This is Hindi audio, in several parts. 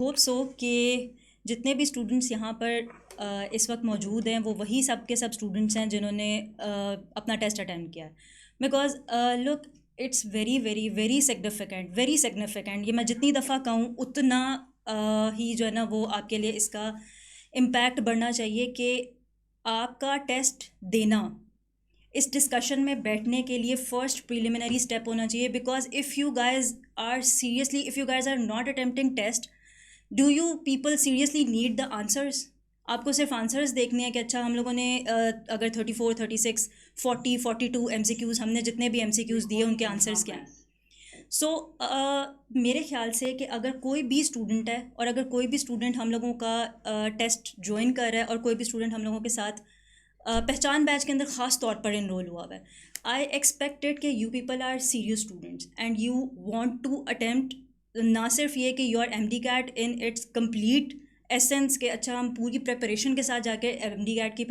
होप सो कि जितने भी स्टूडेंट्स यहाँ पर इस वक्त मौजूद हैं वो वही सब के सब स्टूडेंट्स हैं जिन्होंने अपना टेस्ट अटेम्प्ट किया है। Because look, it's very very very significant. ये मैं जितनी दफ़ा कहूँ उतना ही जो है ना वो आपके लिए इसका इम्पैक्ट बढ़ना चाहिए कि आपका टेस्ट देना इस डिस्कशन में बैठने के लिए फ़र्स्ट प्रिलिमिनरी स्टेप होना चाहिए। Because if you guys are seriously, if you guys are not attempting test, do you people seriously need the answers? आपको सिर्फ आंसर्स देखने हैं कि अच्छा हम लोगों ने अगर 34, 36, 40, 42 MCQs, हमने जितने भी MCQs दिए उनके आंसर्स क्या हैं? सो मेरे ख़्याल से कि अगर कोई भी स्टूडेंट है और अगर कोई भी स्टूडेंट हम लोगों का टेस्ट ज्वाइन कर रहा है और कोई भी स्टूडेंट हम लोगों के साथ पहचान बैच के अंदर ख़ास तौर पर इनरोल हुआ हुआ है, आई एक्सपेक्टेड कि you people are serious students and you want to attempt ना सिर्फ ये कि your MD-CAT in its complete essence के अच्छा हम पूरी प्रिपरेशन के साथ जाके MD-CAT की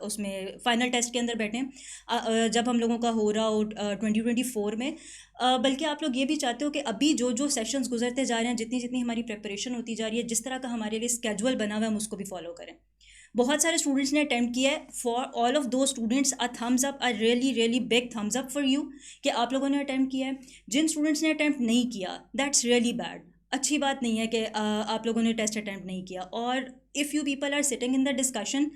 उसमें फ़ाइनल टेस्ट के अंदर बैठें जब हम लोगों का हो रहा हो 2024 में, बल्कि आप लोग ये भी चाहते हो कि अभी जो जो सेशंस गुजरते जा रहे हैं, जितनी जितनी हमारी प्रिपरेशन होती जा रही है, जिस तरह का हमारे लिए स्केजुअल बना हुआ है हम उसको भी फॉलो करें। बहुत सारे स्टूडेंट्स ने अटेम्प्ट किया है। फॉर ऑल ऑफ दो students a thumbs up, a really really big thumbs up for you कि आप लोगों ने अटेम्प्ट किया है। जिन स्टूडेंट्स ने अटेम्प्ट नहीं किया, दैट्स रियली बैड। अच्छी बात नहीं है कि आप लोगों ने टेस्ट अटेम्प्ट नहीं किया। और if you people are sitting in the discussion,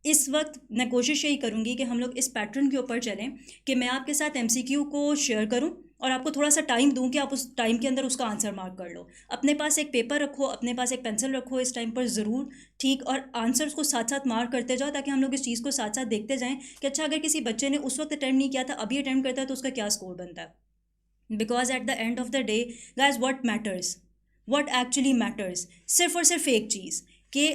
इस वक्त मैं कोशिश यही करूँगी कि हम लोग इस पैटर्न के ऊपर चलें कि मैं आपके साथ MCQ को शेयर करूँ और आपको थोड़ा सा टाइम दूं कि आप उस टाइम के अंदर उसका आंसर मार्क कर लो। अपने पास एक पेपर रखो, अपने पास एक पेंसिल रखो इस टाइम पर ज़रूर, ठीक, और आंसर्स को साथ साथ मार्क करते जाओ ताकि हम लोग इस चीज़ को साथ साथ देखते जाएं कि अच्छा अगर किसी बच्चे ने उस वक्त अटैम्प्ट नहीं किया था, अभी अटैम्प्ट करता है तो उसका क्या स्कोर बनता है। Because at the end of the day guys what matters, what actually matters, सिर्फ और सिर्फ एक चीज़ कि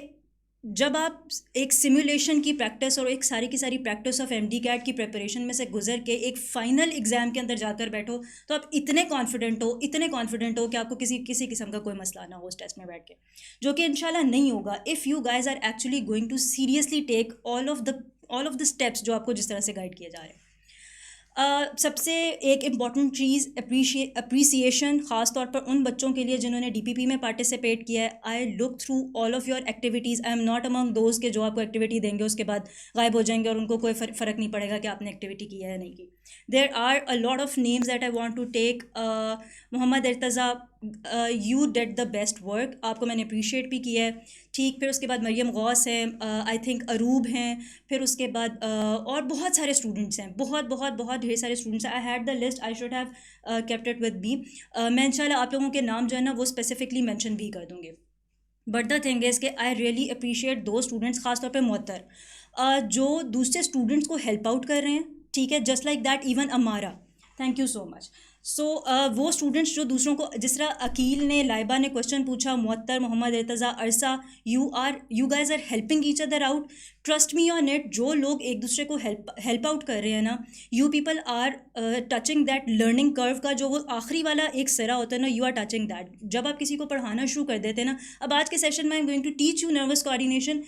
जब आप एक सिमुलेशन की प्रैक्टिस और एक सारी की सारी प्रैक्टिस ऑफ MD-CAT की प्रिपरेशन में से गुजर के एक फ़ाइनल एग्ज़ाम के अंदर जाकर बैठो तो आप इतने कॉन्फिडेंट हो कि आपको किसी किसी किस्म का कोई मसला ना हो उस टेस्ट में बैठ के, जो कि इंशाल्लाह नहीं होगा if you guys are actually going to seriously take all of the steps जो आपको जिस तरह से गाइड किए जा रहे हैं। सबसे एक इम्पॉर्टेंट चीज़ अप्रिसिएशन, ख़ास तौर पर उन बच्चों के लिए जिन्होंने DPP में पार्टिसिपेट किया है। I look through all of your activities, I am not among those के जो आपको एक्टिविटी देंगे उसके बाद गायब हो जाएंगे और उनको कोई फ़र्क नहीं पड़ेगा कि आपने एक्टिविटी की है या नहीं की। There are a lot of names that I want to take. Mohammad Irtaza, you did the best work, आपको मैंने अप्रिशिएट भी किया है, ठीक। फिर उसके बाद मरियम गौस हैं, आई थिंक अरूब हैं, फिर उसके बाद और बहुत सारे स्टूडेंट्स हैं, बहुत बहुत बहुत ढेर सारे स्टूडेंट्स हैं। I had the list, I should have kept it with me. मैं इंशाल्लाह आप लोगों के नाम जो है ना वो स्पेसिफिकली मेंशन भी कर दूँगी। बट द थिंग इज़ कि आई रियली अप्रिशिएट दो स्टूडेंट्स, खासतौर पे मुअत्तर, जो दूसरे स्टूडेंट्स को हेल्प आउट कर रहे हैं, ठीक है, जस्ट लाइक दैट इवन अमारा, थैंक यू सो मच। सो वो स्टूडेंट्स जो दूसरों को, जिस तरह अकील ने, लाइबा ने क्वेश्चन पूछा, मुअत्तर, Mohammad Irtaza, Arsa, you guys are helping each other out. Trust me on it, जो लोग एक दूसरे को हेल्प आउट कर रहे हैं ना, you people are touching that learning curve का जो वो आखिरी वाला एक सिरा होता है ना, यू आर टचिंग दैट। जब आप किसी को पढ़ाना शुरू कर देते हैं ना, अब आज के सेशन में I am going to teach you nervous coordination,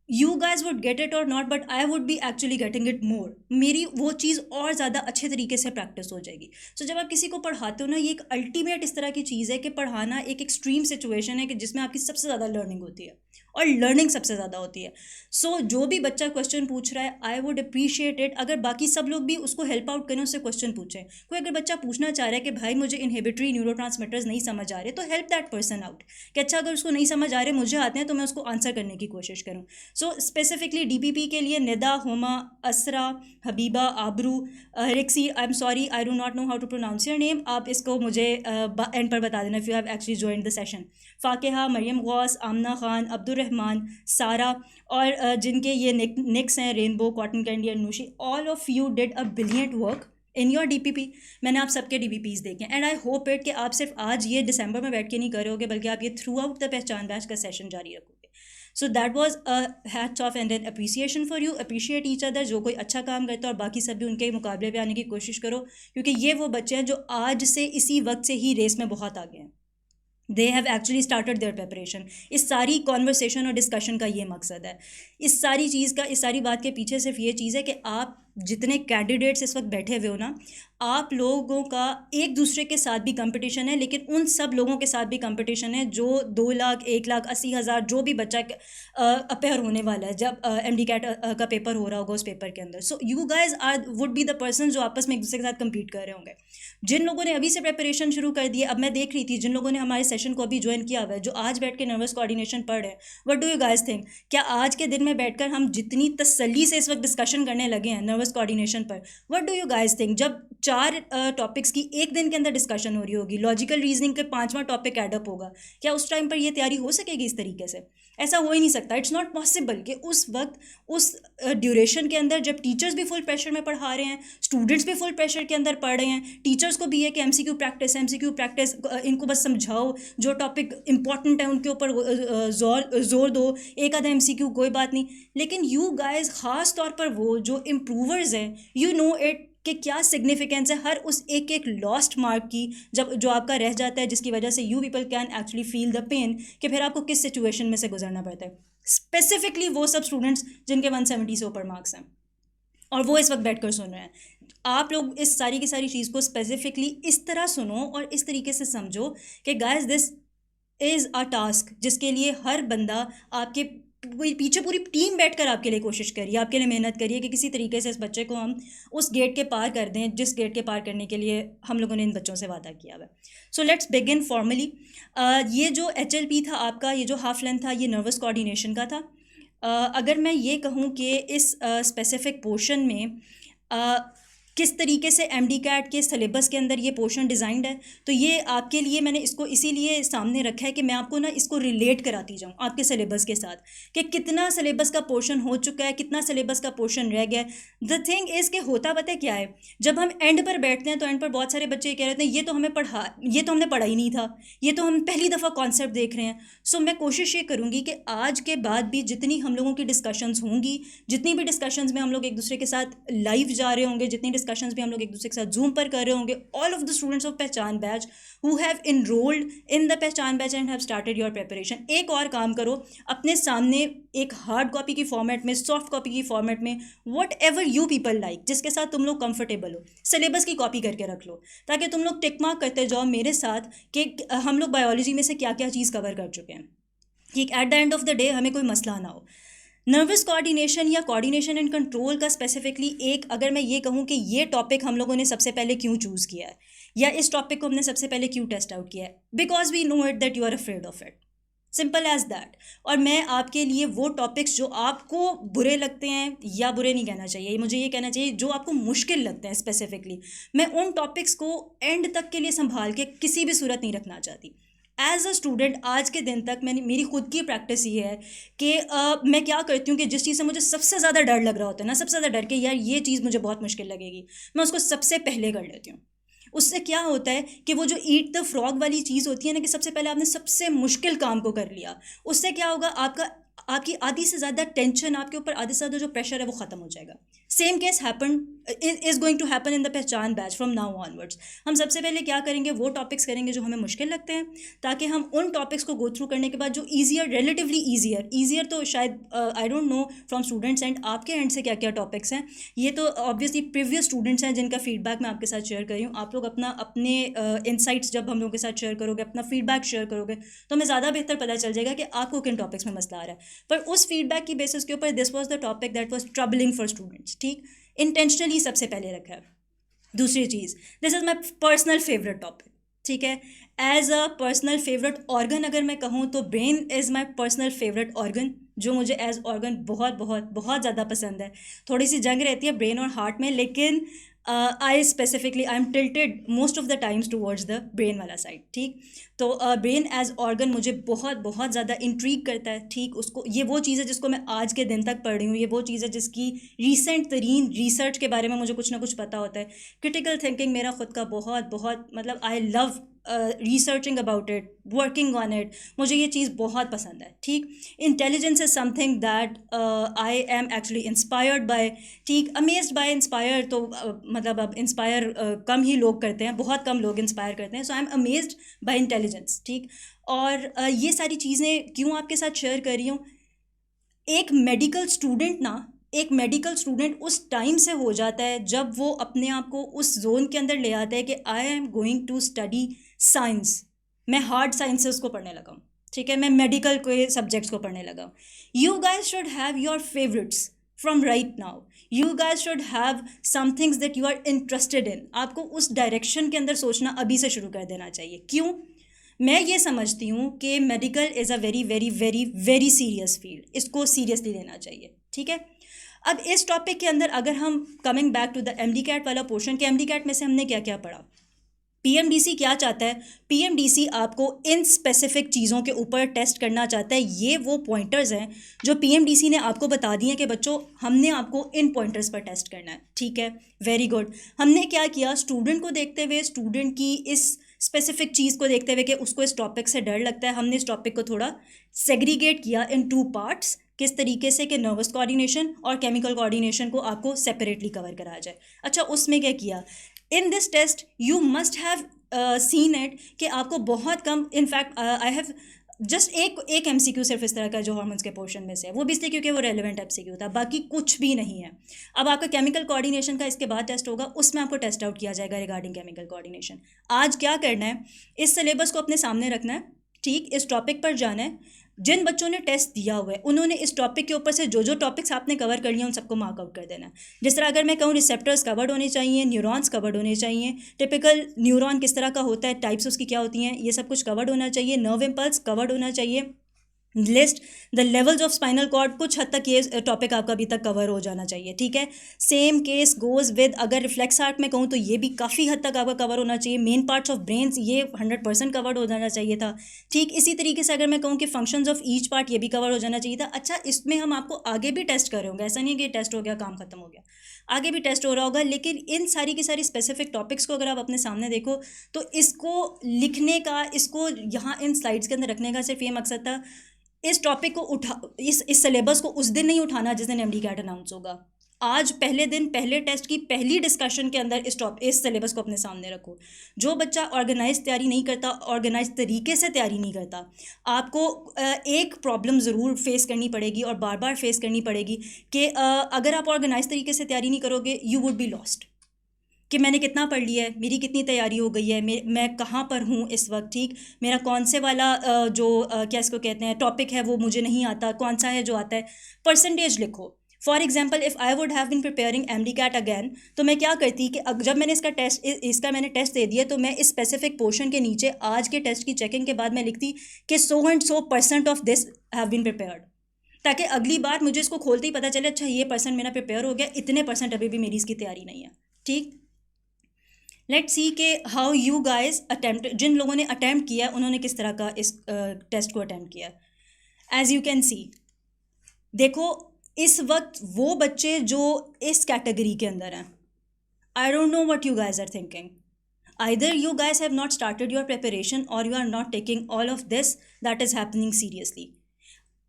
you guys would get it or not, but I would be actually getting it more. मेरी वो चीज़ और ज़्यादा अच्छे तरीके से प्रैक्टिस हो जाएगी। सो जब आप किसी को पढ़ाते हो ना, ये एक अल्टीमेट इस तरह की चीज़ है कि पढ़ाना एक एक्सट्रीम सिचुएशन है कि जिसमें आपकी सबसे ज़्यादा लर्निंग होती है और लर्निंग सबसे ज़्यादा होती है। सो जो भी बच्चा क्वेश्चन पूछ रहा है, आई वुड अप्रिशिएट इट अगर बाकी सब लोग भी उसको हेल्प आउट करें, उससे क्वेश्चन पूछें। कोई अगर बच्चा पूछना चाह रहा है कि भाई मुझे इनहिबिटरी न्यूरोट्रांसमीटर्स नहीं समझ आ रहे, तो हेल्प दैट पर्सन आउट कि अच्छा अगर उसको नहीं समझ आ रहे, मुझे आते हैं, तो मैं उसको आंसर करने की कोशिश करूँ। सो स्पेसिफिकली DPP के लिए Nida, Huma, Asra, Habiba, Aabru, Rixi, I am sorry I do not know how to pronounce your name, आप इसको मुझे एंड पर बता देना if you have actually joined the session. Fakiha, Mariyam Ghaus, Amna Khan, Abdurrahman, Sara, और जिनके ये निक्स हैं, rainbow, cotton candy and Nushi, all of you did a brilliant work in your DPP। मैंने आप सबके DPPs देखे एंड आई होप इट कि आप सिर्फ आज ये दिसंबर में बैठ के नहीं करोगे, बल्कि आप ये through out the Pehchaan batch का सेशन जारी रखोगे। So that was a hats off and an appreciation for you. Appreciate each other, जो कोई अच्छा काम करता है और बाकी सब भी उनके मुकाबले पे आने की कोशिश करो, क्योंकि ये वो बच्चे हैं जो आज से इसी वक्त से ही रेस में बहुत आगे हैं। They have actually started there preparation. इस सारी कॉन्वर्सेशन और डिस्कशन का ये मकसद है। इस सारी चीज़ का, इस सारी बात के पीछे सिर्फ ये चीज़ है कि आप जितने कैंडिडेट्स इस वक्त बैठे हुए हो ना, आप लोगों का एक दूसरे के साथ भी कंपटीशन है, लेकिन उन सब लोगों के साथ भी कंपटीशन है जो 2 लाख 1,80,000 जो भी बच्चा अपेयर होने वाला है जब MD कैट का पेपर हो रहा होगा उस पेपर के अंदर. So you guys are would be the person जो आपस में एक दूसरे के साथ compete कर रहे होंगे. जिन लोगों ने अभी से प्रिपरेशन शुरू कर दी है, अब मैं देख रही थी जिन लोगों ने हमारे सेशन को अभी ज्वाइन किया हुआ है, जो आज बैठ के नर्वस कोऑर्डिनेशन पढ़ रहे हैं, what do you guys think? क्या आज के दिन में बैठकर हम जितनी तसल्ली से इस वक्त डिस्कशन करने लगे हैं नर्वस कोऑर्डिनेशन पर, what do you guys think जब 4 टॉपिक्स की एक दिन के अंदर डिस्कशन हो रही होगी, लॉजिकल रीजनिंग के 5वां टॉपिक एडअप होगा, क्या उस टाइम पर ये तैयारी हो सकेगी इस तरीके से? ऐसा हो ही नहीं सकता. इट्स नॉट पॉसिबल कि उस वक्त उस ड्यूरेशन के अंदर जब टीचर्स भी फुल प्रेशर में पढ़ा रहे हैं, स्टूडेंट्स भी फुल प्रेशर के अंदर पढ़ रहे हैं, टीचर्स को भी है कि MCQ प्रैक्टिस इनको बस समझाओ, जो टॉपिक इंपॉर्टेंट है उनके ऊपर जोर दो, एक आधा MCQ कोई बात नहीं. लेकिन यू गाइज खास तौर पर वो जो इम्प्रूवर्स हैं, यू नो इट कि क्या सिग्निफिकेंस है हर उस एक एक लॉस्ट मार्क की, जब जो आपका रह जाता है, जिसकी वजह से you people can actually feel the pain कि फिर आपको किस सिचुएशन में से गुजरना पड़ता है. स्पेसिफिकली वो सब स्टूडेंट्स जिनके 170 से ऊपर मार्क्स हैं और वो इस वक्त बैठकर सुन रहे हैं. आप लोग इस सारी की सारी चीज़ को स्पेसिफिकली इस तरह सुनो और इस तरीके से समझो कि guys this is a task जिसके लिए हर बंदा आपके पीछे पूरी टीम बैठकर आपके लिए कोशिश करिए, आपके लिए मेहनत करिए कि किसी तरीके से इस बच्चे को हम उस गेट के पार कर दें जिस गेट के पार करने के लिए हम लोगों ने इन बच्चों से वादा किया हुआ है. So let's begin formally. ये जो HLP था आपका, ये जो हाफ लेंथ था, ये नर्वस कोऑर्डिनेशन का था. अगर मैं ये कहूँ कि इस स्पेसिफिक पोर्शन में किस तरीके से MD कैट के सिलेबस के अंदर ये पोर्शन डिज़ाइंड है, तो ये आपके लिए मैंने इसको इसीलिए सामने रखा है कि मैं आपको ना इसको रिलेट कराती जाऊँ आपके सिलेबस के साथ कि कितना सिलेबस का पोर्शन हो चुका है, कितना सिलेबस का पोर्शन रह गया है. द थिंग इज़ कि होता पता क्या है, जब हम एंड पर बैठते हैं तो एंड पर बहुत सारे बच्चे कह रहे हैं ये तो हमने पढ़ा ही नहीं था, ये तो हम पहली दफ़ा कॉन्सेप्ट देख रहे हैं. सो मैं कोशिश ये करूँगी कि आज के बाद भी जितनी हम लोगों की डिस्कशंस होंगी, जितनी भी डिस्कशंस में हम लोग एक दूसरे के साथ लाइव जा रहे होंगे, जितनी डिस्कशंस भी हम लोग एक दूसरे के साथ जूम पर कर रहे होंगे, all of the students of Pehchaan batch who have enrolled in the Pehchaan batch and have started your preparation, एक और काम करो, अपने सामने एक हार्ड कॉपी की फॉर्मेट में, सॉफ्ट कॉपी की फॉर्मेट में, whatever you people like, जिसके साथ तुम लोग कंफर्टेबल हो, सिलेबस की कॉपी करके रख लो ताकि तुम लोग टिक मार्क करते जाओ मेरे साथ कि हम लोग बायोलॉजी में से क्या क्या चीज़ कवर कर चुके हैं. ठीक, at the end of the day हमें कोई मसला ना हो. नर्वस कोऑर्डिनेशन या कोऑर्डिनेशन एंड कंट्रोल का स्पेसिफिकली एक, अगर मैं ये कहूँ कि ये टॉपिक हम लोगों ने सबसे पहले क्यों चूज़ किया है या इस टॉपिक को हमने सबसे पहले क्यों टेस्ट आउट किया है, because we know it that you are afraid of it, simple as that. और मैं आपके लिए वो टॉपिक्स जो आपको बुरे लगते हैं, या बुरे नहीं कहना चाहिए, मुझे ये कहना चाहिए जो आपको मुश्किल लगते हैं स्पेसिफिकली, मैं उन टॉपिक्स को एंड तक के लिए संभाल के किसी भी सूरत नहीं रखना चाहती. एज अ स्टूडेंट आज के दिन तक मेरी खुद की प्रैक्टिस ये है कि मैं क्या करती हूँ कि जिस चीज़ से मुझे सबसे ज़्यादा डर लग रहा होता है ना, सबसे ज़्यादा डर के यार ये चीज़ मुझे बहुत मुश्किल लगेगी, मैं उसको सबसे पहले कर लेती हूँ. उससे क्या होता है कि वो जो ईट द फ्रॉग वाली चीज़ होती है ना, कि सबसे पहले आपने सबसे मुश्किल काम को कर लिया, उससे क्या होगा, आपकी आधी से ज़्यादा टेंशन, आपके ऊपर आधे से ज़्यादा जो प्रेशर है वो ख़त्म हो जाएगा. Same case is going to happen in the Pehchaan batch from now onwards. हम सबसे पहले क्या करेंगे, वो टॉपिक्स करेंगे जो हमें मुश्किल लगते हैं, ताकि हम उन टॉपिक्स को गो थ्रू करने के बाद जो रिलेटिवली ईजियर तो शायद आई don't know from students and आपके एंड से क्या क्या टॉपिक्स हैं, ये तो ऑब्वियसली प्रीवियस स्टूडेंट्स हैं जिनका फीडबैक मैं आपके साथ शेयर कर रही हूँ. आप लोग अपने इंसाइट्स जब हम लोगों के साथ शेयर करोगे, अपना फीडबैक शेयर करोगे, तो हमें ज़्यादा बेहतर पता चल जाएगा कि आपको किन टॉपिक्स में मसला आ रहा है. पर उस फीडबैक की बेसिस के ऊपर this was the topic that was troubling for students. ठीक, इंटेंशनली सबसे पहले रखा है. दूसरी चीज़, this is my personal favourite topic. ठीक है, as a personal favourite organ अगर मैं कहूँ तो brain is my personal favourite organ, जो मुझे एज ऑर्गन बहुत बहुत बहुत ज़्यादा पसंद है. थोड़ी सी जंग रहती है ब्रेन और हार्ट में, लेकिन I am tilted most of the times towards the brain वाला साइड. ठीक, तो ब्रेन एज ऑर्गन मुझे बहुत बहुत ज़्यादा इंट्रीग करता है. ठीक, उसको ये वो चीज़ है जिसको मैं आज के दिन तक पढ़ रही हूँ, ये वो चीज़ है जिसकी रिसेंट तरीन रिसर्च के बारे में मुझे कुछ ना कुछ पता होता है. क्रिटिकल थिंकिंग मेरा खुद का बहुत बहुत मतलब I love researching about it, working on it, मुझे ये चीज़ बहुत पसंद है. ठीक, intelligence is something that I am actually inspired by. ठीक, अमेज्ड बाय, इंस्पायर तो मतलब अब इंस्पायर कम ही लोग करते हैं, बहुत कम लोग इंस्पायर करते हैं. So I am amazed by intelligence. ठीक, और ये सारी चीज़ें क्यों आपके साथ शेयर कर रही हूँ, एक मेडिकल स्टूडेंट ना एक मेडिकल स्टूडेंट उस टाइम से हो जाता है जब वो अपने आप को उस जोन के अंदर ले आता है कि I am going to study science, मैं हार्ड साइंसेस को पढ़ने लगा हूँ, ठीक है, मैं मेडिकल के सब्जेक्ट्स को पढ़ने लगा हूँ. You guys should have your favourites from right now. You guys should have some things that you are interested in. आपको उस डायरेक्शन के अंदर सोचना अभी से शुरू कर देना चाहिए. क्यों? मैं ये समझती हूँ कि medical is a very very very very serious field. इसको सीरियसली लेना चाहिए, ठीक है. अब इस टॉपिक के अंदर अगर हम coming back to the MD CAT वाला पोर्शन, के एमडी कैट में से हमने क्या क्या पढ़ा. पीएमडीसी क्या चाहता है? पीएमडीसी आपको इन स्पेसिफिक चीज़ों के ऊपर टेस्ट करना चाहता है. ये वो पॉइंटर्स हैं जो पीएमडीसी ने आपको बता दिए कि बच्चों हमने आपको इन पॉइंटर्स पर टेस्ट करना है, ठीक है, वेरी गुड. हमने क्या किया, स्टूडेंट को देखते हुए, स्टूडेंट की इस स्पेसिफिक चीज़ को देखते हुए कि उसको इस टॉपिक से डर लगता है, हमने इस टॉपिक को थोड़ा सेग्रीगेट किया इन 2 पार्ट्स. किस तरीके से कि नर्वस कोऑर्डिनेशन और केमिकल कोऑर्डिनेशन को आपको सेपरेटली कवर कराया जाए. अच्छा, उसमें क्या किया, in this test you must have seen it कि आपको बहुत कम, इनफैक्ट आई हैव जस्ट एक एमसीक्यू सिर्फ इस तरह का जो हार्मोन्स के पोर्शन में से है, वो भी इसलिए क्योंकि वो रेलिवेंट एमसीक्यू था, बाकी कुछ भी नहीं है. अब आपका केमिकल कोऑर्डिनेशन का इसके बाद टेस्ट होगा, उसमें आपको टेस्ट आउट किया जाएगा रिगार्डिंग केमिकल कोऑर्डिनेशन. आज क्या करना है, इस सिलेबस को अपने सामने रखना है, ठीक, इस टॉपिक पर जाना है. जिन बच्चों ने टेस्ट दिया हुआ है उन्होंने इस टॉपिक के ऊपर से जो जो टॉपिक्स आपने कवर कर लिया उन सबको मार्कआउट कर देना है. जिस तरह अगर मैं कहूँ रिसेप्टर्स कवर्ड होने चाहिए, न्यूरॉन्स कवर्ड होने चाहिए, टिपिकल न्यूरॉन किस तरह का होता है, टाइप्स उसकी क्या होती हैं, ये सब कुछ कवर्ड होना चाहिए. नर्व इम्पल्स कवर्ड होना चाहिए. List the levels of spinal cord, कुछ हद तक ये टॉपिक आपका अभी तक कवर हो जाना चाहिए, ठीक है. सेम केस गोज विद, अगर रिफ्लेक्स आर्ट में कहूँ तो ये भी काफ़ी हद तक आपका कवर होना चाहिए. मेन पार्ट्स ऑफ ब्रेन्स, ये 100% कवर्ड हो जाना चाहिए था, ठीक. इसी तरीके से अगर मैं कहूँ कि फंक्शंस ऑफ ईच पार्ट, ये भी कवर हो जाना चाहिए था. अच्छा, इसमें हम आपको आगे भी टेस्ट कर रहे होंगे, ऐसा नहीं है कि टेस्ट हो गया काम खत्म हो गया, आगे भी टेस्ट हो रहा होगा. लेकिन इन सारी की सारी स्पेसिफिक टॉपिक्स को अगर आप अपने सामने देखो तो इसको लिखने का, इसको यहाँ इन स्लाइड्स के अंदर रखने का सिर्फ ये मकसद था, इस टॉपिक को उठा, इस सिलेबस को उस दिन नहीं उठाना जिस दिन एमडी कैट अनाउंस होगा. आज पहले दिन, पहले टेस्ट की पहली डिस्कशन के अंदर इस सिलेबस को अपने सामने रखो. जो बच्चा ऑर्गेनाइज तैयारी नहीं करता, ऑर्गेनाइज तरीके से तैयारी नहीं करता, आपको एक प्रॉब्लम ज़रूर फेस करनी पड़ेगी और बार बार फेस करनी पड़ेगी कि अगर आप ऑर्गेनाइज तरीके से तैयारी नहीं करोगे यू वुड बी लॉस्ट. कि मैंने कितना पढ़ लिया है, मेरी कितनी तैयारी हो गई है, मैं कहाँ पर हूँ इस वक्त, ठीक, मेरा कौन से वाला क्या इसको कहते हैं टॉपिक है वो मुझे नहीं आता, कौन सा है जो आता है. परसेंटेज लिखो. For example if I would have been preparing MD CAT again, तो मैं क्या करती कि जब मैंने इसका मैंने टेस्ट दे दिया तो मैं इस स्पेसिफिक पोर्शन के नीचे आज के टेस्ट की चेकिंग के बाद मैं लिखती कि 100% of this have been prepared, ताकि अगली बार मुझे इसको खोलते ही पता चले अच्छा ये परसेंट मेरा प्रिपेयर हो गया, इतने परसेंट अभी भी मेरी इसकी तैयारी नहीं है, ठीक. लेट्स सी के हाउ यू गाइज अटैम्प्ट, जिन लोगों ने अटैम्प्ट किया उन्होंने किस तरह का इस टेस्ट को अटैम्प्ट किया. एज यू कैन सी, देखो इस वक्त वो बच्चे जो इस कैटेगरी के अंदर हैं, I don't know what you guys are thinking. Either you guys have not started your preparation or you are not taking all of this that is happening seriously.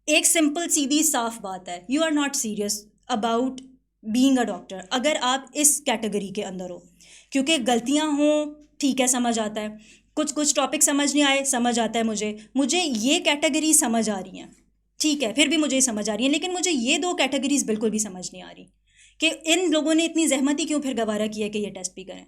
एक सिंपल सीधी साफ बात है, you are not serious about being a doctor अगर आप इस कैटेगरी के अंदर हो. क्योंकि गलतियां हों, ठीक है, समझ आता है, कुछ टॉपिक समझ नहीं आए, समझ आता है, मुझे ये कैटेगरी समझ आ रही हैं, ठीक है, फिर भी मुझे समझ आ रही है. लेकिन मुझे ये 2 कैटेगरीज बिल्कुल भी समझ नहीं आ रही कि इन लोगों ने इतनी जहमत ही क्यों फिर गवारा किया कि ये टेस्ट भी करें.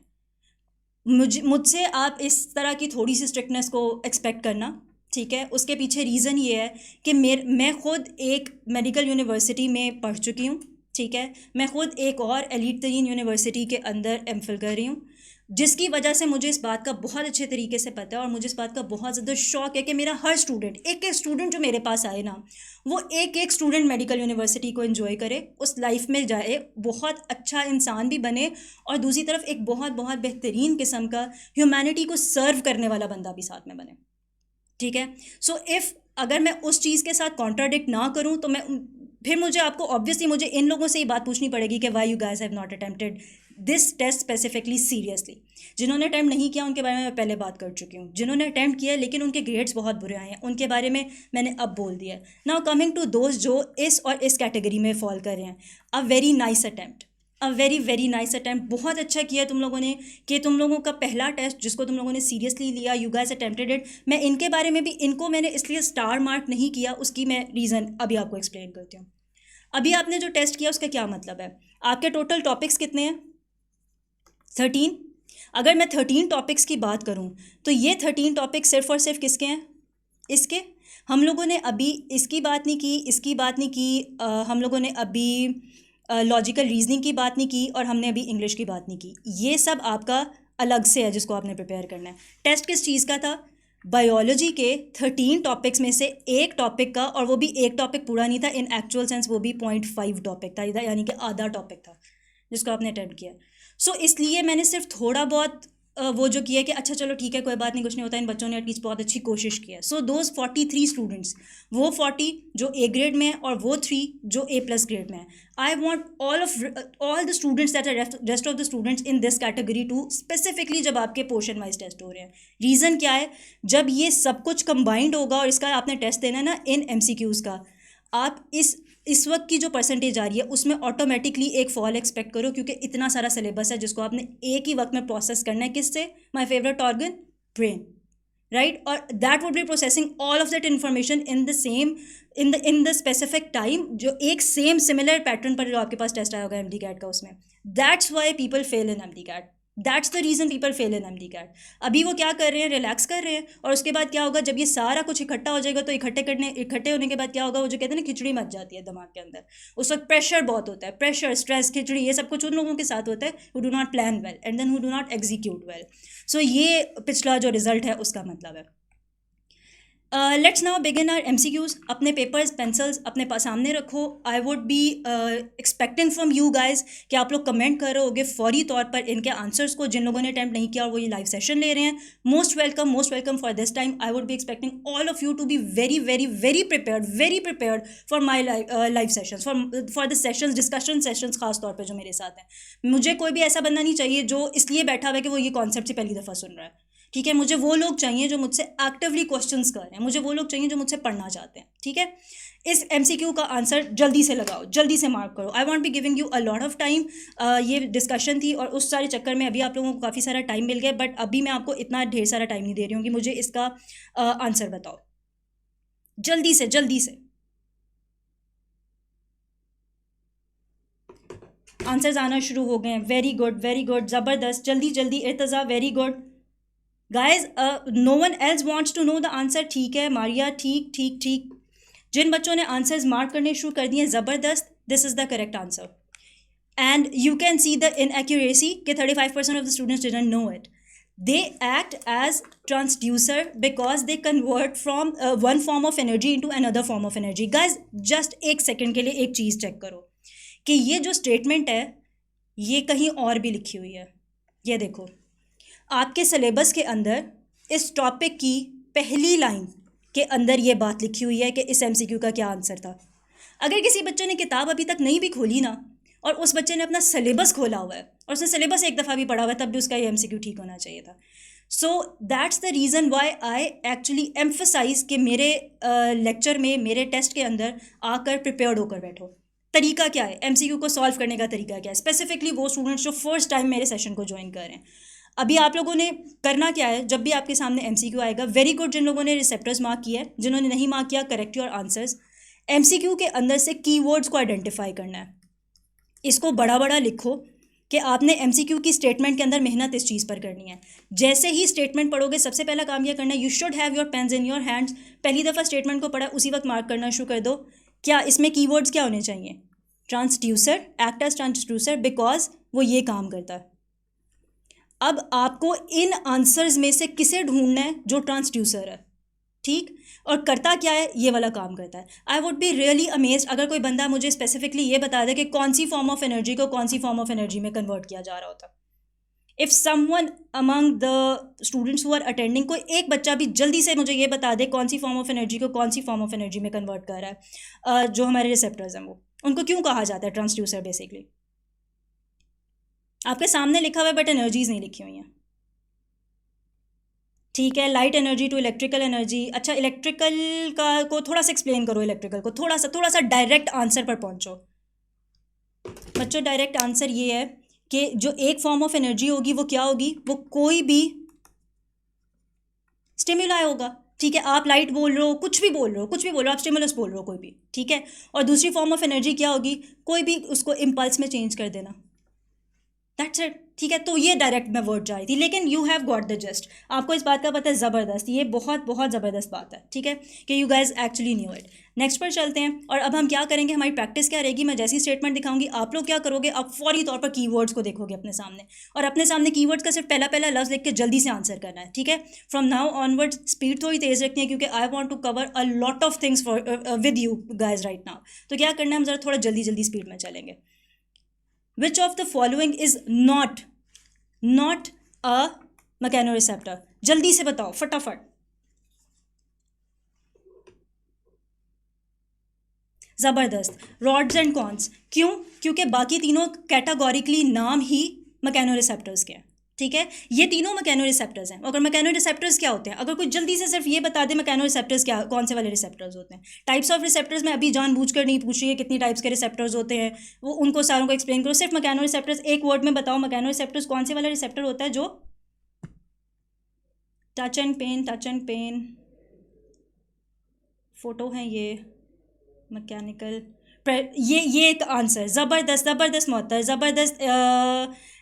मुझसे आप इस तरह की थोड़ी सी स्ट्रिक्टनेस को एक्सपेक्ट करना, ठीक है. उसके पीछे रीज़न ये है कि मैं ख़ुद एक मेडिकल यूनिवर्सिटी में पढ़ चुकी हूँ, ठीक है. मैं ख़ुद एक और एलीट तरीन यूनिवर्सिटी के अंदर एमफिल कर रही हूँ, जिसकी वजह से मुझे इस बात का बहुत अच्छे तरीके से पता है और मुझे इस बात का बहुत ज़्यादा शौक है कि मेरा हर स्टूडेंट, एक स्टूडेंट जो मेरे पास आए ना, वो एक स्टूडेंट मेडिकल यूनिवर्सिटी को एंजॉय करे, उस लाइफ में जाए, बहुत अच्छा इंसान भी बने और दूसरी तरफ एक बहुत बहुत बेहतरीन किस्म का ह्यूमैनिटी को सर्व करने वाला बंदा भी साथ में बने, ठीक है. सो इफ़ अगर मैं उस चीज़ के साथ कॉन्ट्राडिक्ट ना करूँ तो फिर मुझे आपको ऑब्वियसली मुझे इन लोगों से ये बात पूछनी पड़ेगी कि why you guys have not attempted this test specifically seriously. जिन्होंने अटैम्प्ट नहीं किया उनके बारे में मैं पहले बात कर चुकी हूँ. जिन्होंने अटैम्प्ट किया लेकिन उनके ग्रेड्स बहुत बुरे आए हैं, उनके बारे में मैंने अब बोल दिया. नाउ कमिंग टू दोस्त जो इस कैटेगरी में फॉल कर रहे हैं, a very nice attempt, a very very nice attempt. बहुत अच्छा किया तुम लोगों ने कि तुम लोगों का पहला टेस्ट जिसको तुम लोगों ने सीरियसली लिया, यू गाइस अटेम्प्टेड इट. मैं इनके बारे में भी, इनको मैंने इसलिए स्टार मार्क नहीं किया, उसकी मैं रीज़न अभी आपको एक्सप्लेन करती हूँ. अभी आपने जो टेस्ट किया उसका क्या मतलब है? आपके टोटल टॉपिक्स कितने हैं? 13। अगर मैं 13 टॉपिक्स की बात करूं तो ये 13 टॉपिक्स सिर्फ और सिर्फ किसके हैं? इसके। हम लोगों ने अभी इसकी बात नहीं की, इसकी बात नहीं की, हम लोगों ने अभी लॉजिकल रीजनिंग की बात नहीं की, और हमने अभी इंग्लिश की बात नहीं की। ये सब आपका अलग से है जिसको आपने प्रिपेयर करना है। टेस्ट किस चीज़ का था? बायोलॉजी के 13 टॉपिक्स में से एक टॉपिक का, और वो भी एक टॉपिक पूरा नहीं था, इन एक्चुअल सेंस वो भी 0.5 टॉपिक था, यानी कि आधा टॉपिक था जिसको आपने अटेम्प्ट किया। सो इसलिए मैंने सिर्फ थोड़ा बहुत वो जो किया कि अच्छा चलो ठीक है कोई बात नहीं, कुछ नहीं होता, इन बच्चों ने एटलीस्ट बहुत अच्छी कोशिश की है। सो दोज 43 स्टूडेंट्स, वो 40 जो ए ग्रेड में है और वो 3 जो A+ ग्रेड में है, I want all the students that are rest of the students in this category to specifically, जब आपके पोर्शन वाइज टेस्ट हो रहे हैं। रीज़न क्या है? जब ये सब कुछ कंबाइंड होगा और इसका आपने टेस्ट देना है ना इन MCQs का, आप इस वक्त की जो परसेंटेज आ रही है उसमें ऑटोमेटिकली एक फॉल एक्सपेक्ट करो, क्योंकि इतना सारा सिलेबस है जिसको आपने एक ही वक्त में प्रोसेस करना है। किससे? My favourite organ, brain, right? और that would be processing all of that information in the specific time, जो एक सेम सिमिलर पैटर्न पर जो आपके पास टेस्ट आया होगा MD-CAT का उसमें। That's why people fail in MD-CAT, that's the reason people fail in MD-CAT। अभी वो क्या कर रहे हैं? रिलैक्स कर रहे हैं, और उसके बाद क्या होगा? जब ये सारा कुछ इकट्ठा हो जाएगा तो इकट्ठे होने के बाद क्या होगा? वो जो कहते हैं ना खिचड़ी मच जाती है दिमाग के अंदर, उस वक्त प्रेशर बहुत होता है, प्रेशर, स्ट्रेस, खिचड़ी, ये सब कुछ उन लोगों के साथ होता है who do not plan well and then who do not execute well. So ये पिछला जो रिजल्ट है उसका मतलब है। Let's now begin our MCQs। अपने पेपर्स, पेंसिल्स अपने पास सामने रखो। I would be expecting from you guys कि आप लोग कमेंट कर रहे होगे फौरी तौर पर इनके आंसर्स को। जिन लोगों ने अटैम्प्ट नहीं किया और वो ये लाइव सेशन ले रहे हैं, most welcome for this time. I would be expecting all of you to be very prepared for my live sessions, for the sessions, discussion sessions खास तौर पर जो मेरे साथ हैं। मुझे कोई भी ऐसा बंदा नहीं चाहिए जो इसलिए बैठा हुआ है कि वो ये कॉन्सेप्ट से पहली दफ़ा सुन रहा है, ठीक है? मुझे वो लोग चाहिए जो मुझसे एक्टिवली क्वेश्चंस कर रहे हैं, मुझे वो लोग चाहिए जो मुझसे पढ़ना चाहते हैं, ठीक है? इस MCQ का आंसर जल्दी से लगाओ, जल्दी से मार्क करो। I want be giving you a lot of time. ये डिस्कशन थी और उस सारे चक्कर में अभी आप लोगों को काफ़ी सारा टाइम मिल गया, बट अभी मैं आपको इतना ढेर सारा टाइम नहीं दे रही हूँ कि मुझे इसका आंसर बताओ जल्दी से। आंसर्स आना शुरू हो गए हैं। वेरी गुड, ज़बरदस्त, जल्दी, Irtaza, very good guys. No one else wants to know the answer, ठीक है? मारिया, ठीक। जिन बच्चों ने आंसर्स मार्क करने शुरू कर दिए, ज़बरदस्त, this is the correct answer. And you can see the inaccuracy कि 35% of the students didn't know it. They act as transducer because they convert from one form of energy into another form of energy. Guys just एक सेकेंड के लिए एक चीज़ चेक करो कि ये जो स्टेटमेंट है ये कहीं और भी लिखी हुई है। ये देखो, आपके सिलेबस के अंदर इस टॉपिक की पहली लाइन के अंदर ये बात लिखी हुई है कि इस MCQ का क्या आंसर था। अगर किसी बच्चे ने किताब अभी तक नहीं भी खोली ना, और उस बच्चे ने अपना सिलेबस खोला हुआ है और उसने सिलेबस एक दफ़ा भी पढ़ा हुआ है, तब भी उसका ये MCQ ठीक होना चाहिए था। So that's the reason why I actually emphasise कि मेरे लेक्चर में, मेरे टेस्ट के अंदर आकर प्रिपेयर्ड होकर बैठो। तरीका क्या है MCQ को सॉल्व करने का? तरीका क्या है? स्पेसिफिकली वो स्टूडेंट्स जो फर्स्ट टाइम मेरे सेशन को ज्वाइन कर रहे हैं, अभी आप लोगों ने करना क्या है? जब भी आपके सामने MCQ आएगा, वेरी गुड जिन लोगों ने रिसेप्टर्स मार्क किया है, जिन्होंने नहीं मार्क किया, करेक्ट योर आंसर्स। MCQ के अंदर से कीवर्ड्स को आइडेंटिफाई करना है, इसको बड़ा लिखो कि आपने MCQ की स्टेटमेंट के अंदर मेहनत इस चीज़ पर करनी है। जैसे ही स्टेटमेंट पढ़ोगे, सबसे पहला काम यह करना है, you should have your pens in your hands. पहली दफ़ा स्टेटमेंट को पढ़ा, उसी वक्त मार्क करना शुरू कर दो। क्या इसमें कीवर्ड्स क्या होने चाहिए? Transducer, act as transducer because वो ये काम करता है। अब आपको इन आंसर्स में से किसे ढूंढना है जो ट्रांसड्यूसर है, ठीक? और करता क्या है? ये वाला काम करता है। I would be really amazed अगर कोई बंदा मुझे स्पेसिफिकली ये बता दे कि कौन सी फॉर्म ऑफ एनर्जी को कौन सी फॉर्म ऑफ एनर्जी में कन्वर्ट किया जा रहा होता। If someone among the students who are attending, कोई एक बच्चा भी जल्दी से मुझे ये बता दे कौन सी फॉर्म ऑफ एनर्जी को कौन सी फॉर्म ऑफ एनर्जी में कन्वर्ट कर रहा है। जो हमारे रिसेप्टर्स हैं वो, उनको क्यों कहा जाता है ट्रांसड्यूसर? बेसिकली आपके सामने लिखा हुआ है बट एनर्जीज नहीं लिखी हुई हैं, ठीक है? Light energy to electrical energy. अच्छा, इलेक्ट्रिकल का को थोड़ा सा एक्सप्लेन करो, इलेक्ट्रिकल को थोड़ा सा डायरेक्ट आंसर पर पहुंचो बच्चों। डायरेक्ट आंसर ये है कि जो एक फॉर्म ऑफ एनर्जी होगी वो क्या होगी? वो कोई भी स्टिमुलाई होगा। ठीक है, आप लाइट बोल रहे हो, कुछ भी बोल रहे हो, कुछ भी बोल रहे हो, आप स्टिमुलस बोल रहे हो कोई भी, ठीक है। और दूसरी फॉर्म ऑफ एनर्जी क्या होगी, कोई भी उसको इम्पल्स में चेंज कर देना, दैट्स इट, ठीक है। तो ये डायरेक्ट मैं वर्ड जा रही थी, लेकिन you have got the just, आपको इस बात का पता है, ज़बरदस्त, ये बहुत बहुत ज़बरदस्त बात है, ठीक है, कि you guys actually knew it. Next पर चलते हैं, और अब हम क्या करेंगे, हमारी प्रैक्टिस क्या रहेगी, मैं जैसी स्टेटमेंट दिखाऊंगी आप लोग क्या करोगे, आप फौरी तौर पर कीवर्ड्स को देखोगे अपने सामने, और अपने सामने कीवर्ड्स का सिर्फ पहला पहला लफ्ज़ लिख के जल्दी से आंसर करना है, ठीक है। फ्रॉम नाउ ऑनवर्ड्स स्पीड थोड़ी तेज़ रखनी है, क्योंकि I want to cover a lot of things for with you guys right now. तो क्या करना है, हम ज़रा थोड़ा जल्दी जल्दी स्पीड में चलेंगे। Which of the following is not a mechanoreceptor, जल्दी से बताओ फटाफट, ज़बरदस्त, रॉड्स एंड कॉन्स, क्यों, क्योंकि बाकी तीनों कैटेगोरिकली नाम ही मैकेनोरिसेप्टर्स के हैं, ठीक है, ये तीनों मैकेनोरिसेप्टर्स हैं। अगर मैकेनोरिसेप्टर्स क्या होते हैं, अगर कोई जल्दी से सिर्फ ये बता दे मैकेनोरिसेप्टर्स क्या, कौन से वाले रिसेप्टर्स होते हैं, टाइप्स ऑफ रिसेप्टर्स में अभी जानबूझकर नहीं पूछ रही है कितनी टाइप्स के रिसेप्टर्स होते हैं, वो उनको सारों को एक्सप्लेन करो, सिर्फ मैकेनोरिसेप्टर्स एक वर्ड में बताओ, मैकेनोरिसेप्टर्स कौन से वाला रिसेप्टर होता है जो टच एंड पेन, फोटो है ये, मैकेनिकल, ये एक आंसर, ज़बरदस्त ज़बरदस्त मोहतर, ज़बरदस्त।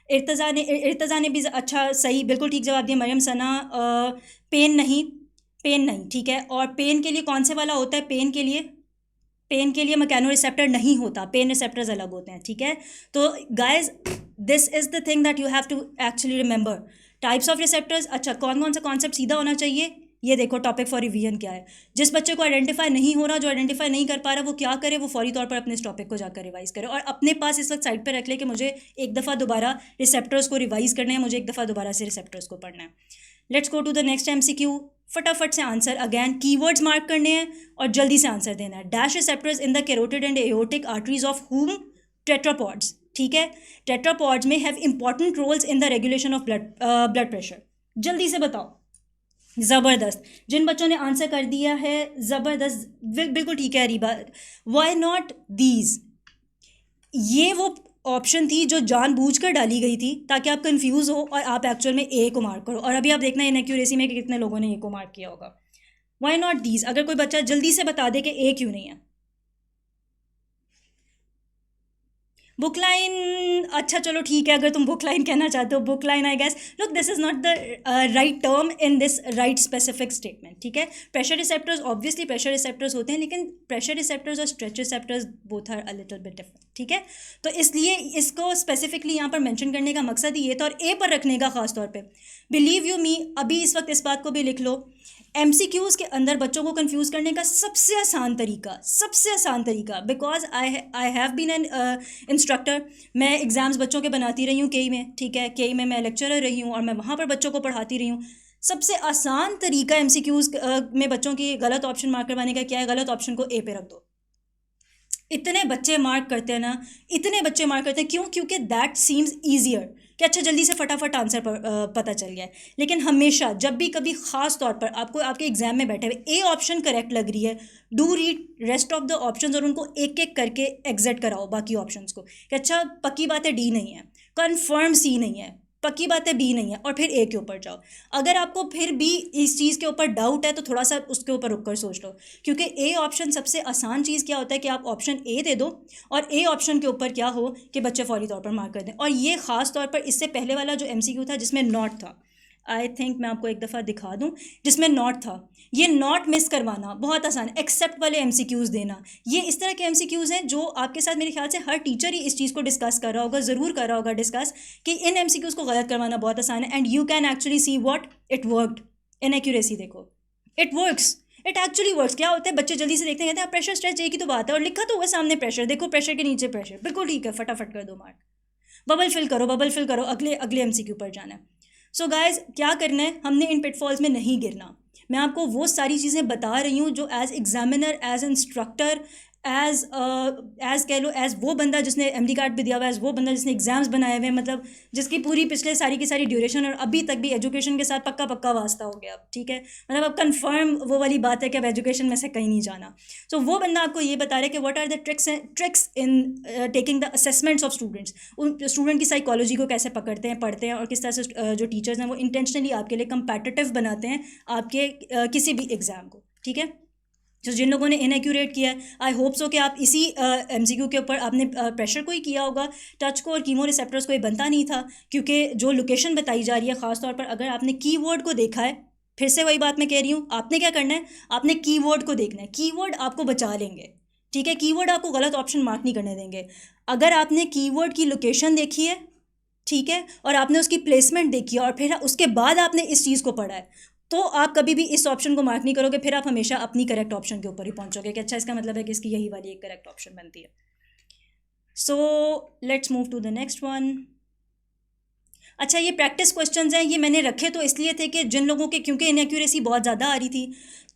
इर्तज़ा ने भी अच्छा सही बिल्कुल ठीक जवाब दिया, मरियम सना, पेन नहीं, पेन नहीं, ठीक है। और पेन के लिए कौन से वाला होता है, पेन के लिए मैकेनोरिसेप्टर नहीं होता, पेन रिसेप्टर्स अलग होते हैं, ठीक है। तो guys this is the thing that you have to actually remember, types of receptors. अच्छा, कौन कौन सा कॉन्सेप्ट सीधा होना चाहिए, ये देखो टॉपिक फॉर रिवीजन क्या है। जिस बच्चे को आइडेंटिफाई नहीं हो रहा, जो आइडेंटिफाई नहीं कर पा रहा, वो क्या करे, वो फौरी तौर पर अपने इस टॉपिक को जाकर रिवाइज करे, और अपने पास इस वक्त साइड पर रख ले कि मुझे एक दफ़ा दोबारा रिसेप्टर्स को रिवाइज करना है, मुझे एक दफ़ा दोबारा से रिसेप्टर्स को पढ़ना है। Let's go to the next MCQ, फटाफट से आंसर अगैन, कीवर्ड्स मार्क करने हैं और जल्दी से आंसर देना है। Dash receptors in the carotid and aortic arteries of um, tetrapods, ठीक है। टेट्रापॉड्स में have important roles in the regulation of blood pressure, जल्दी से बताओ, ज़बरदस्त। जिन बच्चों ने आंसर कर दिया है ज़बरदस्त, बिल्कुल ठीक है अरीबा, वाई नॉट दीज, ये वो ऑप्शन थी जो जानबूझकर डाली गई थी ताकि आप कंफ्यूज हो और आप एक्चुअल में ए को मार्क करो, और अभी आप देखना इनएक्यूरेसी में कि कितने लोगों ने ए को मार्क किया होगा। वाई नॉट दीज, अगर कोई बच्चा जल्दी से बता दे कि ए क्यों नहीं है। बुक लाइन, अच्छा चलो ठीक है, अगर तुम बुक लाइन कहना चाहते हो, book line I guess, look this is not the right term in this right specific statement, ठीक है। Pressure receptors obviously pressure receptors होते हैं, लेकिन प्रेशर रिसेप्टर्स और stretch receptors both are a little bit different, ठीक है। तो इसलिए इसको स्पेसिफिकली यहाँ पर मेंशन करने का मकसद ही ये था, और ए पर रखने का खास तौर पे, बिलीव यू मी, अभी इस वक्त इस बात को भी लिख लो, MCQs के अंदर बच्चों को कंफ्यूज करने का सबसे आसान तरीका, because I have been an instructor, मैं एग्ज़ाम्स बच्चों के बनाती रही हूँ केई में, ठीक है, केई में मैं लेक्चरर रही हूँ और मैं वहाँ पर बच्चों को पढ़ाती रही हूँ। सबसे आसान तरीका MCQs में बच्चों की गलत ऑप्शन मार्क करवाने का क्या है, गलत ऑप्शन को ए पे रख दो। इतने बच्चे मार्क करते हैं ना, इतने बच्चे मार्क करते हैं, क्यों, क्योंकि दैट सीम्स ईजियर, कि अच्छा जल्दी से फटाफट आंसर पता चल गया है। लेकिन हमेशा जब भी कभी ख़ास तौर पर आपको आपके एग्जाम में बैठे हुए ए ऑप्शन करेक्ट लग रही है, do read rest of the options और उनको एक एक करके एग्जिट कराओ बाकी ऑप्शंस को, कि अच्छा पक्की बात है डी नहीं है, कन्फर्म सी नहीं है, पक्की बात है बी नहीं है, और फिर ए के ऊपर जाओ। अगर आपको फिर भी इस चीज़ के ऊपर डाउट है तो थोड़ा सा उसके ऊपर रुक कर सोच लो, क्योंकि ए ऑप्शन सबसे आसान चीज़ क्या होता है कि आप ऑप्शन ए दे दो और ए ऑप्शन के ऊपर क्या हो कि बच्चे फौरी तौर पर मार्क कर दें। और ये ख़ास तौर पर इससे पहले वाला जो MCQ था जिसमें नॉट था, आई थिंक मैं आपको एक दफ़ा दिखा दूँ, जिसमें नॉट था, ये नॉट मिस करवाना बहुत आसान, एक्सेप्ट वाले MCQs देना, ये इस तरह के MCQs हैं जो आपके साथ मेरे ख्याल से हर टीचर ही इस चीज़ को डिस्कस कर रहा होगा, ज़रूर कर रहा होगा डिस्कस, कि इन MCQs को गलत करवाना बहुत आसान है, and you can actually see what it worked, inaccuracy देखो, it works, it actually works. क्या होता है, बच्चे जल्दी से देखते हैं, कहते हैं प्रेशर स्ट्रेच एक ही तो बात है, और लिखा तो हुआ सामने प्रेशर, देखो प्रेशर के नीचे प्रेशर, बिल्कुल ठीक है, फटाफट कर दो मार्क, बबल फिल करो, अगले MCQ पर जाना है। सो गाइज क्या करना है, हमने इन पिटफॉल्स में नहीं गिरना। मैं आपको वो सारी चीज़ें बता रही हूँ जो as examiner, as instructor, as कह लो एज वो बंदा जिसने एमडी कार्ड भी दिया हुआ है, एज वो बंदा जिसने एग्जाम्स बनाए हुए हैं, मतलब जिसकी पूरी पिछले सारी की सारी ड्यूरेशन और अभी तक भी एजुकेशन के साथ पक्का पक्का वास्ता हो गया अब, ठीक है, मतलब अब कंफर्म वो वाली बात है कि अब एजुकेशन में से कहीं नहीं जाना। सो वो बंदा आपको ये बता रहा है कि what are the tricks in taking the assessments of students, उन स्टूडेंट की साइकोलॉजी को कैसे पकड़ते हैं, पढ़ते हैं, और किस तरह से जो टीचर्स हैं वो इंटेंशनली आपके लिए कंपेटिटिव बनाते हैं आपके किसी भी एग्ज़ाम को, ठीक है। जो जिन लोगों ने इनएक्यूरेट किया है, आई होप सो कि आप इसी एमसीक्यू के ऊपर आपने प्रेशर को ही किया होगा। टच को और कीमो रिसेप्टर्स को ये बनता नहीं था, क्योंकि जो लोकेशन बताई जा रही है, ख़ासतौर पर अगर आपने कीवर्ड को देखा है, फिर से वही बात मैं कह रही हूँ, आपने क्या करना है, आपने कीवर्ड को देखना है, कीवर्ड आपको बचा लेंगे, ठीक है, कीवर्ड आपको गलत ऑप्शन मार्क नहीं करने देंगे। अगर आपने कीवर्ड की लोकेशन देखी है, ठीक है, और आपने उसकी प्लेसमेंट देखी है, और फिर उसके बाद आपने इस चीज़ को पढ़ा है, तो आप कभी भी इस ऑप्शन को मार्क नहीं करोगे, फिर आप हमेशा अपनी करेक्ट ऑप्शन के ऊपर ही पहुंचोगे कि अच्छा इसका मतलब है कि इसकी यही वाली एक करेक्ट ऑप्शन बनती है। So let's move to the next one. अच्छा, ये प्रैक्टिस क्वेश्चंस हैं, ये मैंने रखे तो इसलिए थे कि जिन लोगों के क्योंकि इनएक्यूरेसी बहुत ज़्यादा आ रही थी,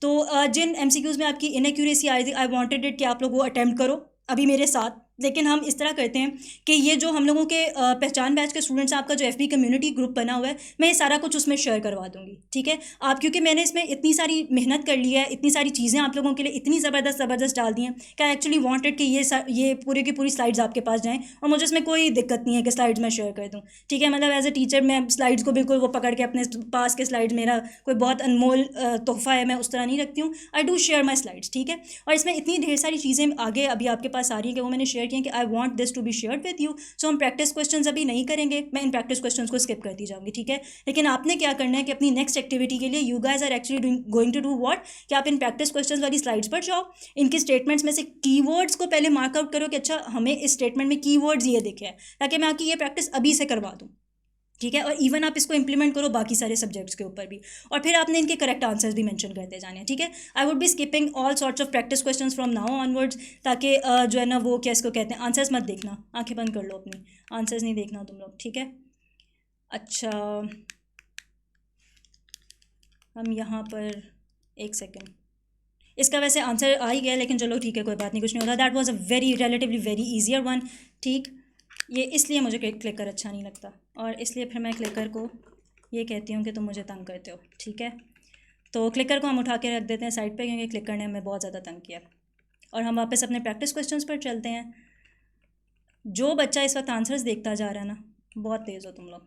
तो जिन एमसीक्यूज़ में आपकी इनएक्यूरेसी आई थी, आई वांटेड इट कि आप लोग वो अटैम्प्ट करो अभी मेरे साथ। लेकिन हम इस तरह करते हैं कि ये जो हम लोगों के पहचान बैच के स्टूडेंट्स, आपका जो एफबी कम्युनिटी ग्रुप बना हुआ है, मैं ये सारा कुछ उसमें शेयर करवा दूंगी, ठीक है। आप क्योंकि मैंने इसमें इतनी सारी मेहनत कर ली है, इतनी सारी चीज़ें आप लोगों के लिए इतनी ज़बरदस्त डाल दी हैं कि आई एक्चुअली वांटेड कि ये पूरी की पूरी स्लाइड्स आपके पास जाएँ, और मुझे इसमें कोई दिक्कत नहीं है कि स्लाइड्स मैं शेयर कर दूँ, ठीक है। मतलब एज ए टीचर मैं स्लाइड्स को बिल्कुल वो पकड़ के अपने पास के स्लाइड्स मेरा कोई बहुत अनमोल तोहफा है, मैं उस तरह नहीं रखती हूँ। I do share my slides, ठीक है। और इसमें इतनी ढेर सारी चीज़ें आगे अभी आपके पास आ रही हैं कि वो मैंने शेयर किया कि I want this to be shared with you. So हम प्रैक्टिस क्वेश्चंस अभी नहीं करेंगे, मैं इन प्रैक्टिस क्वेश्चंस को स्किप करती जाऊंगी, ठीक है। लेकिन आपने क्या करना है कि अपनी नेक्स्ट एक्टिविटी के लिए you guys are actually going to do what, कि आप इन प्रैक्टिस क्वेश्चंस वाली स्लाइड्स पर जाओ, इनकी स्टेटमेंट्स में से कीवर्ड्स को पहले मार्कआउट करो कि अच्छा हमें इस स्टेटमेंट में कीवर्ड्स ये दिखे हैं, ताकि मैं आपकी ये प्रैक्टिस अभी से करवा दूँ, ठीक है। और इवन आप इसको इंप्लीमेंट करो बाकी सारे सब्जेक्ट्स के ऊपर भी, और फिर आपने इनके करेक्ट आंसर्स भी मेंशन करते जाने हैं, ठीक है। I would be skipping all sorts of practice questions from now onwards, ताकि जो है ना वो क्या इसको कहते हैं, आंसर्स मत देखना, आंखें बंद कर लो अपनी, आंसर्स नहीं देखना तुम लोग, ठीक है। अच्छा, हम यहाँ पर एक सेकेंड, इसका वैसे आंसर आ ही गया, लेकिन चलो ठीक है, कोई बात नहीं, कुछ नहीं होता। That was a very relatively very easier one, ठीक। ये इसलिए मुझे क्लिकर अच्छा नहीं लगता, और इसलिए फिर मैं क्लिकर को ये कहती हूँ कि तुम मुझे तंग करते हो, ठीक है। तो क्लिकर को हम उठा के रख देते हैं साइड पे, क्योंकि क्लिकर ने हमें बहुत ज़्यादा तंग किया। और हम वापस अपने प्रैक्टिस क्वेश्चंस पर चलते हैं। जो बच्चा इस वक्त आंसर्स देखता जा रहा है ना, बहुत तेज़ हो तुम लोग,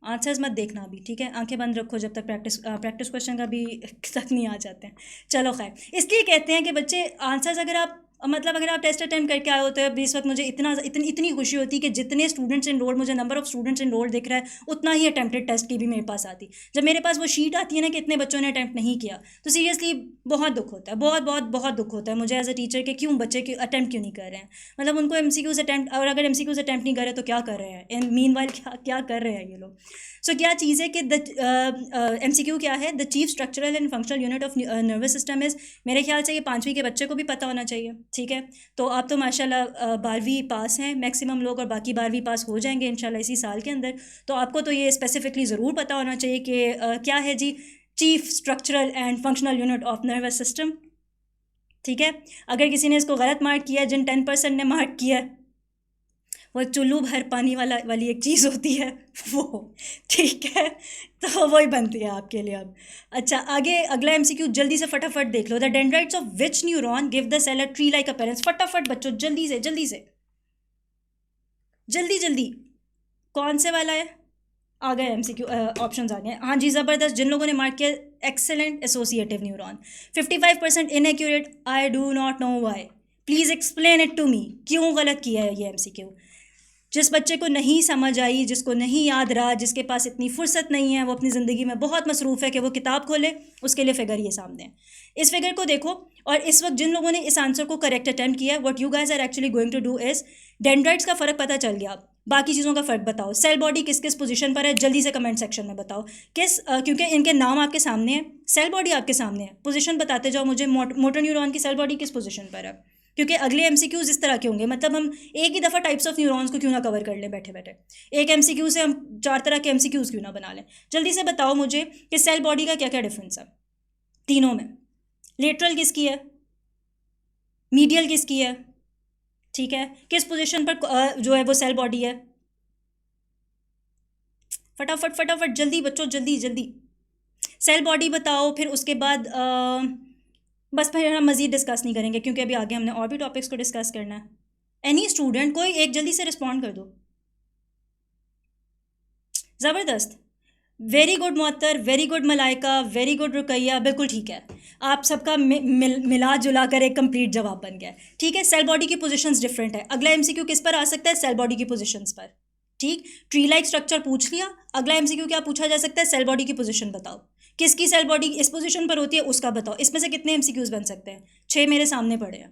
आंसर्स मत देखना अभी, ठीक है, आंखें बंद रखो जब तक प्रैक्टिस क्वेश्चन का भी तक नहीं आ जाते हैं। चलो खैर, इसलिए कहते हैं कि बच्चे आंसर्स अगर आप मतलब अगर आप टेस्ट अटेम्प्ट करके आए होते हैं अभी इस वक्त, मुझे इतनी खुशी होती है कि जितने स्टूडेंट्स इनरोल, मुझे नंबर ऑफ स्टूडेंट्स इनरोल दिख रहा है, उतना ही अटेम्प्टेड टेस्ट की भी मेरे पास आती। जब मेरे पास वो शीट आती है ना कि इतने बच्चों ने अटैम्प्ट नहीं किया, तो सीरियसली बहुत दुख होता है, बहुत बहुत बहुत दुख होता है मुझे एज अ टीचर कि क्यों बच्चे क्यों अटैम्प्ट क्यों नहीं कर रहे हैं। मतलब उनको एमसीक्यूज अटैम्प्ट, और अगर एमसीक्यूज अटैम्प्ट नहीं कर रहे तो क्या कर रहे हैं, इन मीनवाइल क्या कर रहे हैं ये लोग। सो क्या चीज़ है कि एमसीक्यू क्या है, the chief structural and functional unit of nervous system is, मेरे ख्याल से ये 5वीं के बच्चे को भी पता होना चाहिए, ठीक है। तो आप तो माशाल्लाह 12वीं पास हैं मैक्सिमम लोग, और बाकी 12वीं पास हो जाएंगे इंशाल्लाह इसी साल के अंदर। तो आपको तो ये स्पेसिफिकली ज़रूर पता होना चाहिए कि क्या है जी, chief structural and functional unit of nervous system, ठीक है। अगर किसी ने इसको गलत मार्क किया, जिन 10% ने मार्क किया है, वो चुल्लू भर पानी वाली एक चीज़ होती है वो, ठीक है, तो वही बनती है आपके लिए अब। अच्छा, आगे अगला एमसीक्यू जल्दी से फटाफट देख लो। The dendrites of which neuron give the cell a tree like appearance. फटाफट बच्चों, जल्दी से जल्दी से जल्दी जल्दी, कौन से वाला है, आ गए एमसीक्यू ऑप्शंस आ गए। हाँ जी, ज़बरदस्त, जिन लोगों ने मार्क किया excellent, associative neuron. 55% inaccurate, I do not know why, please explain it to me, क्यों गलत किया है ये एमसीक्यू। जिस बच्चे को नहीं समझ आई, जिसको नहीं याद रहा, जिसके पास इतनी फुर्सत नहीं है, वो अपनी ज़िंदगी में बहुत मसरूफ़ है कि वो किताब खोले, उसके लिए फ़िगर ये सामने है। इस फिगर को देखो, और इस वक्त जिन लोगों ने इस आंसर को करेक्ट अटेम्प्ट किया है, what you guys are actually going to do is, dendrites का फ़र्क पता चल गया, बाकी चीज़ों का फ़र्क बताओ। सेल बॉडी किस किस पोजीशन पर है, जल्दी से कमेंट सेक्शन में बताओ क्योंकि इनके नाम आपके सामने है, सेल बॉडी आपके सामने है, पोजीशन बताते जाओ मुझे, मोटर न्यूरॉन की सेल बॉडी किस पोजीशन पर है, क्योंकि अगले एमसीक्यूज इस तरह के होंगे। मतलब हम एक ही दफ़ा टाइप्स ऑफ न्यूरॉन्स को क्यों ना कवर कर लें बैठे बैठे, एक एमसीक्यू से हम 4 तरह के एमसीक्यूज क्यों ना बना लें। जल्दी से बताओ मुझे कि सेल बॉडी का क्या क्या डिफरेंस है तीनों में। लेटरल किसकी है, मीडियल किसकी है, ठीक है, किस पोजीशन पर जो है वो सेल बॉडी है, फटाफट फटाफट जल्दी बच्चों, जल्दी जल्दी सेल बॉडी बताओ। फिर उसके बाद बस फिर हम मज़ीद डिस्कस नहीं करेंगे क्योंकि अभी आगे हमने और भी टॉपिक्स को डिस्कस करना है। एनी स्टूडेंट कोई एक जल्दी से रिस्पॉन्ड कर दो। ज़बरदस्त, very good Muattar, very good Malaika, very good Ruqaiya, बिल्कुल ठीक है। आप सबका मिला जुला कर एक कंप्लीट जवाब बन गया है, ठीक है। सेल बॉडी की पोजीशंस डिफरेंट है। अगला एमसीक्यू किस पर आ सकता है, सेल बॉडी की पोजीशंस पर, ठीक। ट्री लाइक स्ट्रक्चर पूछ लिया, अगला एमसीक्यू क्या पूछा जा सकता है, सेल बॉडी की पोजीशन बताओ, किसकी सेल बॉडी इस पोजीशन पर होती है उसका बताओ। इसमें से कितने एमसीक्यूज बन सकते हैं, 6 मेरे सामने पड़े हैं,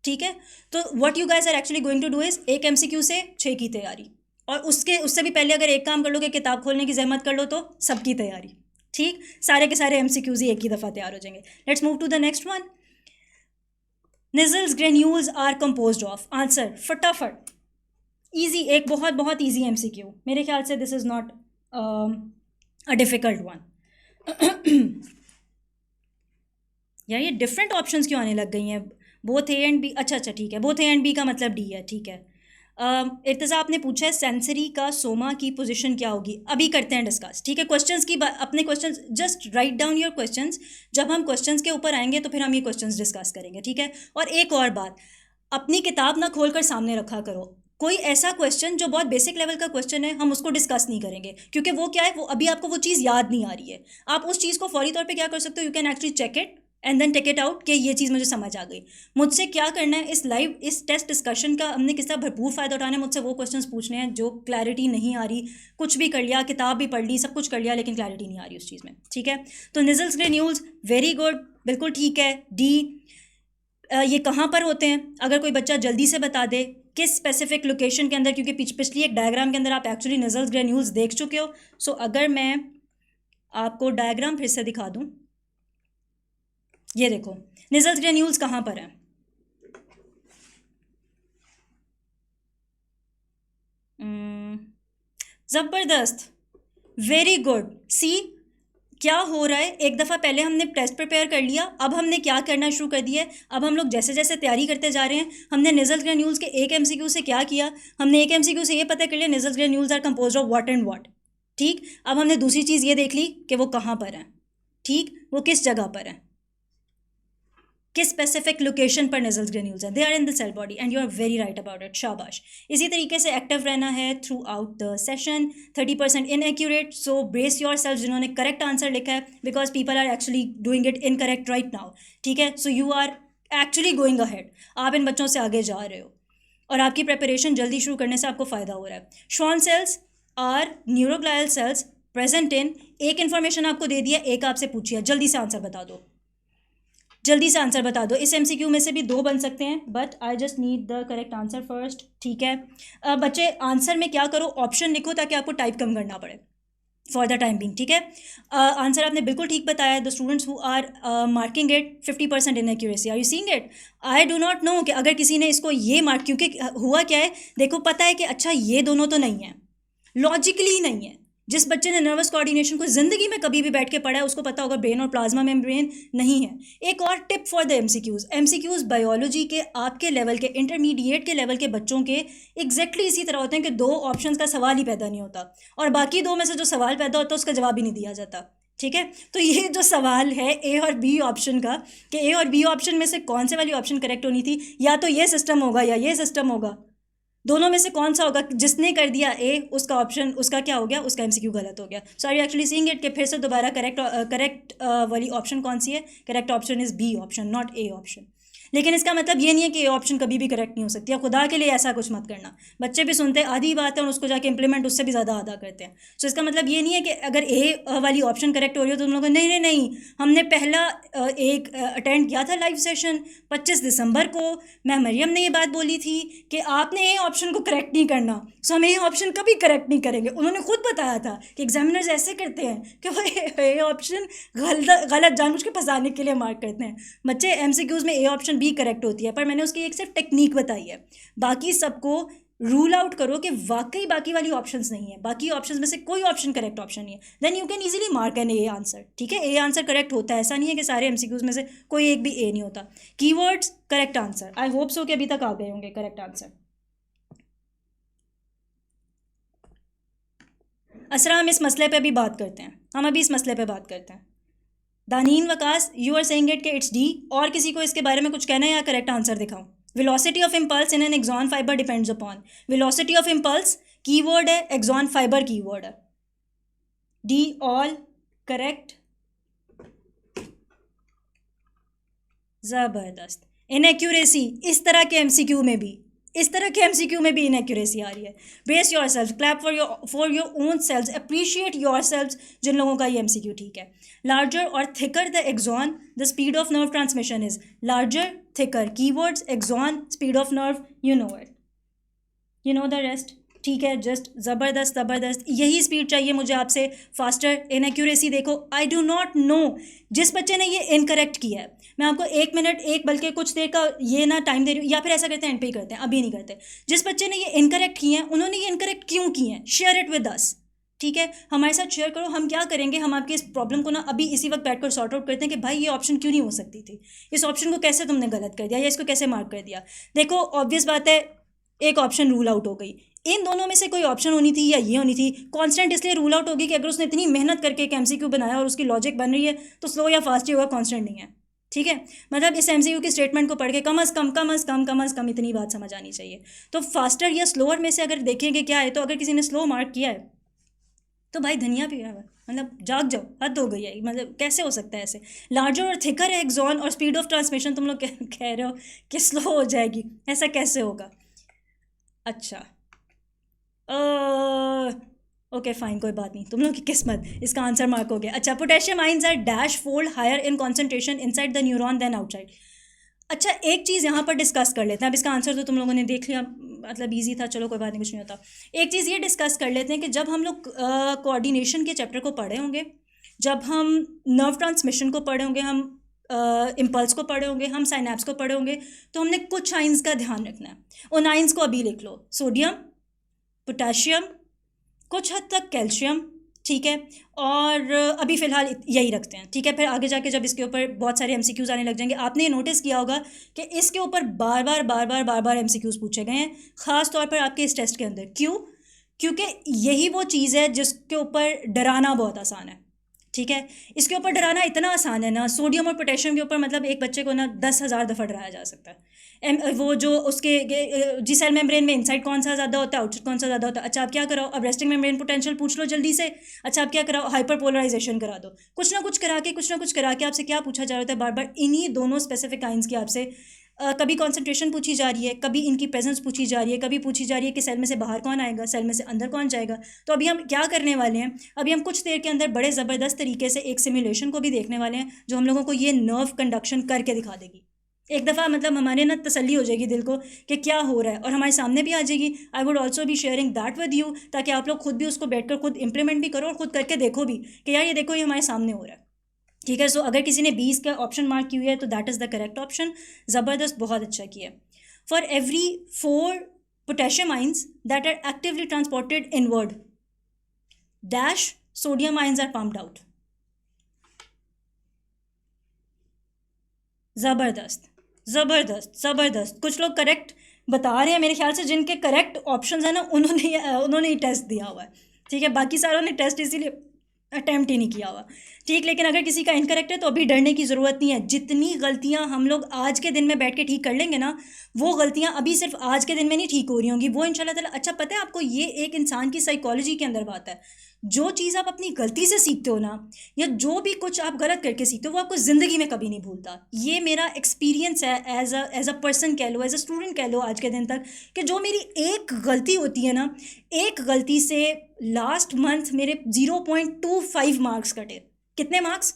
ठीक है। तो what you guys are actually going to do is एक एमसीक्यू से 6 की तैयारी, और उससे भी पहले अगर एक काम कर लोगे, किताब खोलने की जहमत कर लो तो सबकी तैयारी, ठीक। सारे के सारे एमसीक्यूज ही एक ही दफ़ा तैयार हो जाएंगे। Let's move to the next one. Nissl's granules are composed of, answer फटाफट, इजी, एक बहुत बहुत इजी एमसीक्यू, मेरे ख्याल से this is not a difficult one. यार ये डिफरेंट ऑप्शंस क्यों आने लग गई हैं, बोथ ए एंड बी, अच्छा अच्छा ठीक है, बोथ ए एंड बी का मतलब डी है, ठीक है। इर्तज़ा आपने पूछा है सेंसरी का सोमा की पोजीशन क्या होगी, अभी करते हैं डिस्कस, ठीक है। क्वेश्चंस की अपने questions just write down your questions, जब हम क्वेश्चंस के ऊपर आएंगे तो फिर हम ये क्वेश्चंस डिस्कस करेंगे, ठीक है। और एक और बात, अपनी किताब ना खोल कर सामने रखा करो, कोई ऐसा क्वेश्चन जो बहुत बेसिक लेवल का क्वेश्चन है हम उसको डिस्कस नहीं करेंगे, क्योंकि वो क्या है, वो अभी आपको वो चीज़ याद नहीं आ रही है। आप उस चीज़ को फौरी तौर पे क्या कर सकते हो, you can actually check it and then take it out कि ये चीज़ मुझे समझ आ गई। मुझसे क्या करना है, इस टेस्ट डिस्कशन का हमने किस तरह भरपूर फ़ायदा उठाना है, मुझसे वो क्वेश्चंस पूछने हैं जो क्लैरिटी नहीं आ रही, कुछ भी कर लिया, किताब भी पढ़ ली, सब कुछ कर लिया, लेकिन क्लैरिटी नहीं आ रही उस चीज़ में, ठीक है। तो निजल्स ग्रेन्यूल्स, वेरी गुड, बिल्कुल ठीक है, डी। ये कहाँ पर होते हैं, अगर कोई बच्चा जल्दी से बता दे किस स्पेसिफिक लोकेशन के अंदर, क्योंकि पिछली एक डायग्राम के अंदर आप एक्चुअली निजल्स ग्रेन्यूल्स देख चुके हो। सो अगर मैं आपको डायग्राम फिर से दिखा दूँ, ये देखो निजल्स ग्रेन्यूल्स कहाँ पर हैं, ज़बरदस्त, वेरी गुड। सी क्या हो रहा है, एक दफ़ा पहले हमने टेस्ट प्रिपेयर कर लिया, अब हमने क्या करना शुरू कर दिया है, अब हम लोग जैसे जैसे तैयारी करते जा रहे हैं, हमने निजल्स ग्रेन्यूल्स के एक एमसीक्यू से क्या किया, हमने एक एमसीक्यू से ये पता कर लिया Nissl's granules are composed of what and what, ठीक। अब हमने दूसरी चीज़ ये देख ली कि वो कहाँ पर हैं, ठीक, वो किस जगह पर हैं, किस स्पेसिफिक लोकेशन पर निजल्स ग्रेन्यूल्स हैं, they are in the cell body and you are very right about it, शाबाश। इसी तरीके से एक्टिव रहना है throughout the session, 30% inaccurate, so brace yourself जिन्होंने करेक्ट आंसर लिखा है, because people are actually doing it incorrect right now, ठीक है। So you are actually going ahead, आप इन बच्चों से आगे जा रहे हो और आपकी प्रेपरेशन जल्दी शुरू करने से आपको फ़ायदा हो रहा है। Schwann cells are neuroglial cells present in, एक इन्फॉर्मेशन आपको दे दिया, एक आपसे पूछिए, जल्दी से आंसर बता दो, जल्दी से आंसर बता दो। इस एमसीक्यू में से भी 2 बन सकते हैं, but I just need the correct answer first, ठीक है। बच्चे आंसर में क्या करो, ऑप्शन लिखो ताकि आपको टाइप कम करना पड़े फॉर द टाइम बिंग, ठीक है। आंसर आपने बिल्कुल ठीक बताया, the students who are marking it 50% inaccuracy, are you seeing it. I do not know कि अगर किसी ने इसको ये मार्क, क्योंकि हुआ क्या है, देखो पता है कि अच्छा ये दोनों तो नहीं है, लॉजिकली नहीं है। जिस बच्चे ने नर्वस कोऑर्डिनेशन को ज़िंदगी में कभी भी बैठ के पढ़ा है उसको पता होगा ब्रेन और प्लाज्मा मेम्ब्रेन नहीं है। एक और tip for the MCQs biology के आपके लेवल के, इंटरमीडिएट के लेवल के बच्चों के एग्जैक्टली इसी तरह होते हैं कि 2 ऑप्शंस का सवाल ही पैदा नहीं होता और बाकी 2 में से जो सवाल पैदा होता है उसका जवाब ही नहीं दिया जाता, ठीक है। तो ये जो सवाल है ए और बी ऑप्शन का, कि ए और बी ऑप्शन में से कौन से वाली ऑप्शन करेक्ट होनी थी, या तो ये सिस्टम होगा या ये सिस्टम होगा, दोनों में से कौन सा होगा। जिसने कर दिया ए उसका ऑप्शन, उसका क्या हो गया, उसका एमसीक्यू गलत हो गया। So are you actually seeing it कि फिर से दोबारा करेक्ट वाली ऑप्शन कौन सी है, correct option is B option, not A option. लेकिन इसका मतलब ये नहीं है कि ये ऑप्शन कभी भी करेक्ट नहीं हो सकती, या खुदा के लिए ऐसा कुछ मत करना। बच्चे भी सुनते हैं आधी बात है और उसको जाके इंप्लीमेंट उससे भी ज़्यादा आधा करते हैं। सो इसका मतलब ये नहीं है कि अगर ए वाली ऑप्शन करेक्ट हो रही हो तो तुम लोग नहीं नहीं नहीं, हमने पहला एक अटेंड किया था लाइव सेशन 25 दिसंबर को, मैं मरियम ने ये बात बोली थी कि आपने ए ऑप्शन को करेक्ट नहीं करना, सो हम ए ऑप्शन कभी करेक्ट नहीं करेंगे। उन्होंने खुद बताया था कि एग्जामिनर्स ऐसे करते हैं कि वो ए ऑप्शन गलत जानबूझ के फंसाने के लिए मार्क करते हैं। बच्चे एमसीक्यूज़ में ए ऑप्शन भी करेक्ट होती है, पर मैंने उसकी एक सिर्फ टेक्निक बताई है, बाकी सबको रूल आउट करो कि वाकई बाकी वाली ऑप्शंस नहीं है, बाकी ऑप्शंस में से कोई ऑप्शन करेक्ट ऑप्शन नहीं है, then you can easily mark an A answer. ठीक है, ए आंसर करेक्ट होता है, ऐसा नहीं है कि सारे एमसीक्यूज में से कोई एक भी ए नहीं होता. कीवर्ड्स करेक्ट आंसर, आई होप सो कि अभी तक आ गए होंगे करेक्ट आंसर. असरा, हम इस मसले पे अभी बात करते हैं, हम अभी इस मसले पे बात करते हैं. Daneen Waqas, you are saying it कि इट्स डी. और किसी को इसके बारे में कुछ कहना है या करेक्ट आंसर दिखाऊं? Velocity of impulse in an axon fibre depends upon. Velocity of impulse keyword है, एक्सॉन फाइबर कीवर्ड है. D all correct. ज़बरदस्त. इनएक्यूरेसी, इस तरह के एमसीक्यू में भी, इस तरह के एमसीक्यू में भी इनएक्यूरेसी आ रही है. Base yourself, clap for your own self, appreciate yourself जिन लोगों का ये एमसीक्यू ठीक है. लार्जर और thicker the axon, the speed of nerve transmission is. Larger, thicker, keywords axon, speed of nerve, you know it, you know the rest. ठीक है, जस्ट ज़बरदस्त ज़बरदस्त. यही स्पीड चाहिए मुझे आपसे, फास्टर. इनएक्यूरेसी देखो, आई डू नॉट नो जिस बच्चे ने ये इनकरेक्ट किया है, मैं आपको 1 मिनट, एक बल्कि कुछ देर का ये ना टाइम दे रही हूँ, या फिर ऐसा करते हैं एंड पे ही करते हैं, अभी नहीं करते. जिस बच्चे ने ये इनकरेक्ट किए हैं, उन्होंने ये इनकरेक्ट क्यों किए हैं, शेयर इट विद अस. ठीक है, हमारे साथ शेयर करो. हम क्या करेंगे, हम आपकी इस प्रॉब्लम को ना अभी इसी वक्त बैठकर सॉर्ट आउट करते हैं कि भाई ये ऑप्शन क्यों नहीं हो सकती थी, इस ऑप्शन को कैसे तुमने गलत कर दिया या इसको कैसे मार्क कर दिया. देखो, ऑब्वियस बात है, एक ऑप्शन रूल आउट हो गई. इन दोनों में से कोई ऑप्शन होनी थी या ये होनी थी. कांस्टेंट इसलिए रूल आउट होगी कि अगर उसने इतनी मेहनत करके एक एमसीक्यू बनाया और उसकी लॉजिक बन रही है तो स्लो या फास्ट ही होगा, कांस्टेंट नहीं है. ठीक है, मतलब इस एमसीक्यू की स्टेटमेंट को पढ़ के कम अज़ कम इतनी बात समझ आनी चाहिए. तो फास्टर या स्लोअर में से अगर देखेंगे क्या है, तो अगर किसी ने स्लो मार्क किया है तो भाई धनिया भी है, मतलब जाग जाओ, हद हो गई है. मतलब कैसे हो सकता है ऐसे. लार्जर और थिकर है एक्सॉन, और स्पीड ऑफ ट्रांसमिशन तुम लोग कह रहे हो कि स्लो हो जाएगी, ऐसा कैसे होगा. अच्छा, ओके फाइन, कोई बात नहीं, तुम लोग की किस्मत, इसका आंसर मार्क हो गया. अच्छा, potassium ions are dash fold higher in concentration inside the neuron than outside. अच्छा, एक चीज़ यहाँ पर डिस्कस कर लेते हैं. अब इसका आंसर तो तुम लोगों ने देख लिया, मतलब इजी था, चलो कोई बात नहीं, कुछ नहीं होता. एक चीज़ ये डिस्कस कर लेते हैं कि जब हम लोग कोऑर्डिनेशन के चैप्टर को पढ़े होंगे, जब हम नर्व ट्रांसमिशन को पढ़े होंगे, हम इम्पल्स को पढ़े होंगे, हम साइनेप्स को पढ़े होंगे, तो हमने कुछ आइंस का ध्यान रखना है. उन आइंस को अभी लिख लो. सोडियम, पोटेशियम, कुछ हद तक कैल्शियम. ठीक है, और अभी फ़िलहाल यही रखते हैं. ठीक है, फिर आगे जाके जब इसके ऊपर बहुत सारे एमसीक्यूज़ आने लग जाएंगे, आपने ये नोटिस किया होगा कि इसके ऊपर बार बार एमसीक्यूज़ पूछे गए हैं, ख़ास तौर पर आपके इस टेस्ट के अंदर. क्यों? क्योंकि यही वो चीज़ है जिसके ऊपर डराना बहुत आसान है. ठीक है, इसके ऊपर डराना इतना आसान है ना, सोडियम और पोटेशियम के ऊपर मतलब एक बच्चे को ना 10,000 दफ़ा डराया जा सकता है. वो जो उसके जी सेल मेम्ब्रेन में इनसाइड कौन सा ज़्यादा होता है, आउटसाइड कौन सा ज़्यादा होता है. अच्छा, आप क्या कराओ, अब रेस्टिंग मेम्ब्रेन पोटेंशियल पूछ लो जल्दी से. अच्छा, आप क्या कराओ, हाइपर पोलराइजेशन करा दो. कुछ ना कुछ करा के आपसे क्या पूछा जा रहा है बार बार, इन्हीं दोनों स्पेसिफिक आइंस की आपसे कभी कॉन्सेंट्रेशन पूछी जा रही है, कभी इनकी प्रेजेंस पूछी जा रही है, कभी पूछी जा रही है कि सेल में से बाहर कौन आएगा, सेल में से अंदर कौन जाएगा. तो अभी हम क्या करने वाले हैं, अभी हम कुछ देर के अंदर बड़े ज़बरदस्त तरीके से एक सिमुलेशन को भी देखने वाले हैं जो हम लोगों को ये नर्व कंडक्शन करके दिखा देगी. एक दफ़ा मतलब हमारे ना तसल्ली हो जाएगी दिल को कि क्या हो रहा है, और हमारे सामने भी आ जाएगी. I would also be sharing that with you, ताकि आप लोग खुद भी उसको बैठकर खुद इंप्लीमेंट भी करो और खुद करके देखो भी कि यार ये देखो ये हमारे सामने हो रहा है. ठीक है, सो अगर किसी ने 20 का ऑप्शन मार्क की हुई है तो that is the correct option. ज़बरदस्त, बहुत अच्छा किया. For every 4 potassium ions that are actively transported inward dash sodium ions are pumped out. ज़बरदस्त ज़बरदस्त ज़बरदस्त. कुछ लोग करेक्ट बता रहे हैं मेरे ख्याल से, जिनके करेक्ट ऑप्शंस हैं ना उन्होंने ही टेस्ट दिया हुआ है. ठीक है, बाकी सारों ने टेस्ट इसीलिए अटैम्प्ट ही नहीं किया हुआ. ठीक, लेकिन अगर किसी का इनकरेक्ट है तो अभी डरने की ज़रूरत नहीं है. जितनी गलतियां हम लोग आज के दिन में बैठ के ठीक कर लेंगे ना, वो गलतियां अभी सिर्फ आज के दिन में नहीं ठीक हो रही होंगी, वो इंशाल्लाह ताला. अच्छा, पता है आपको, ये एक इंसान की साइकोलॉजी के अंदर बात है. जो चीज़ आप अपनी गलती से सीखते हो ना, या जो भी कुछ आप गलत करके सीखते हो, वो आपको ज़िंदगी में कभी नहीं भूलता. ये मेरा एक्सपीरियंस है एज अ पर्सन कह लो, एज अ स्टूडेंट कह लो आज के दिन तक, कि जो मेरी एक गलती होती है ना, एक गलती से लास्ट मंथ मेरे 0.25 मार्क्स कटे. कितने मार्क्स?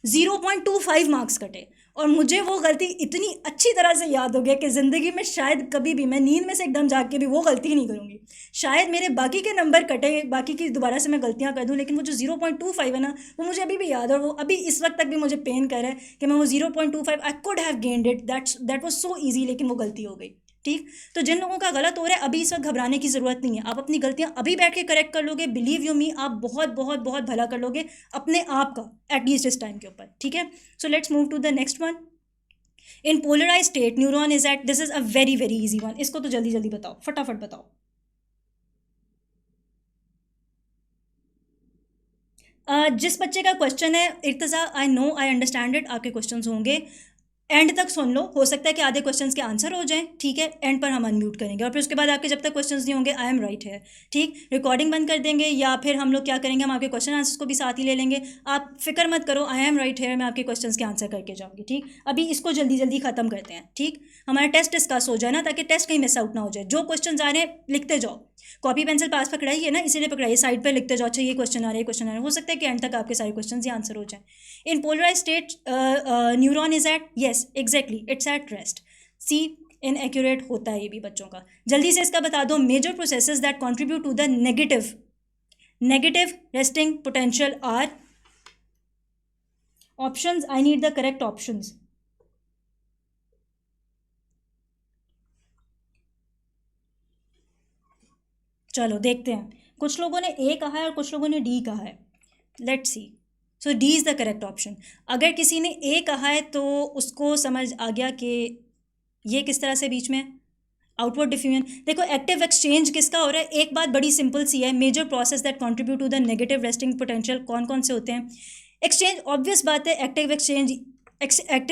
0.25 मार्क्स कटे. और मुझे वो गलती इतनी अच्छी तरह से याद हो गया कि ज़िंदगी में शायद कभी भी मैं नींद में से एकदम जाग के भी वो गलती नहीं करूँगी. शायद मेरे बाकी के नंबर कटे, बाकी की दोबारा से मैं गलतियाँ कर दूँ, लेकिन वो जो 0.25 है ना, वो मुझे अभी भी याद है. और वो अभी इस वक्त तक भी मुझे पेन कर रहा है कि मैं वो 0.25 I could have gained it, that was so easy, लेकिन वो गलती हो गई. ठीक। तो जिन लोगों का गलत हो रहा है अभी इस वक्त घबराने की ज़रूरत नहीं है, आप अपनी गलतियां अभी बैठ के करेक्ट कर लोगे, बिलीव यू मी, आप बहुत बहुत बहुत भला कर लोगे अपने आप का, एटलीस्ट इस टाइम के ऊपर, ठीक है। So let's move to the next one. In polarise state neuron is at, this is a very very easy one, इसको तो जल्दी जल्दी बताओ, फटाफट बताओ। जिस बच्चे का क्वेश्चन है Irtaza, I know, I understand it, आपके क्वेश्चंस होंगे, एंड तक सुन लो, हो सकता है कि आधे क्वेश्चंस के आंसर हो जाएं, ठीक है, एंड पर हम अनम्यूट करेंगे और फिर उसके बाद आपके जब तक क्वेश्चंस नहीं होंगे, आई एम राइट है, ठीक, रिकॉर्डिंग बंद कर देंगे या फिर हम लोग क्या करेंगे, हम आपके क्वेश्चन आंसर्स को भी साथ ही ले लेंगे। आप फिक्र मत करो, आई एम राइट है, मैं आपके क्वेश्चंस के आंसर करके जाऊँगी, ठीक। अभी इसको जल्दी जल्दी ख़त्म करते हैं, ठीक, हमारा टेस्ट डिस्कस हो जाए ना, ताकि टेस्ट कहीं मिस आउट ना हो जाए। जो क्वेश्चन आ रहे हैं लिखते जाओ, कॉपी पेंसिल पास पकड़ाई है ना, इसीलिए पकड़ाइए, साइड पर लिखते जाओ, अच्छा ये क्वेश्चन आ रहा है, ये क्वेश्चन आ रहा है, हो सकता है कि एंड तक आपके सारे क्वेश्चन ही आंसर हो जाए। In polarise state neuron is at, yes exactly, it's at rest. See, inaccurate होता है ये भी बच्चों का, जल्दी से इसका बता दो। Major processes that contribute to the negative resting potential are, options, I need the correct options. चलो देखते हैं, कुछ लोगों ने ए कहा है और कुछ लोगों ने डी कहा है, let's see. So D is the correct option. अगर किसी ने ए कहा है तो उसको समझ आ गया कि ये किस तरह से बीच में आउटवर्ड डिफ्यूजन। देखो एक्टिव एक्सचेंज किसका हो रहा है, एक बात बड़ी सिंपल सी है, major process that contribute to the negative resting potential कौन कौन से होते हैं। एक्सचेंज ऑब्वियस बात है, एक्टिव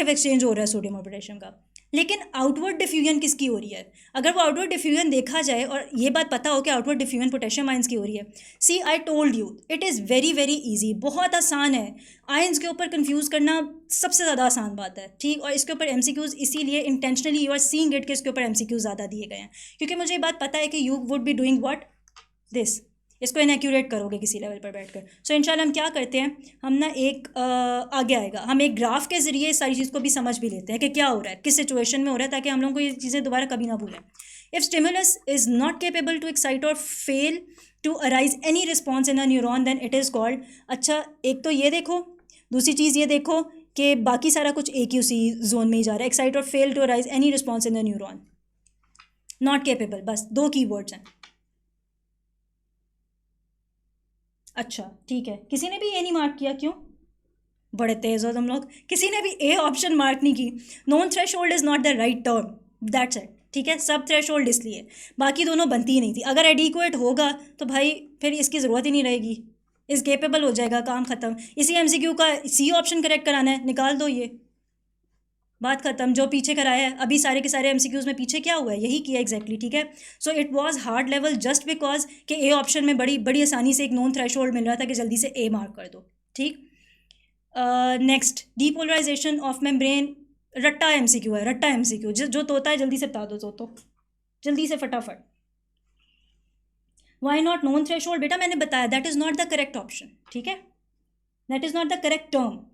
एक्सचेंज हो रहा है सोडियम और पोटेशियम का, लेकिन आउटवर्ड डिफ्यूजन किसकी हो रही है। अगर वो आउटवर्ड डिफ्यूजन देखा जाए और ये बात पता हो कि आउटवर्ड डिफ्यूजन पोटेशियम आयंस की हो रही है, see I told you it is very very easy, बहुत आसान है। आयंस के ऊपर कंफ्यूज करना सबसे ज़्यादा आसान बात है, ठीक। और इसके ऊपर एमसीक्यूज इसीलिए intentionally you are seeing it कि इसके ऊपर एमसीक्यूज ज़्यादा दिए गए हैं, क्योंकि मुझे ये बात पता है कि you would be doing what this, इसको इनएक्यूरेट करोगे किसी लेवल पर बैठकर। सो इंशाल्लाह हम क्या करते हैं, हम ना एक आगे आएगा, हम एक ग्राफ के ज़रिए इस सारी चीज़ को भी समझ भी लेते हैं कि क्या हो रहा है, किस सिचुएशन में हो रहा है, ताकि हम लोगों को ये चीज़ें दोबारा कभी ना भूलें। If stimulus is not capable to excite और fail to arise any response in a neuron then it is called, अच्छा एक तो ये देखो, दूसरी चीज़ ये देखो कि बाकी सारा कुछ एक ही उसी जोन में ही जा रहा है, एक्साइट और fail to arise any response in a neuron, not capable, बस दो कीवर्ड्स हैं। अच्छा ठीक है, किसी ने भी ए नहीं मार्क किया, क्यों, बड़े तेज़ हो तुम लोग, किसी ने भी ए ऑप्शन मार्क नहीं की। Non threshold is not the right term, that's it, ठीक है, सब थ्रेश होल्ड इसलिए, बाकी दोनों बनती ही नहीं थी। अगर एडिक्वेट होगा तो भाई फिर इसकी ज़रूरत ही नहीं रहेगी, इस केपेबल हो जाएगा, काम ख़त्म। इसी एमसीक्यू का सी ऑप्शन करेक्ट कराना है, निकाल दो ये, बात खत्म। जो पीछे कराया है अभी सारे के सारे एमसीक्यूज़ में पीछे क्या हुआ है, यही किया एग्जैक्टली, ठीक है। So it was hard level just because कि ए ऑप्शन में बड़ी बड़ी आसानी से एक नॉन थ्रेशोल्ड मिल रहा था कि जल्दी से ए मार्क कर दो, ठीक। नेक्स्ट, डीपोलराइजेशन ऑफ मेम्ब्रेन, रट्टा एमसीक्यू है, रट्टा एमसीक्यू, जो तोता है जल्दी से बता दो, तो जल्दी से फटाफट। वाई नॉट नॉन थ्रेशोल्ड, बेटा मैंने बताया that is not the correct option, ठीक है, that is not the correct term.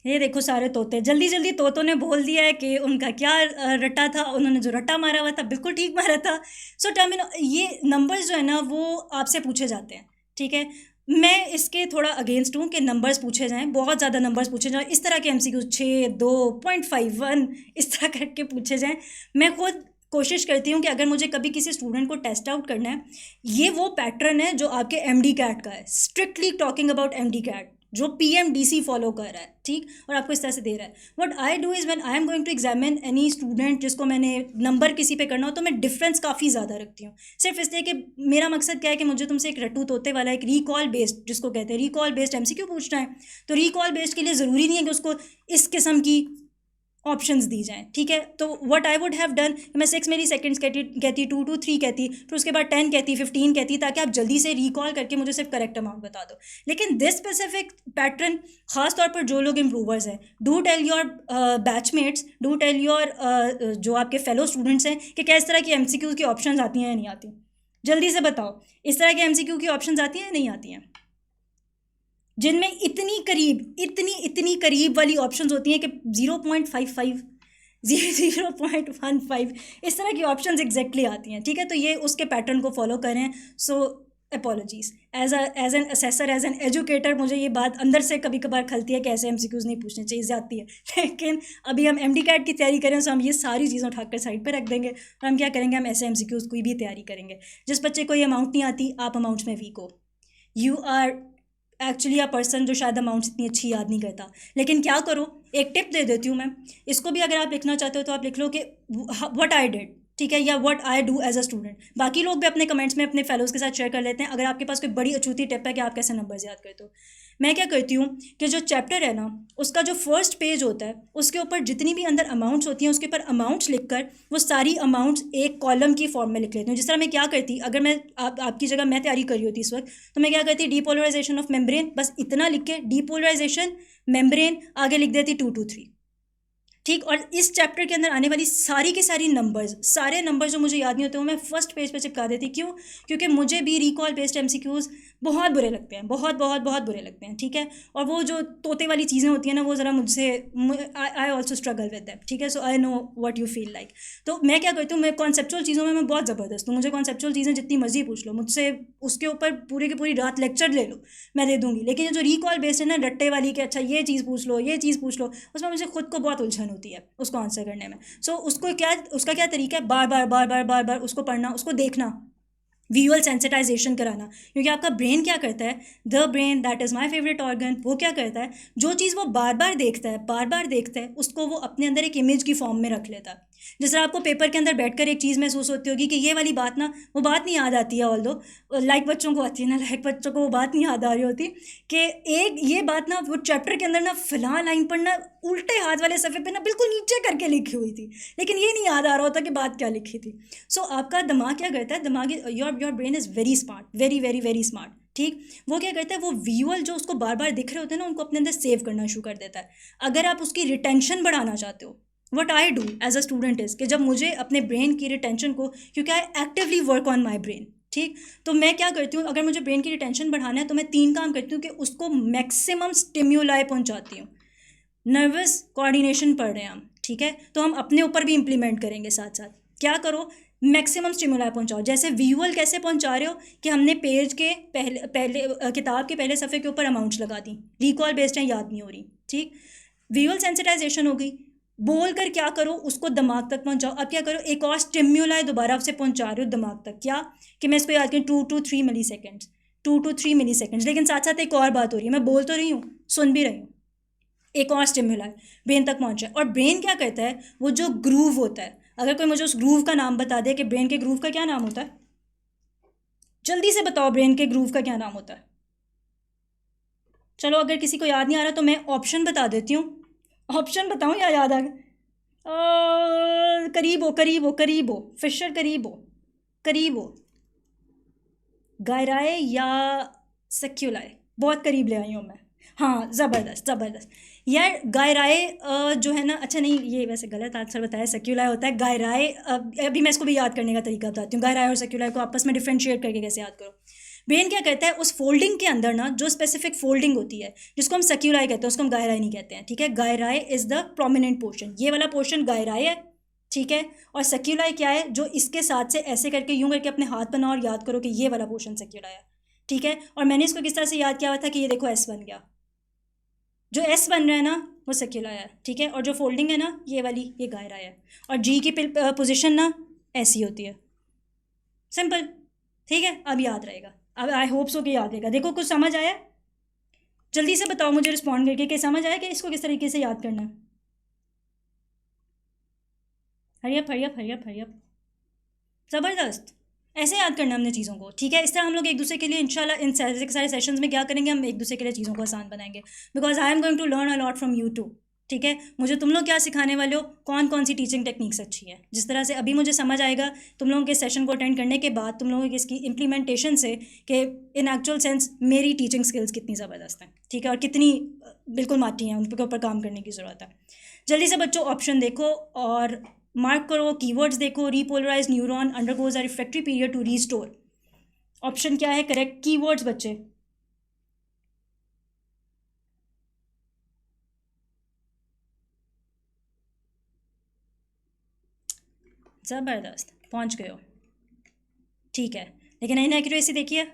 ये देखो सारे तोते, जल्दी जल्दी तोतों ने बोल दिया है कि उनका क्या रट्टा था, उन्होंने जो रट्टा मारा हुआ था बिल्कुल ठीक मारा था। सो टर्मिनो, ये नंबर्स जो है ना वो आपसे पूछे जाते हैं, ठीक है। मैं इसके थोड़ा अगेंस्ट हूँ कि नंबर्स पूछे जाएं, बहुत ज़्यादा नंबर्स पूछे जाएं, इस तरह के एमसीक्यू 6, 2.51 इस तरह करके पूछे जाएं। मैं खुद कोशिश करती हूँ कि अगर मुझे कभी किसी स्टूडेंट को टेस्ट आउट करना है, ये वो पैटर्न है जो आपके एमडी कैट का है, strictly talking about MD CAT, जो पीएमडीसी फॉलो कर रहा है, ठीक, और आपको इस तरह से दे रहा है। What I do is when I am going to examine any student जिसको मैंने नंबर किसी पे करना हो, तो मैं डिफरेंस काफ़ी ज़्यादा रखती हूँ, सिर्फ इसलिए कि मेरा मकसद क्या है कि मुझे तुमसे एक रट्टू तोते वाला एक रिकॉल बेस्ड, जिसको कहते हैं रिकॉल बेस्ड एमसीक्यू पूछना है। तो रिकॉल बेस्ड के लिए ज़रूरी नहीं है कि उसको इस किस्म की ऑप्शंस दी जाएं, ठीक है। तो what I would have done, मैं 6 मेरी सेकंड्स कहती 2 to 3 कहती, फिर उसके बाद 10 कहती, 15 कहती, ताकि आप जल्दी से रिकॉल करके मुझे सिर्फ करेक्ट अमाउंट बता दो। लेकिन दिस स्पेसिफिक पैटर्न, ख़ास तौर पर जो लोग इम्प्रूवर्स हैं, do tell your batchmates, do tell your जो आपके फेलो स्टूडेंट्स हैं कि क्या इस तरह की एमसीक्यू की ऑप्शन आती हैं या नहीं आती, जल्दी से बताओ, इस तरह के एमसीक्यू की ऑप्शन आती हैं या नहीं आती हैं, जिनमें इतनी करीब वाली ऑप्शंस होती हैं कि 0.55 0.15 इस तरह की ऑप्शंस एग्जैक्टली आती हैं, ठीक है। तो ये उसके पैटर्न को फॉलो करें। So apologies. As an assessor, as an educator, मुझे ये बात अंदर से कभी कभार खलती है कि ऐसे MCQs नहीं पूछने चाहिए, जाती है। लेकिन अभी हम MD कैट की तैयारी करें तो हम ये सारी चीज़ें उठाकर साइड पर रख देंगे और हम क्या करेंगे, हम ऐसे MCQs की भी तैयारी करेंगे। जिस बच्चे को ये अमाउंट नहीं आती, आप अमाउंट्स में वीक हो, you are actually a person जो शायद अमाउंट्स इतनी अच्छी याद नहीं करता। लेकिन क्या करो, एक टिप दे देती हूँ मैं, इसको भी अगर आप लिखना चाहते हो तो आप लिख लो कि व्हाट आई डिड, ठीक है, या what I do as a student. बाकी लोग भी अपने कमेंट्स में अपने फेलोज़ के साथ शेयर कर लेते हैं अगर आपके पास कोई बड़ी अछूती टिप है कि आप कैसे नंबर्स याद करते हो। मैं क्या करती हूँ कि जो चैप्टर है ना, उसका जो फर्स्ट पेज होता है उसके ऊपर जितनी भी अंदर अमाउंट्स होती हैं उसके ऊपर अमाउंट्स लिखकर वो सारी अमाउंट्स एक कॉलम की फॉर्म में लिख लेती हूँ। जिस तरह मैं क्या करती, अगर मैं आपकी जगह मैं तैयारी कर रही होती इस वक्त, तो मैं क्या करती, डीपोलराइजेशन ऑफ मेम्ब्रेन, बस इतना लिख के डीपोलराइजेशन मेम्ब्रेन आगे लिख देती 2 to 3, ठीक। और इस चैप्टर के अंदर आने वाली सारी के सारी नंबर्स, सारे नंबर्स जो मुझे याद नहीं होते वो मैं फर्स्ट पेज पे चिपका देती। क्यों? क्योंकि मुझे भी रिकॉल बेस्ड MCQs बहुत बुरे लगते हैं, बहुत बहुत बहुत बुरे लगते हैं, ठीक है। और वो जो तोते वाली चीज़ें होती हैं ना, वो ज़रा मुझसे, I also struggle with that, ठीक है। So I know what you feel like. तो मैं क्या करती हूँ, मैं कॉन्सेप्चुअल चीज़ों में मैं बहुत ज़बरदस्त हूँ। मुझे कॉन्सेप्चुअल चीज़ें जितनी मर्जी पूछ लो मुझसे, उसके ऊपर पूरी की पूरी रात लेक्चर ले लो, मैं दे दूँगी। लेकिन जो रिकॉल बेस्ड है ना, रट्टे वाली कि अच्छा ये चीज़ पूछ लो, ये चीज़ पूछ लो, उसमें मुझे खुद को बहुत उलझन होती है उसको आंसर करने में। सो उसको क्या, उसका क्या तरीका है, बार बार बार बार बार बार उसको पढ़ना, उसको देखना, विजुअल सेंसिटाइजेशन कराना। क्योंकि आपका ब्रेन क्या करता है, the brain that is my favourite organ, वो क्या करता है, जो चीज़ वो बार बार देखता है, बार बार देखता है, उसको वो अपने अंदर एक इमेज की फॉर्म में रख लेता है। जिस तरह आपको पेपर के अंदर बैठकर एक चीज़ महसूस होती होगी कि ये वाली बात ना, वो बात नहीं याद आती है, ऑल दो लाइक बच्चों को आती है ना, लाइक बच्चों को वो बात नहीं याद आ रही होती कि एक ये बात ना वो चैप्टर के अंदर ना फलां लाइन पर ना उल्टे हाथ वाले सफ़े पे ना बिल्कुल नीचे करके लिखी हुई थी, लेकिन ये नहीं याद आ रहा होता कि बात क्या लिखी थी। सो आपका दिमाग क्या करता है, दिमागी, your brain is very smart, very very very smart, ठीक। वो क्या करता है, वो विजुअल जो उसको बार बार दिख रहे होते हैं ना, उनको अपने अंदर सेव करना शुरू कर देता है। अगर आप उसकी रिटेंशन बढ़ाना चाहते हो, what I do as a student is कि जब मुझे अपने ब्रेन की रिटेंशन को, क्योंकि I actively work on my brain, ठीक, तो मैं क्या करती हूँ, अगर मुझे ब्रेन की रिटेंशन बढ़ाना है तो मैं 3 काम करती हूँ कि उसको मैक्सिमम स्टिम्युलाई पहुँचाती हूँ। नर्वस कोऑर्डिनेशन पढ़ रहे हैं हम, ठीक है, तो हम अपने ऊपर भी इंप्लीमेंट करेंगे साथ साथ। क्या करो, मैक्सिमम स्टिमुलाई पहुंचाओ। जैसे विजुअल कैसे पहुंचा रहे हो कि हमने पेज के पहले पहले किताब के पहले सफ़े के ऊपर अमाउंट्स लगा दी, रिकॉल बेस्ड है, याद नहीं हो रही, ठीक। विजुअल सेंसिटाइजेशन हो गई। बोल कर क्या करो, उसको दिमाग तक पहुंचाओ। अब क्या करो, एक और स्टिम्युलाई दोबारा से पहुंचा रहे हो दिमाग तक, क्या कि मैं इसको याद करूँ 2 to 3 milliseconds, 2 to 3 milliseconds. लेकिन साथ साथ एक और बात हो रही है, मैं बोल तो रही हूँ, सुन भी रही हूँ, एक और स्टिमुलर ब्रेन तक पहुंचा है। और ब्रेन क्या कहता है, वो जो ग्रूव होता है, अगर कोई मुझे उस ग्रूव का नाम बता दे कि ब्रेन के ग्रूव का क्या नाम होता है, जल्दी से बताओ, ब्रेन के ग्रूव का क्या नाम होता है। चलो अगर किसी को याद नहीं आ रहा तो मैं ऑप्शन बता देती हूँ। ऑप्शन बताऊँ या याद आ गया? करीब हो, करीब हो, करीब हो, फिशर करीब हो, करीब हो, गायराए या सेक्यूलाए, बहुत करीब ले आई हूँ मैं। हाँ, ज़बरदस्त ज़बरदस्त यार। गायराए जो है ना, अच्छा नहीं, ये वैसे गलत आंसर बताया, सेक्यूलाए होता है। गायराए, अभी मैं इसको भी याद करने का तरीका बताती हूँ। गायराए और सेक्यूलाए को आपस में डिफ्रेंशिएट करके कैसे याद करो। ब्रेन क्या कहता है, उस फोल्डिंग के अंदर ना जो स्पेसिफिक फोल्डिंग होती है जिसको हम सेक्यूलाए कहते हैं, उसको हम गायराए नहीं कहते हैं, ठीक है। गायराए इज़ द प्रोमिनेंट पोर्शन, ये वाला पोर्शन गायराए है, ठीक है। और सेक्यूलाई क्या है, जो इसके साथ से ऐसे करके यूं करके अपने हाथ बनाओ और याद करो कि ये वाला पोर्शन सेक्यूलाई है, ठीक है। और मैंने इसको किस तरह से याद किया हुआ था कि ये देखो एस बन गया, जो एस बन रहा है ना वो सेक्यूलाई है, ठीक है। और जो फोल्डिंग है ना ये वाली, ये गायरा है। और जी की पोजिशन ना ऐसी होती है, सिंपल, ठीक है। अब याद रहेगा, अब आई होप सो कि याद रहेगा। देखो कुछ समझ आया, जल्दी से बताओ मुझे रिस्पॉन्ड करके कि समझ आया कि इसको किस तरीके से याद करना है। हरियप हरियप हरियप हरियप, ज़बरदस्त। ऐसे याद करना हमने चीज़ों को, ठीक है। इस तरह हम लोग एक दूसरे के लिए इंशाल्लाह इन सारे सेशंस में क्या करेंगे, हम एक दूसरे के लिए चीज़ों को आसान बनाएंगे। Because I am going to learn a lot from you too, ठीक है। मुझे तुम लोग क्या सिखाने वाले हो, कौन कौन सी टीचिंग टेक्निक्स अच्छी है, जिस तरह से अभी मुझे समझ आएगा तुम लोगों के सेशन को अटेंड करने के बाद, तुम लोगों की इसकी इम्प्लीमेंटेशन से, कि इन एक्चुअल सेंस मेरी टीचिंग स्किल्स कितनी ज़बरदस्त हैं, ठीक है, और कितनी बिल्कुल माठी हैं, उनके ऊपर काम करने की ज़रूरत है। जल्दी से बच्चों ऑप्शन देखो और मार्क करो, कीवर्ड्स देखो। Repolarise neuron undergoes a refractory period to restore, option क्या है करेक्ट, कीवर्ड्स बच्चे। ज़बरदस्त, पहुंच गए हो, ठीक है। लेकिन इन एक्यूरेसी देखिए,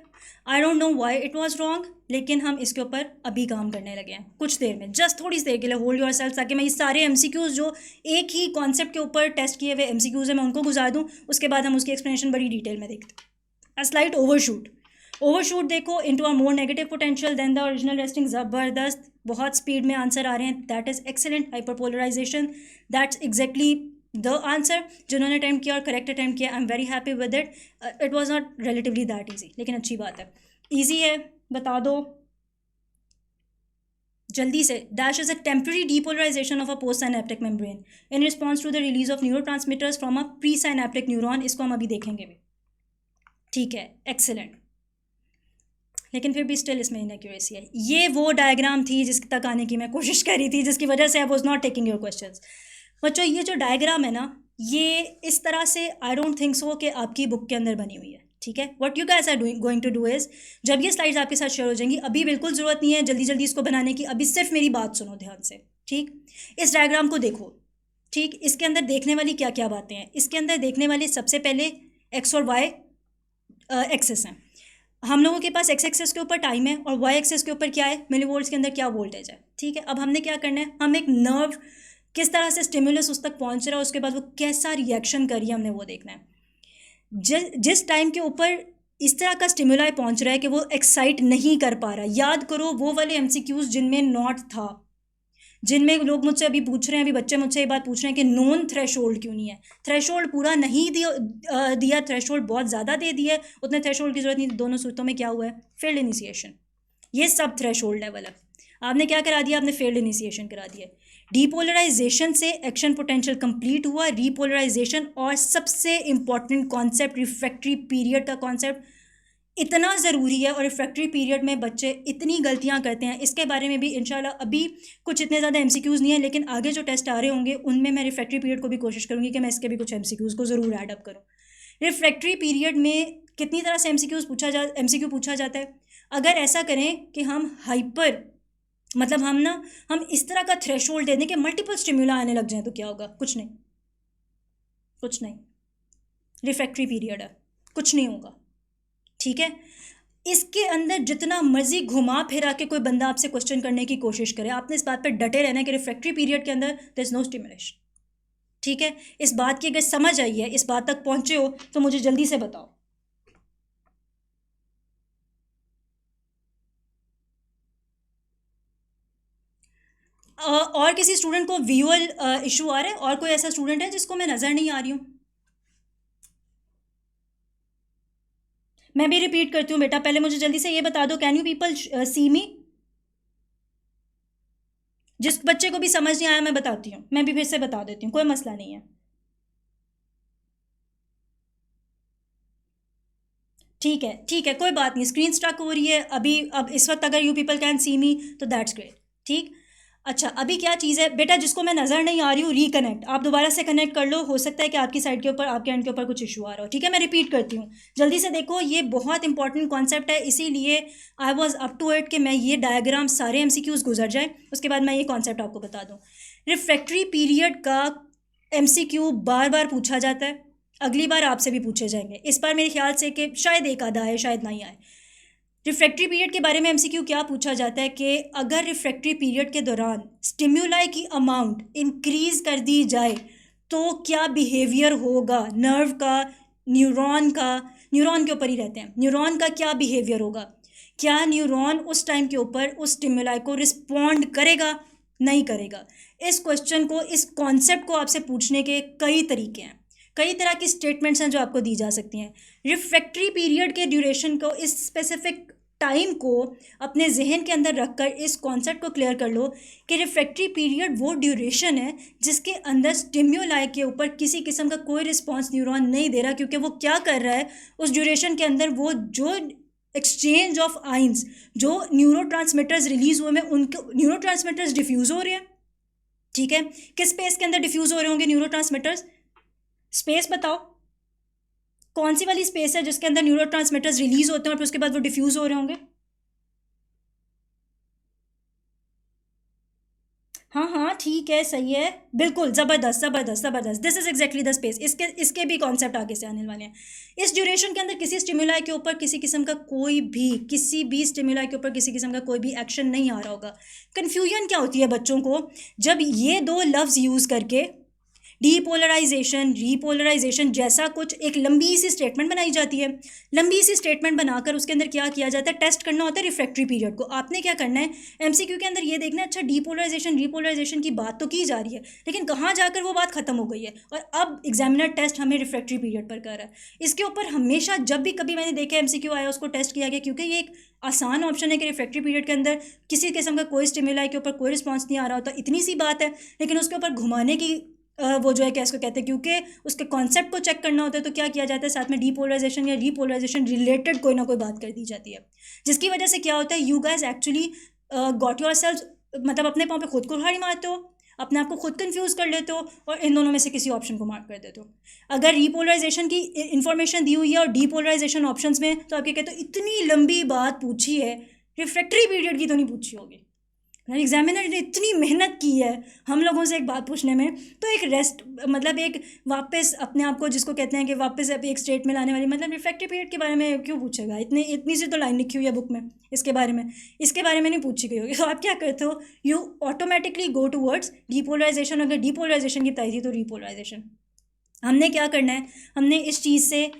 आई don't know why it was wrong, लेकिन हम इसके ऊपर अभी काम करने लगे हैं कुछ देर में, जस्ट थोड़ी सी देर के लिए होल्ड योर सेल्फ, ताकि मैं ये सारे एमसीक्यूज़ जो एक ही कॉन्सेप्ट के ऊपर टेस्ट किए हुए एमसीक्यूज़ हैं मैं उनको गुजार दूँ, उसके बाद हम उसकी एक्सप्लेनेशन बड़ी डिटेल में देखते हैं. अ स्लाइट ओवरशूट देखो into a more negative potential than the original resting. ज़बरदस्त, बहुत स्पीड में आंसर आ रहे हैं. That is excellent. Hyperpolarisation, that's exactly the answer. जिन्होंने अटैम्प्ट किया और करेक्ट अटैम्प्ट किया, I am very happy with it. It was not relatively that easy, लेकिन अच्छी बात है. ईजी है, बता दो जल्दी से. Dash is a temporary depolarisation of a post synaptic membrane in response to the release of neurotransmitters from a pre synaptic neuron. इसको हम अभी देखेंगे भी. ठीक है, एक्सेलेंट. लेकिन फिर भी स्टिल इसमें इनएक्यूरेसी है. ये वो डायग्राम थी जिस तक आने की मैं कोशिश कर रही थी, जिसकी वजह से I was not taking your questions. बच्चों ये जो डायग्राम है ना, ये इस तरह से आई डोंट थिंक सो कि आपकी बुक के अंदर बनी हुई है. ठीक है, what you guys are going to do is, जब ये स्लाइड्स आपके साथ शेयर हो जाएंगी, अभी बिल्कुल ज़रूरत नहीं है जल्दी जल्दी इसको बनाने की. अभी सिर्फ मेरी बात सुनो ध्यान से. ठीक, इस डायग्राम को देखो. ठीक, इसके अंदर देखने वाली क्या क्या बातें हैं. इसके अंदर देखने वाली सबसे पहले एक्स और वाई एक्सेस हैं. हम लोगों के पास एक्स एक्सेस के ऊपर टाइम है और वाई एक्सेस के ऊपर क्या है, मिलीवोल्ट्स के अंदर क्या वोल्टेज है. ठीक है, अब हमने क्या करना है, हम एक नर्व किस तरह से स्टिमुलस उस तक पहुंच रहा है, उसके बाद वो कैसा रिएक्शन कर रही है, हमने वो देखना है. जिस टाइम के ऊपर इस तरह का स्टिमुलाई पहुंच रहा है कि वो एक्साइट नहीं कर पा रहा, याद करो वो वाले एमसीक्यूज जिनमें नॉट था, जिनमें लोग मुझसे अभी पूछ रहे हैं, अभी बच्चे मुझसे ये बात पूछ रहे हैं कि नॉन थ्रेशोल्ड क्यों नहीं है. थ्रेशोल्ड पूरा नहीं दिया, थ्रेशोल्ड बहुत ज़्यादा दे दिया, उतने थ्रेशोल्ड की जरूरत नहीं. दोनों सूरतों में क्या हुआ है, फेल्ड इनिशिएशन. ये सब थ्रेशोल्ड लेवल है. आपने क्या करा दिया, आपने फेल्ड इनिशिएशन करा दिया. डीपोलराइजेशन से एक्शन पोटेंशियल कंप्लीट हुआ. रीपोलराइजेशन और सबसे इंपॉर्टेंट कॉन्सेप्ट रिफ्रैक्टरी पीरियड का कॉन्सेप्ट इतना ज़रूरी है, और रिफ्रैक्टरी पीरियड में बच्चे इतनी गलतियां करते हैं. इसके बारे में भी इंशाल्लाह अभी कुछ इतने ज़्यादा एमसीक्यूज़ नहीं है, लेकिन आगे जो टेस्ट आ रहे होंगे उनमें मैं रिफ्रैक्टरी पीरियड को भी कोशिश करूँगी कि मैं इसके भी कुछ एमसीक्यूज़ को ज़रूर ऐड अप करूँ. रिफ्रैक्टरी पीरियड में कितनी तरह से एमसीक्यू पूछा जाता है. अगर ऐसा करें कि हम मतलब हम इस तरह का थ्रेशोल्ड दे दें कि मल्टीपल स्टिमुला आने लग जाए, तो क्या होगा, कुछ नहीं. रिफ्रैक्टरी पीरियड है, कुछ नहीं होगा. ठीक है, इसके अंदर जितना मर्जी घुमा फिरा के कोई बंदा आपसे क्वेश्चन करने की कोशिश करे, आपने इस बात पर डटे रहना है कि रिफ्रैक्टरी पीरियड के अंदर देयर इज नो स्टिमुलेशन. ठीक है, इस बात की अगर समझ आई है, इस बात तक पहुंचे हो, तो मुझे जल्दी से बताओ. और किसी स्टूडेंट को विजुअल इशू आ रहा है, और कोई ऐसा स्टूडेंट है जिसको मैं नज़र नहीं आ रही हूँ. मैं भी रिपीट करती हूँ बेटा, पहले मुझे जल्दी से ये बता दो, कैन यू पीपल सी मी. जिस बच्चे को भी समझ नहीं आया मैं बताती हूँ, मैं भी फिर से बता देती हूँ, कोई मसला नहीं है. ठीक है, कोई बात नहीं. स्क्रीन स्टक हो रही है अभी, अब इस वक्त अगर यू पीपल कैन सी मी तो दैट्स ग्रेट. ठीक, अच्छा अभी क्या चीज़ है बेटा, जिसको मैं नज़र नहीं आ रही हूँ, रिकनेक्ट. आप दोबारा से कनेक्ट कर लो, हो सकता है कि आपकी साइड के ऊपर, आपके एंड के ऊपर कुछ इशू आ रहा हो. ठीक है, मैं रिपीट करती हूँ, जल्दी से देखो. ये बहुत इंपॉर्टेंट कॉन्सेप्ट है, इसीलिए I was up to it कि मैं ये डायग्राम सारे एमसीक्यूज़ गुजर जाए, उसके बाद मैं ये कॉन्सेप्ट आपको बता दूँ. रिफ्रैक्टरी पीरियड का एमसीक्यू बार बार पूछा जाता है, अगली बार आपसे भी पूछे जाएंगे. इस बार मेरे ख्याल से कि शायद एक आधा आए, शायद नहीं आए. रिफ्रैक्टरी पीरियड के बारे में एमसीक्यू क्या पूछा जाता है कि अगर रिफ्रैक्टरी पीरियड के दौरान स्टिम्युलाई की अमाउंट इंक्रीज कर दी जाए तो क्या बिहेवियर होगा नर्व का, न्यूरॉन के ऊपर ही रहते हैं, न्यूरॉन का क्या बिहेवियर होगा. क्या न्यूरॉन उस टाइम के ऊपर उस स्टिम्युलाई को रिस्पॉन्ड करेगा, नहीं करेगा. इस क्वेश्चन को, इस कॉन्सेप्ट को आपसे पूछने के कई तरीके हैं, कई तरह की स्टेटमेंट्स हैं जो आपको दी जा सकती हैं. रिफ्रैक्टरी पीरियड के ड्यूरेशन को, इस स्पेसिफिक टाइम को अपने जहन के अंदर रखकर इस कॉन्सेप्ट को क्लियर कर लो कि रिफ्रैक्टरी पीरियड वो ड्यूरेशन है जिसके अंदर स्टिम्युलाई के ऊपर किसी किस्म का कोई रिस्पॉन्स न्यूरॉन नहीं दे रहा, क्योंकि वो क्या कर रहा है उस ड्यूरेशन के अंदर, वो जो एक्सचेंज ऑफ आइंस, जो न्यूरोट्रांसमीटर्स रिलीज हुए में उनके न्यूरोट्रांसमीटर्स डिफ्यूज़ हो रहे हैं. ठीक है, किस स्पेस के अंदर डिफ्यूज़ हो रहे होंगे न्यूरोट्रांसमीटर्स, स्पेस बताओ, कौन सी वाली स्पेस है जिसके अंदर न्यूरोट्रांसमीटर्स रिलीज होते हैं और फिर उसके बाद वो डिफ्यूज हो रहे होंगे. हाँ हाँ ठीक है, सही है, बिल्कुल ज़बरदस्त ज़बरदस्त ज़बरदस्त, this is exactly the space. इसके भी कॉन्सेप्ट आगे से आने वाले हैं। इस ड्यूरेशन के अंदर किसी स्टिमुलाई के ऊपर किसी किस्म का कोई भी, किसी भी स्टिमुलाई के ऊपर किसी किस्म का कोई भी एक्शन नहीं आ रहा होगा। कन्फ्यूजन क्या होती है बच्चों को, जब ये दो लफ्ज़ यूज़ करके डीपोलराइजेशन, रीपोलराइजेशन जैसा कुछ एक लंबी सी स्टेटमेंट बनाई जाती है। लंबी सी स्टेटमेंट बनाकर उसके अंदर क्या किया जाता है, टेस्ट करना होता है रिफ्रैक्टरी पीरियड को। आपने क्या करना है, एमसीक्यू के अंदर ये देखना है, अच्छा डीपोलराइजेशन रीपोलराइजेशन की बात तो की जा रही है, लेकिन कहाँ जाकर वो बात खत्म हो गई है, और अब एग्जामिनर टेस्ट हमें रिफ्रैक्टरी पीरियड पर कर रहा है। इसके ऊपर हमेशा जब भी कभी मैंने देखा एमसीक्यू आया उसको टेस्ट किया गया, क्योंकि ये एक आसान ऑप्शन है कि रिफ्रैक्टरी पीरियड के अंदर किसी किस्म का कोई स्टिमुलाई के ऊपर कोई रिस्पॉन्स नहीं आ रहा होता, इतनी सी बात है, लेकिन उसके ऊपर घुमाने की वो जो है क्या इसको कहते हैं, क्योंकि उसके कॉन्सेप्ट को चेक करना होता है, तो क्या किया जाता है, साथ में डीपोलराइजेशन या रीपोलराइजेशन रिलेटेड कोई ना कोई बात कर दी जाती है, जिसकी वजह से क्या होता है, you guys actually got your self, मतलब अपने पाँव पे खुद को कुल्हाड़ी मारते हो, अपने आप को खुद कंफ्यूज कर लेते हो, और इन दोनों में से किसी ऑप्शन को मार्क कर देते हो। अगर रीपोलराइजेशन की इन्फॉर्मेशन दी हुई है और डीपोलराइजेशन ऑप्शंस में, तो आप क्या कहते हो, इतनी लंबी बात पूछी है, रिफ्रैक्टरी पीरियड की तो नहीं पूछी होगी। एग्जामिनर ने इतनी मेहनत की है हम लोगों से एक बात पूछने में, तो एक रेस्ट, मतलब एक वापस अपने आप को, जिसको कहते हैं कि वापस एक स्टेट में लाने वाली, मतलब रिफ्रैक्टिव पीरियड के बारे में क्यों पूछेगा, इतनी सी तो लाइन लिखी हुई है बुक में इसके बारे में नहीं पूछी गई होगी। तो आप क्या करते हो, you automatically go towards depolarisation. अगर डीपोलराइजेशन की बताई थी तो रीपोलराइजेशन। हमने क्या करना है, हमने इस चीज़ से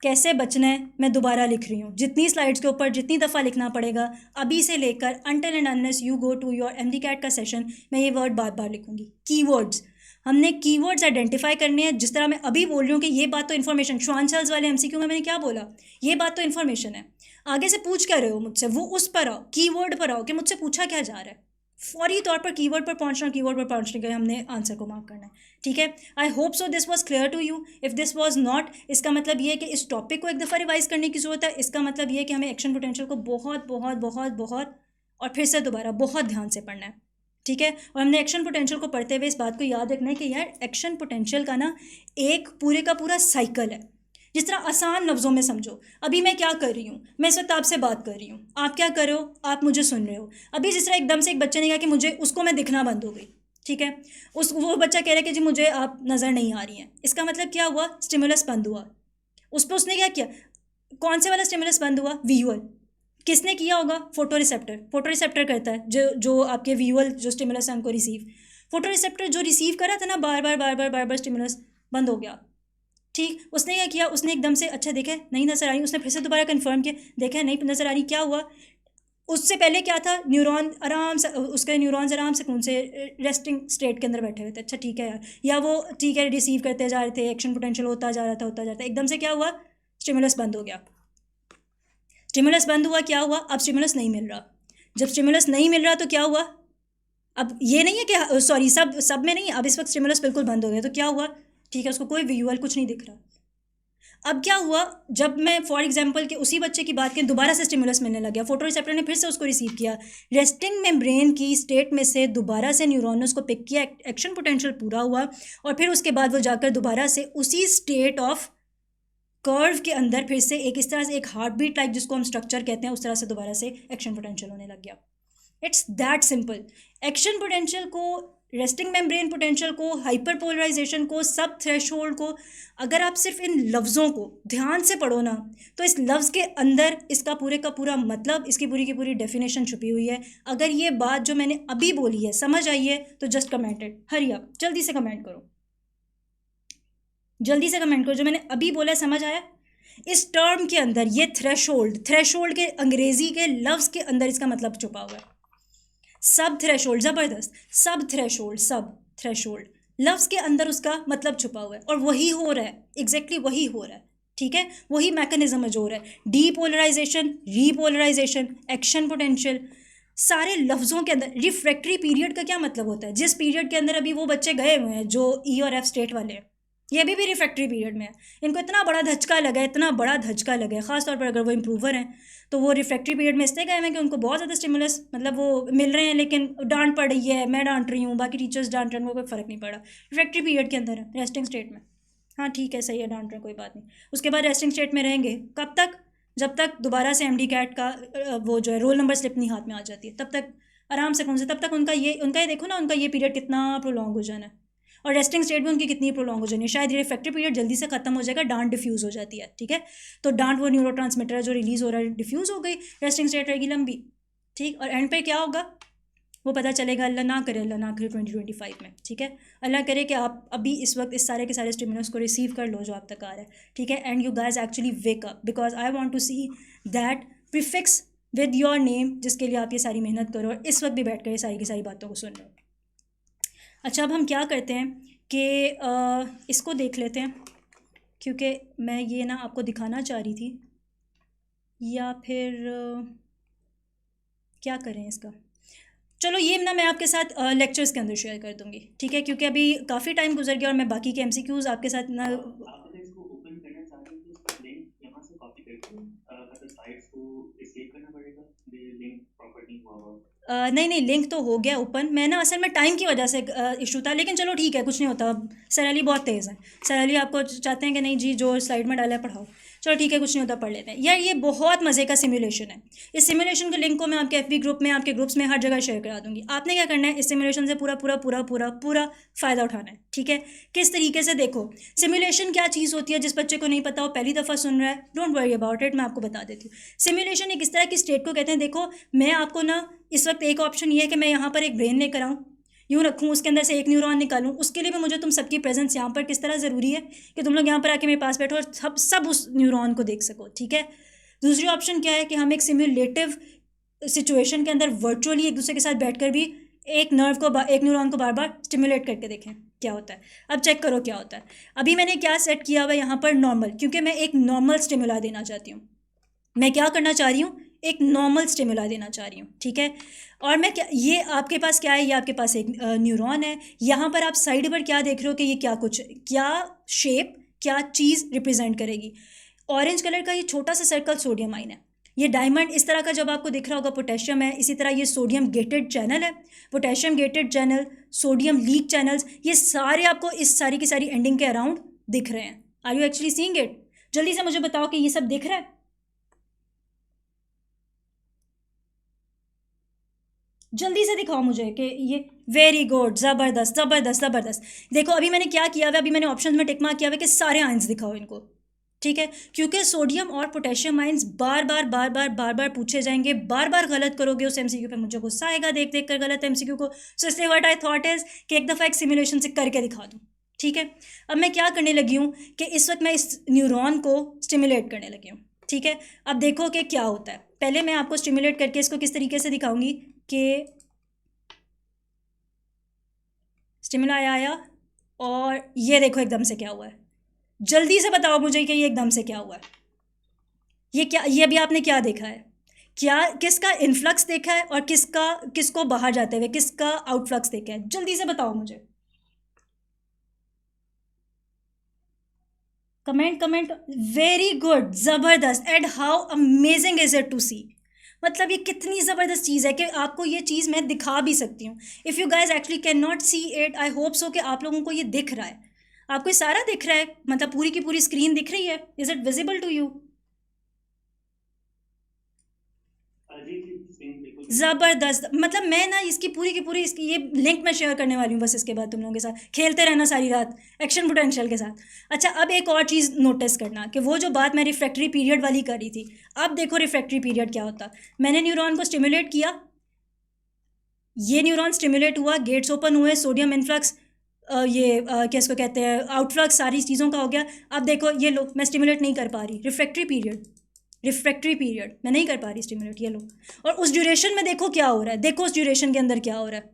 कैसे बचना है, मैं दोबारा लिख रही हूँ, जितनी स्लाइड्स के ऊपर जितनी दफ़ा लिखना पड़ेगा, अभी से लेकर until and unless you go to your MD-CAT का सेशन, मैं ये वर्ड बार बार लिखूँगी। कीवर्ड्स, हमने कीवर्ड्स आइडेंटिफाई करने हैं। जिस तरह मैं अभी बोल रही हूँ कि ये बात तो इन्फॉर्मेशन, श्वानचल्स वाले MCQ में मैंने क्या बोला, ये बात तो इन्फॉर्मेशन है, आगे से पूछ क्या रहे हो मुझसे, वो उस पर आओ, कीवर्ड पर आओ कि मुझसे पूछा क्या जा रहा है, फौरी तौर पर कीवर्ड पर पहुंचना, कीवर्ड पर पहुंचने के हमने आंसर को मार्क करना है। ठीक है, I hope so this was clear to you. If this was not, इसका मतलब ये है कि इस टॉपिक को एक दफ़ा रिवाइज करने की ज़रूरत है। इसका मतलब ये है कि हमें एक्शन पोटेंशियल को बहुत बहुत बहुत बहुत और फिर से दोबारा बहुत ध्यान से पढ़ना है। ठीक है, और हमने एक्शन पोटेंशियल को पढ़ते हुए इस बात को याद रखना है कि यार एक्शन पोटेंशियल का ना एक पूरे का पूरा साइकिल है। जिस तरह आसान लफ्ज़ों में समझो, अभी मैं क्या कर रही हूँ, मैं इस वक्त आपसे बात कर रही हूँ, आप क्या कर रहे हो, आप मुझे सुन रहे हो। अभी जिस तरह एकदम से एक बच्चे ने कहा कि मुझे, उसको मैं दिखना बंद हो गई, ठीक है, वो बच्चा कह रहा है कि जी मुझे आप नज़र नहीं आ रही हैं, इसका मतलब क्या हुआ, स्टिमुलस बंद हुआ। उस पर उसने क्या किया, कौन से वाला स्टिमुलस बंद हुआ, विजुअल। किसने किया होगा, फोटो रिसेप्टर। फोटो रिसेप्टर करता है जो आपके विजुअल जो स्टिमुलस है उनको रिसीव। फोटो रिसेप्टर जो रिसीव कर रहा था ना, बार बार बार बार बार बार स्टिमुलस बंद हो गया। ठीक, उसने क्या किया, उसने एकदम से अच्छा देखा नहीं नज़र आ रही, उसने फिर से दोबारा कंफर्म किया, देखा नहीं नज़र आ रही, क्या हुआ, उससे पहले क्या था, न्यूरॉन आराम से, उसके न्यूरॉन्स आराम से कौन से रेस्टिंग स्टेट के अंदर बैठे हुए थे, अच्छा ठीक है यार, या वो ठीक है रिसीव करते जा रहे थे, एक्शन पोटेंशियल होता जा रहा था, एकदम से क्या हुआ, स्टिमुलस बंद हो गया। स्टिमुलस बंद हुआ, क्या हुआ, अब स्टिमुलस नहीं मिल रहा। जब स्टिमुलस नहीं मिल रहा तो क्या हुआ, अब ये नहीं है कि सॉरी सब में नहीं, अब इस वक्त स्टिमुलस बिल्कुल बंद हो गया, तो क्या हुआ, ठीक है, उसको कोई विजुअल कुछ नहीं दिख रहा। अब क्या हुआ, जब मैं फॉर एग्जांपल के उसी बच्चे की बात करें, दोबारा से स्टिमुलस मिलने लग गया, फोटो रिसेप्टर ने फिर से उसको रिसीव किया, रेस्टिंग मेम्ब्रेन की स्टेट में से दोबारा से न्यूरॉन ने उसको पिक किया, एक्शन पोटेंशियल पूरा हुआ, और फिर उसके बाद वो जाकर दोबारा से उसी स्टेट ऑफ कर्व के अंदर फिर से एक इस तरह से एक हार्ट बीट टाइप जिसको हम स्ट्रक्चर कहते हैं, उस तरह से दोबारा से एक्शन पोटेंशियल होने लग गया। It's that simple. Action potential को, रेस्टिंग मेम्ब्रेन पोटेंशियल को, हाइपर पोलराइजेशन को, सब थ्रेशोल्ड को, अगर आप सिर्फ इन लफ्ज़ों को ध्यान से पढ़ो ना, तो इस लफ्ज़ के अंदर इसका पूरे का पूरा मतलब, इसकी पूरी की पूरी डेफिनेशन छुपी हुई है। अगर ये बात जो मैंने अभी बोली है समझ आई है तो just comment it, hurry up, जल्दी से कमेंट करो, जल्दी से कमेंट करो, जो मैंने अभी बोला है समझ आया। इस टर्म के अंदर ये थ्रेशोल्ड के अंग्रेजी के लफ्ज़ के अंदर इसका मतलब छुपा हुआ है। सब थ्रेशोल्ड, ज़बरदस्त, सब थ्रेशोल्ड लफ्ज़ के अंदर उसका मतलब छुपा हुआ है, और वही हो रहा है, एग्जैक्टली वही हो रहा है। ठीक है, वही मैकेनिज्म है जो हो रहा है, डीपोलराइजेशन, रीपोलराइजेशन, एक्शन पोटेंशियल, सारे लफ्ज़ों के अंदर। रिफ्रैक्टरी पीरियड का क्या मतलब होता है, जिस पीरियड के अंदर अभी वो बच्चे गए हुए हैं जो E और F स्टेट वाले हैं, ये अभी भी रिफ्रैक्टरी पीरियड में है। इनको इतना बड़ा धचका लगा है, इतना बड़ा धचका लगा है, ख़ासतौर पर अगर वो इम्प्रूवर हैं, तो वो रिफ्रैक्टरी पीरियड में इसलिए गए हैं कि उनको बहुत ज़्यादा स्टिमुलस, मतलब वो मिल रहे हैं, लेकिन डांट पड़ रही है, मैं डांट रही हूँ, बाकी टीचर्स डांट रहे हैं, उनको कोई फ़र्क नहीं पड़ा, रिफ्रैक्टरी पीरियड के अंदर है, रेस्टिंग स्टेट में। हाँ ठीक है, सही है, डांट रहे हैं, कोई बात नहीं। उसके बाद रेस्टिंग स्टेट में रहेंगे कब तक, जब तक दोबारा से MD-CAT का वो जो है रोल नंबर स्लिप नहीं हाथ में आ जाती है, तब तक आराम से कौन से, तब तक उनका ये देखो ना, उनका ये पीरियड कितना प्रोलॉन्ग हो जाना है, और रेस्टिंग स्टेट में उनकी कितनी प्रोलॉन्ग हो जानी है। शायद ये रिफ्रैक्टिव पीरियड जल्दी से खत्म हो जाएगा, डांट डिफ्यूज़ हो जाती है, ठीक है। तो डांट वो न्यूरोट्रांसमीटर है जो रिलीज़ हो रहा है, डिफ्यूज़ हो गई, रेस्टिंग स्टेट रहेगी लंबी, ठीक। और एंड पे क्या होगा वो पता चलेगा, अल्लाह ना करे 2025 में, ठीक है। अल्लाह करे कि आप अभी इस वक्त इस सारे के सारे स्टिमुलस को रिसीव कर लो जो आप तक आ रहा है, ठीक है। And you guys actually wake up, because I want to see that prefix with your name जिसके लिए आप ये सारी मेहनत करो और इस वक्त भी बैठ कर ये सारी की सारी बातों को सुन रहे हो। अच्छा, अब हम क्या करते हैं कि इसको देख लेते हैं, क्योंकि मैं ये ना आपको दिखाना चाह रही थी, या फिर क्या करें इसका, चलो ये ना मैं आपके साथ लेक्चर्स के अंदर शेयर कर दूंगी, ठीक है, क्योंकि अभी काफ़ी टाइम गुजर गया और मैं बाकी के एमसीक्यूज़ आपके साथ ना इसको ओपन करना चाहते हैं तो इसका लिंक यहाँ से कॉपी करके मतलब साइट्स को एस्केप करना पड़ेगा, ये लिंक प्रॉपर नहीं हुआ होगा। नहीं लिंक तो हो गया ओपन, मैं ना असल में टाइम की वजह से इशू था, लेकिन चलो ठीक है, कुछ नहीं होता। सर अली बहुत तेज़ है, सर अली आपको चाहते हैं कि नहीं जी जो स्लाइड में डाला है पढ़ाओ, चलो ठीक है कुछ नहीं होता, पढ़ लेते हैं यार। ये बहुत मज़े का सिमुलेशन है, इस सिमुलेशन के लिंक को मैं आपके एफबी ग्रुप में, आपके ग्रुप्स में हर जगह शेयर करा दूंगी। आपने क्या करना है, इस सिमुलेशन से पूरा पूरा पूरा पूरा पूरा फ़ायदा उठाना है, ठीक है। किस तरीके से, देखो सिमुलेशन क्या चीज़ होती है, जिस बच्चे को नहीं पता हो, पहली दफ़ा सुन रहा है, डोंट वरी अबाउट इट, मैं आपको बता देती हूँ। सिमुलेशन एक इस तरह की स्टेट को कहते हैं, देखो मैं आपको ना इस वक्त एक ऑप्शन ये है कि मैं यहाँ पर एक ब्रेन लेकर आऊँ, यूँ रखूँ, उसके अंदर से एक न्यूरॉन निकालूँ, उसके लिए भी मुझे तुम सबकी प्रेजेंस यहाँ पर किस तरह ज़रूरी है कि तुम लोग यहाँ पर आके मेरे पास बैठो और सब उस न्यूरॉन को देख सको, ठीक है। दूसरी ऑप्शन क्या है कि हम एक सिमुलेटिव सिचुएशन के अंदर वर्चुअली एक दूसरे के साथ बैठकर भी एक एक न्यूरॉन को बार बार स्टिमुलेट करके देखें क्या होता है। अब चेक करो क्या होता है। अभी मैंने क्या सेट किया हुआ है यहाँ पर, नॉर्मल, क्योंकि मैं एक नॉर्मल स्टिमुला देना चाहती हूँ। मैं क्या करना चाह रही हूँ, एक नॉर्मल स्टिमुला देना चाह रही हूँ, ठीक है। और मैं क्या, ये आपके पास क्या है, ये आपके पास एक न्यूरॉन है, यहाँ पर आप साइड पर क्या देख रहे हो कि ये क्या शेप, क्या चीज़ रिप्रेजेंट करेगी। ऑरेंज कलर का ये छोटा सा सर्कल सोडियम आयन है, ये डायमंड इस तरह का जब आपको दिख रहा होगा पोटेशियम है, इसी तरह ये सोडियम गेटेड चैनल है, potassium gated channel, sodium leak channels, ये सारे आपको इस सारी की सारी एंडिंग के अराउंड दिख रहे हैं। Are you actually seeing it? जल्दी से मुझे बताओ कि ये सब दिख रहा है, जल्दी से दिखाओ मुझे कि ये, वेरी गुड, ज़बरदस्त ज़बरदस्त ज़बरदस्त। देखो अभी मैंने क्या किया हुआ, अभी मैंने ऑप्शन में टिक मार्क किया हुआ कि सारे आयंस दिखाओ इनको, ठीक है, क्योंकि सोडियम और पोटेशियम आयंस बार बार पूछे जाएंगे, बार बार गलत करोगे उस एमसीक्यू पे मुझे गुस्सा आएगा देख देख कर गलत एमसीक्यू को। सो इसलिए व्हाट आई थॉट इज कि एक दफ़ा एक सिमुलेशन से करके दिखा दूँ, ठीक है। अब मैं क्या करने लगी हूँ कि इस वक्त मैं इस न्यूरॉन को स्टिमुलेट करने लगी हूँ, ठीक है। अब देखो कि क्या होता है, पहले मैं आपको स्टिमुलेट करके इसको किस तरीके से दिखाऊंगी कि स्टिमुला आया और ये देखो एकदम से क्या हुआ है। जल्दी से बताओ मुझे कि ये एकदम से क्या हुआ है, ये क्या, ये अभी आपने क्या देखा है, क्या किसका इनफ्लक्स देखा है और किसको बाहर जाते हुए, किसका आउटफ्लक्स देखा है, जल्दी से बताओ मुझे, कमेंट। वेरी गुड, ज़बरदस्त। And how amazing is it to see, मतलब ये कितनी ज़बरदस्त चीज़ है कि आपको ये चीज़ मैं दिखा भी सकती हूँ। If you guys actually can not see it, I hope so कि आप लोगों को ये दिख रहा है, आपको ये सारा दिख रहा है, मतलब पूरी की पूरी स्क्रीन दिख रही है। Is it visible to you? ज़बरदस्त, मतलब मैं ना इसकी पूरी की पूरी इसकी ये लिंक मैं शेयर करने वाली हूँ बस, इसके बाद तुम लोगों के साथ खेलते रहना सारी रात एक्शन पोटेंशियल के साथ। अच्छा, अब एक और चीज़ नोटिस करना कि वो जो बात मैं रिफ्रैक्टरी पीरियड वाली कर रही थी, अब देखो रिफ्रैक्टरी पीरियड क्या होता। मैंने न्यूरॉन को स्टिमुलेट किया, ये न्यूरॉन स्टिमुलेट हुआ, गेट्स ओपन हुए, सोडियम इनफ्लक्स, क्या इसको कहते हैं, आउटफ्लक्स, सारी चीज़ों का हो गया। अब देखो ये लो, मैं स्टिमुलेट नहीं कर पा रही, रिफ्रैक्टरी पीरियड मैं नहीं कर पा रही स्टिमुलेट, ये लो। और उस ड्यूरेशन में देखो क्या हो रहा है, देखो उस ड्यूरेशन के अंदर क्या हो रहा है।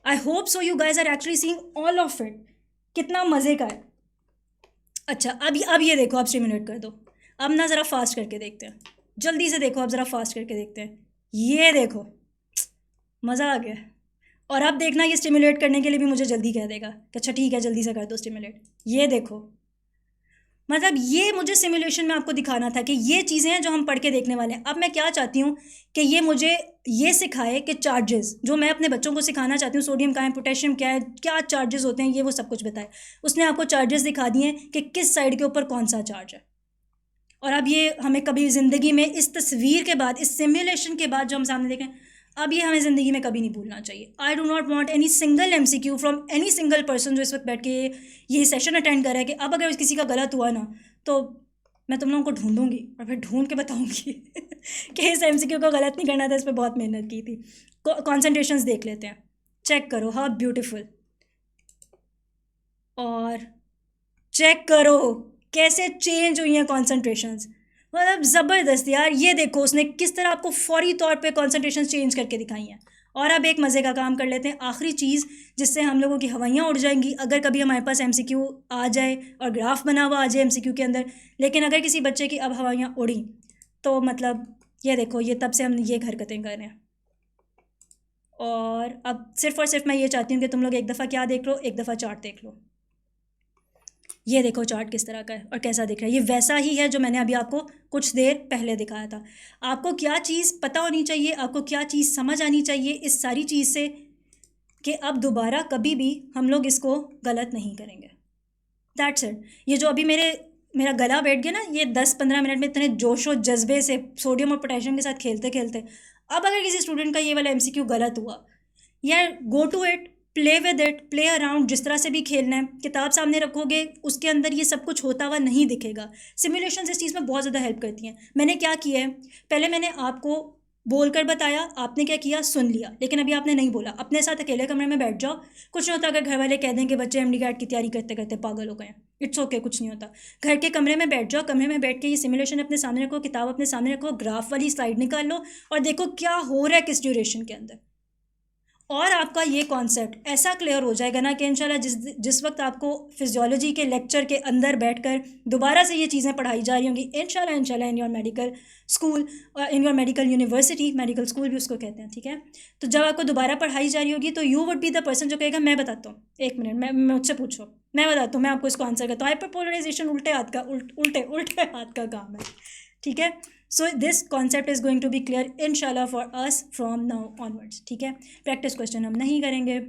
I hope so you guys are actually seeing all of it, कितना मज़े का है। अच्छा, अब ये देखो, आप स्टिमुलेट कर दो, अब ना ज़रा फास्ट करके देखते हैं, जल्दी से देखो, अब ज़रा फास्ट करके देखते हैं, ये देखो मज़ा आ गया। और अब देखना ये स्टिमुलेट करने के लिए भी मुझे जल्दी कह देगा कि अच्छा ठीक है जल्दी से कर दो स्टिमुलेट, ये देखो। मतलब ये मुझे सिमुलेशन में आपको दिखाना था कि ये चीज़ें हैं जो हम पढ़ के देखने वाले हैं। अब मैं क्या चाहती हूँ कि ये मुझे ये सिखाए कि चार्जेस जो मैं अपने बच्चों को सिखाना चाहती हूँ, सोडियम क्या है, पोटेशियम क्या है, क्या चार्जेस होते हैं, ये वो सब कुछ बताए। उसने आपको चार्जेस दिखा दिए कि किस साइड के ऊपर कौन सा चार्ज है। और अब ये हमें कभी ज़िंदगी में इस तस्वीर के बाद, इस सिमुलेशन के बाद जो हम सामने देखें, अब ये हमें ज़िंदगी में कभी नहीं भूलना चाहिए. आई do not want any single MCQ from any single person जो इस वक्त बैठ के ये सेशन अटेंड कर रहा है कि अब अगर किसी का गलत हुआ ना तो मैं तुम लोगों को ढूंढूंगी और फिर ढूंढ के बताऊंगी कि इस MCQ को गलत नहीं करना था, इस पर बहुत मेहनत की थी. कॉन्सेंट्रेशंस देख लेते हैं, चेक करो हाउ ब्यूटीफुल, और चेक करो कैसे चेंज हुई हैं कॉन्सेंट्रेशंस. मतलब ज़बरदस्त यार. ये देखो उसने किस तरह आपको फौरी तौर पे कॉन्सेंट्रेशन चेंज करके दिखाई हैं. और अब एक मज़े का काम कर लेते हैं, आखिरी चीज़ जिससे हम लोगों की हवाइयाँ उड़ जाएंगी अगर कभी हमारे पास MCQ आ जाए और ग्राफ बना हुआ आ जाए MCQ के अंदर. लेकिन अगर किसी बच्चे की अब हवाइयाँ उड़ी तो मतलब ये देखो, ये तब से हम ये हरकतें कर रहे हैं. और अब सिर्फ और सिर्फ मैं ये चाहती हूँ कि तुम लोग एक दफ़ा क्या देख लो, एक दफ़ा चार्ट देख लो. ये देखो चार्ट किस तरह का है और कैसा दिख रहा है. ये वैसा ही है जो मैंने अभी आपको कुछ देर पहले दिखाया था. आपको क्या चीज़ पता होनी चाहिए, आपको क्या चीज़ समझ आनी चाहिए इस सारी चीज़ से कि अब दोबारा कभी भी हम लोग इसको गलत नहीं करेंगे. That's it. ये जो अभी मेरा गला बैठ गया ना, ये 10-15 मिनट में इतने जोशो जज्बे से सोडियम और पोटेशियम के साथ खेलते खेलते, अब अगर किसी स्टूडेंट का ये वाला MCQ गलत हुआ, यार go to it, play with it, play around, जिस तरह से भी खेलना है. किताब सामने रखोगे, उसके अंदर ये सब कुछ होता हुआ नहीं दिखेगा. सिमुलेशन इस चीज़ में बहुत ज़्यादा हेल्प करती हैं. मैंने क्या किया है, पहले मैंने आपको बोलकर बताया, आपने क्या किया, सुन लिया. लेकिन अभी आपने नहीं बोला, अपने साथ अकेले कमरे में बैठ जाओ. कुछ नहीं होता अगर घर वाले कह दें कि बच्चे MD कैट की तैयारी करते करते पागल हो गए हैं. इट्स ओके, कुछ नहीं होता. घर के कमरे में बैठ जाओ, कमरे में बैठ के ये सिमुलेशन अपने सामने रखो, किताब अपने सामने रखो, ग्राफ वाली स्लाइड निकाल लो और देखो क्या हो रहा है किस ड्यूरेशन के अंदर. और आपका ये कॉन्सेप्ट ऐसा क्लियर हो जाएगा ना कि इंशाल्लाह जिस वक्त आपको फिजियोलॉजी के लेक्चर के अंदर बैठकर दोबारा से ये चीज़ें पढ़ाई जा रही होंगी इंशाल्लाह इन योर मेडिकल स्कूल और in your medical university, medical school भी उसको कहते हैं, ठीक है. तो जब आपको दोबारा पढ़ाई जा रही होगी तो you would be the person जो कहेगा मैं बताता हूँ, एक मिनट, मैं मुझसे पूछो, मैं बताता हूँ, मैं आपको इसको आंसर करता हूँ. हाइपरपोलराइजेशन उल्टे हाथ का काम है, ठीक है. So this concept is going to be clear इंशाल्लाह for us from now onwards, ठीक है. प्रैक्टिस क्वेश्चन हम नहीं करेंगे.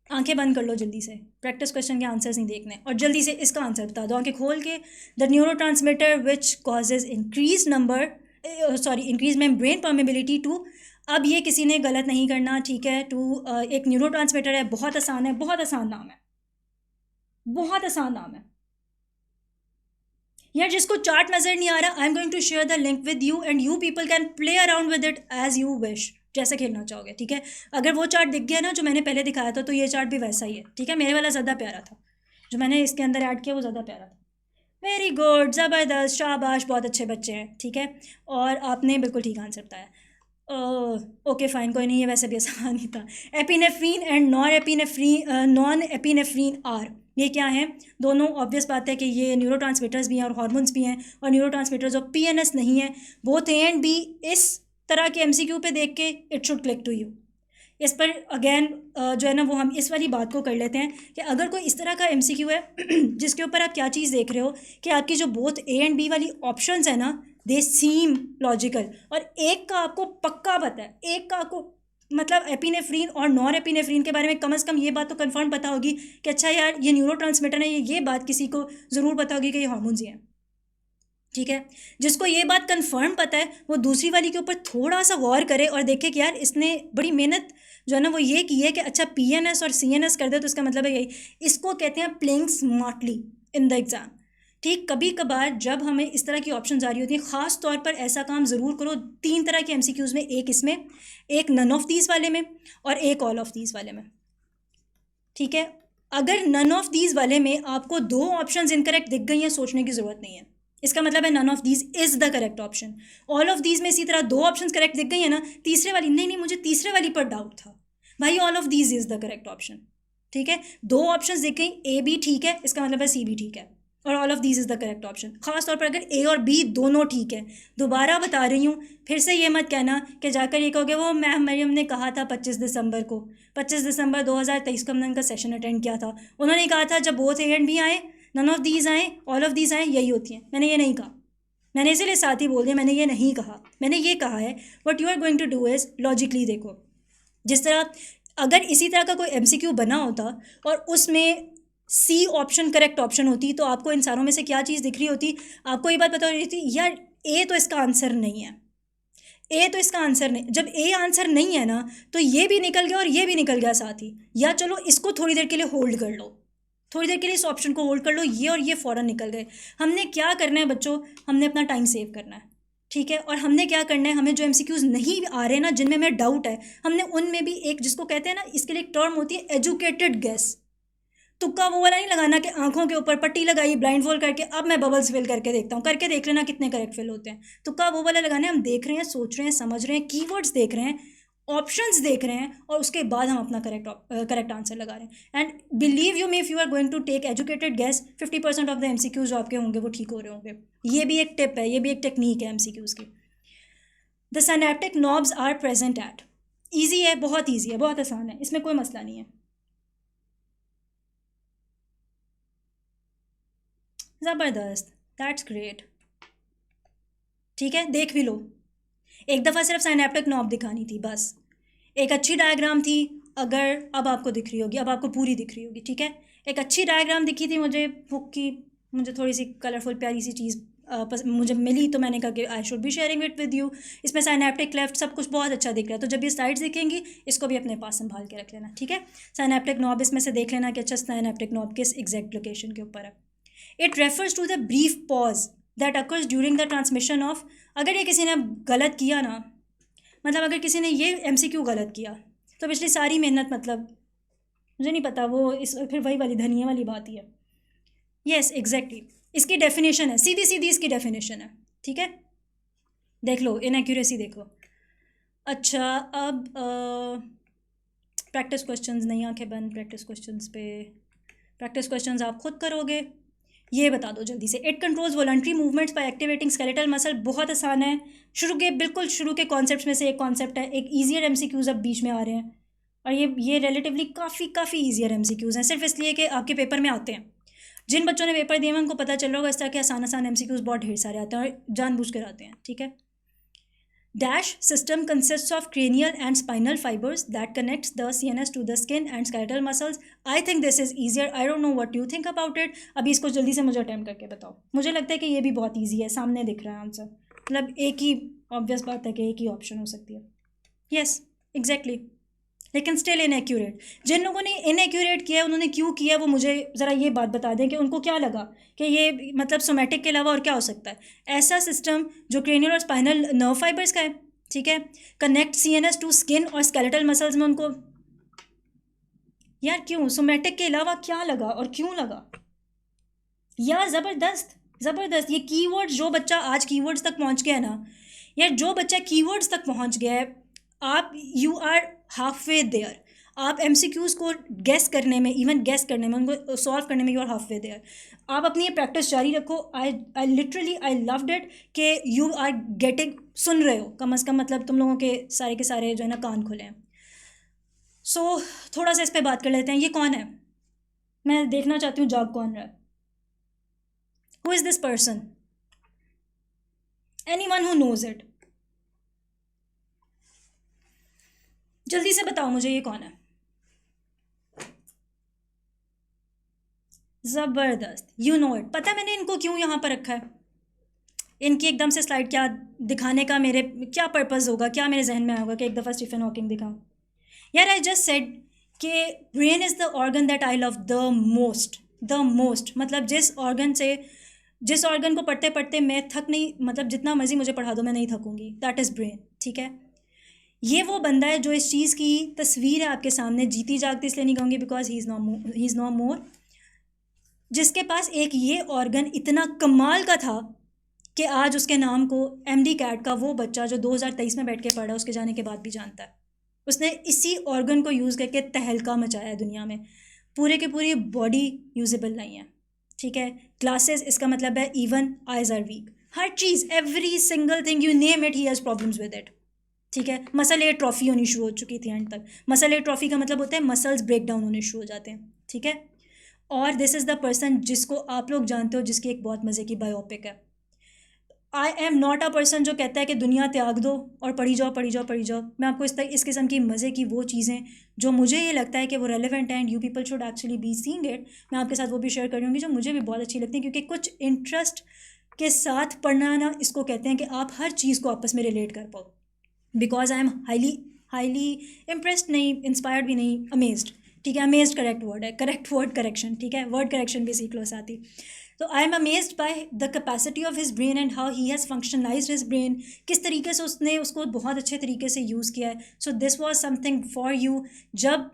आंखें बंद कर लो जल्दी से, प्रैक्टिस क्वेश्चन के आंसर्स नहीं देखने, और जल्दी से इसका आंसर बता दो आंखें खोल के. The neurotransmitter which causes increase membrane permeability to. अब ये किसी ने गलत नहीं करना, ठीक है. टू एक न्यूरो ट्रांसमीटर है, बहुत आसान है, बहुत आसान नाम है, बहुत आसान नाम है यार. जिसको चार्ट नज़र नहीं आ रहा, I am going to share the link with you and you people can play around with it as you wish, जैसे खेलना चाहोगे, ठीक है. अगर वो चार्ट दिख गया ना जो मैंने पहले दिखाया था, तो ये चार्ट भी वैसा ही है, ठीक है. मेरे वाला ज़्यादा प्यारा था, जो मैंने इसके अंदर ऐड किया वो ज़्यादा प्यारा था. वेरी गुड, ज़बरदस्त, शाबाश, बहुत अच्छे बच्चे हैं, ठीक है. और आपने बिल्कुल ठीक आंसर बताया. ओके फाइन, कोई नहीं, ये वैसे भी आसान ही था. Epinephrine and non epinephrine are, ये क्या है? दोनों ऑब्वियस बात है कि ये न्यूरोट्रांसमीटर्स भी हैं और हार्मोन्स भी हैं, और न्यूरोट्रांसमीटर्स और PNS नहीं है. बोथ ए एंड बी इस तरह के MCQ पे देख के it should click to you. इस पर अगेन जो है ना वो हम इस वाली बात को कर लेते हैं कि अगर कोई इस तरह का MCQ है जिसके ऊपर आप क्या चीज़ देख रहे हो कि आपकी जो बोथ A एंड B वाली ऑप्शंस है ना, दे सीम लॉजिकल, और एक का आपको पक्का पता है, एक का आपको मतलब एपिनेफ्रीन और नॉन एपिनेफ्रीन के बारे में कम से कम ये बात तो कंफर्म पता होगी कि अच्छा यार ये न्यूरोट्रांसमीटर है, ये बात किसी को ज़रूर पता होगी कि ये हार्मोन्स ही हैं, ठीक है. जिसको ये बात कंफर्म पता है वो दूसरी वाली के ऊपर थोड़ा सा गौर करे और देखे कि यार इसने बड़ी मेहनत जो है ना वो ये की है कि अच्छा PNS और CNS कर दे, तो इसका मतलब है यही. इसको कहते हैं playing smartly in the exam, ठीक. कभी कभार जब हमें इस तरह की ऑप्शन आ रही होती हैं, ख़ास तौर पर ऐसा काम ज़रूर करो 3 तरह के MCQs में, एक इसमें, एक नन ऑफ दीज वाले में, और एक ऑल ऑफ दीज वाले में, ठीक है. अगर नन ऑफ दीज वाले में आपको 2 ऑप्शंस इनकरेक्ट दिख गई हैं, सोचने की ज़रूरत नहीं है, इसका मतलब है none of these is the correct option. All of these में इसी तरह 2 ऑप्शंस करेक्ट दिख गई है ना, तीसरे वाली नहीं, मुझे तीसरे वाली पर डाउट था भाई, all of these is the correct option, ठीक है. 2 ऑप्शंस दिख गई, A भी ठीक है, इसका मतलब है C भी ठीक है, और all of these is the correct option. ख़ास तौर पर अगर A और B दोनों ठीक है. दोबारा बता रही हूँ, फिर से ये मत कहना कि जाकर ये कहोगे वो मैम मरियम ने कहा था 25 दिसंबर 2023 को हमने उनका सेशन अटेंड किया था, उन्होंने कहा था जब बोथ A एंड B आए, नन ऑफ दीज आए, ऑल ऑफ दीज आए, यही होती हैं. मैंने ये नहीं कहा, मैंने इसीलिए साथ ही बोल दिया, मैंने ये नहीं कहा. मैंने ये कहा है what you are going to do is logically देखो. जिस तरह अगर इसी तरह का कोई MCQ बना होता और उसमें C ऑप्शन करेक्ट ऑप्शन होती, तो आपको इन सारों में से क्या चीज़ दिख रही होती? आपको ये बात पता हो रही थी यार A तो इसका आंसर नहीं है, ए तो इसका आंसर नहीं, जब ए आंसर नहीं है ना तो ये भी निकल गया और ये भी निकल गया साथ ही। या चलो इसको थोड़ी देर के लिए होल्ड कर लो, थोड़ी देर के लिए इस ऑप्शन को होल्ड कर लो, ये और ये फ़ौरन निकल गए। हमने क्या करना है बच्चों, हमने अपना टाइम सेव करना है, ठीक है। और हमने क्या करना है, हमें जो एमसीक्यूज़ नहीं आ रहे ना, जिनमें हमें डाउट है, हमने उनमें भी एक, जिसको कहते हैं ना, इसके लिए एक टर्म होती है एजुकेटेड गेस। तुक्का वो वाला नहीं लगाना कि आंखों के ऊपर पट्टी लगाई ब्लाइंड फोल्ड करके अब मैं बबल्स फिल करके देखता हूँ, करके देख लेना कितने करेक्ट फिल होते हैं। तुक्का वो वाला लगाना है, हम देख रहे हैं, सोच रहे हैं, समझ रहे हैं, कीवर्ड्स देख रहे हैं, ऑप्शंस देख रहे हैं, और उसके बाद हम अपना करेक्ट आंसर लगा रहे हैं। And believe you me, if you are going to take educated guess, 50% of the MCQs जो आपके होंगे वो ठीक हो रहे होंगे। ये भी एक टिप है, ये भी एक टेक्निक है एमसीक्यूज की। The synaptic knobs are present at, easy है, बहुत ईजी है, बहुत आसान है, इसमें कोई मसला नहीं है। ज़बरदस्त, दैट्स ग्रेट, ठीक है, देख भी लो। एक दफ़ा सिर्फ साइनेप्टिक नॉब दिखानी थी बस, एक अच्छी डायग्राम थी, अगर अब आपको दिख रही होगी, अब आपको पूरी दिख रही होगी, ठीक है। एक अच्छी डायग्राम दिखी थी मुझे बुक की, मुझे थोड़ी सी कलरफुल प्यारी सी चीज़ मुझे मिली, तो मैंने कहा कि I should be sharing it with you. इसमें साइनेप्टिक लेफ्ट सब कुछ बहुत अच्छा दिख रहा है, तो जब ये स्लाइड्स दिखेंगी इसको भी अपने पास संभाल के रख लेना, ठीक है। साइनेप्टिक नॉब इसमें से देख लेना कि अच्छा साइनेप्टिक नॉब किस एग्जैक्ट लोकेशन के ऊपर है। It refers to the brief pause that occurs during the transmission of, अगर ये किसी ने गलत किया ना, मतलब अगर किसी ने ये एमसीक्यू गलत किया तो पिछली सारी मेहनत, मतलब मुझे नहीं पता, वो इस फिर वही वाली धनिया वाली बात ही है। यस एग्जैक्टली, इसकी डेफिनेशन है, सीधी सीधी इसकी डेफिनेशन है, ठीक है। देख लो, इनएक्यूरेसी देखो। अच्छा, अब प्रैक्टिस क्वेश्चंस, नहीं आंखें बंद, प्रैक्टिस क्वेश्चंस पे, प्रैक्टिस क्वेश्चंस आप खुद करोगे। ये बता दो जल्दी से, it controls voluntary movements by activating skeletal muscle, बहुत आसान है, बिल्कुल शुरू के कॉन्सेप्ट्स में से एक कॉन्सेप्ट है। एक ईजियर एमसीक्यूज अब बीच में आ रहे हैं, और ये रिलेटिवली काफ़ी ईजियर एमसीक्यूज हैं, सिर्फ इसलिए कि आपके पेपर में आते हैं। जिन बच्चों ने पेपर दिए हैं उनको पता चल रहा होगा इस तरह के आसान एमसीक्यूज बहुत ढेर सारे आते हैं और जानबूझ कर आते हैं, ठीक है। Dash system consists of cranial and spinal fibers that connects the CNS to the skin and skeletal muscles. I think this is easier. I don't know what you think about it. अभी इसको जल्दी से मुझे अटेम्प्ट करके बताओ। मुझे लगता है कि ये भी बहुत ईजी है, सामने दिख रहा है आंसर, मतलब एक ही ऑब्वियस बात है कि एक ही ऑप्शन हो सकती है। यस एग्जैक्टली, लेकिन स्टिल इनएक्यूरेट। जिन लोगों ने इनएक्यूरेट किया है उन्होंने क्यों किया, वो मुझे ज़रा ये बात बता दें कि उनको क्या लगा कि ये मतलब सोमैटिक के अलावा और क्या हो सकता है। ऐसा सिस्टम जो क्रेनियल और स्पाइनल नर्व फाइबर्स का है, ठीक है, कनेक्ट सीएनएस टू स्किन और स्केलेटल मसल्स में, उनको यार क्यों सोमैटिक के अलावा क्या लगा और क्यों लगा यार। ज़बरदस्त ज़बरदस्त, ये कीवर्ड्स, जो बच्चा आज कीवर्ड्स तक पहुंच गया है ना यार, जो बच्चा कीवर्ड्स तक पहुंच गया है, आप you are halfway there. आप एमसीक्यूज़ को गेस करने में, इवन गेस करने में, उनको सॉल्व करने में you are halfway there. आप अपनी ये प्रैक्टिस जारी रखो। I literally I loved it कि यू आर गेटिंग, सुन रहे हो कम अज़ कम, मतलब तुम लोगों के सारे जो है ना कान खुले हैं। सो थोड़ा सा इस पर बात कर लेते हैं। ये कौन है, मैं देखना चाहती हूँ जाग कौन रहा है। Who is this person, anyone who knows it, जल्दी से बताओ मुझे ये कौन है। ज़बरदस्त, यू नो इट। पता है मैंने इनको क्यों यहाँ पर रखा है, इनकी एकदम से स्लाइड क्या दिखाने का मेरे क्या पर्पज़ होगा, क्या मेरे जहन में आएगा कि एक दफ़ा स्टीफन हॉकिंग दिखाऊं। यार आई जस्ट सेड कि brain is the organ that I love the most, मतलब जिस ऑर्गन को पढ़ते पढ़ते मैं थक नहीं, मतलब जितना मर्जी मुझे पढ़ा दो मैं नहीं थकूंगी, दैट इज़ ब्रेन, ठीक है। ये वो बंदा है जो इस चीज़ की तस्वीर है आपके सामने, जीती जागती इसलिए नहीं कहूँगी बिकॉज ही इज़ नो मोर, जिसके पास एक ये ऑर्गन इतना कमाल का था कि आज उसके नाम को एमडी कैट का वो बच्चा जो 2023 में बैठ के पढ़ा उसके जाने के बाद भी जानता है। उसने इसी ऑर्गन को यूज़ करके तहलका मचाया है दुनिया में। पूरे के पूरी बॉडी यूजेबल नहीं है, ठीक है। ग्लासेस, इसका मतलब है इवन आइज आर वीक, हर चीज़, every single thing you name it he has problems with it, ठीक है। मसल एट्रॉफी होनी शुरू हो चुकी थी एंड तक। मसल एट्रॉफी का मतलब होता है मसल्स ब्रेक डाउन होने शुरू हो जाते हैं, ठीक है। और दिस इज़ द पर्सन जिसको आप लोग जानते हो, जिसकी एक बहुत मज़े की बायोपिक है। I am not a person जो कहता है कि दुनिया त्याग दो और पढ़ी जाओ। मैं आपको इस किस्म की मज़े की वो चीज़ें जो मुझे ये लगता है कि वो रेलिवेंट है and you people should actually be seeing it, मैं आपके साथ वो भी शेयर करूँगी जो मुझे भी बहुत अच्छी लगती है, क्योंकि कुछ इंटरेस्ट के साथ पढ़ना ना, इसको कहते हैं कि आप हर चीज़ को आपस में रिलेट कर पाओ। Because I M highly impressed, नहीं इंस्पायर्ड भी नहीं, अमेज्ड, ठीक है, अमेज्ड करेक्ट वर्ड है, करेक्ट वर्ड करेक्शन, ठीक है, वर्ड करेक्शन भी सीख लो साथ ही। तो I am amazed by the capacity of his brain and how he has functionalised his brain, किस तरीके से उसने उसको बहुत अच्छे तरीके से यूज़ किया है। So this was something for you. जब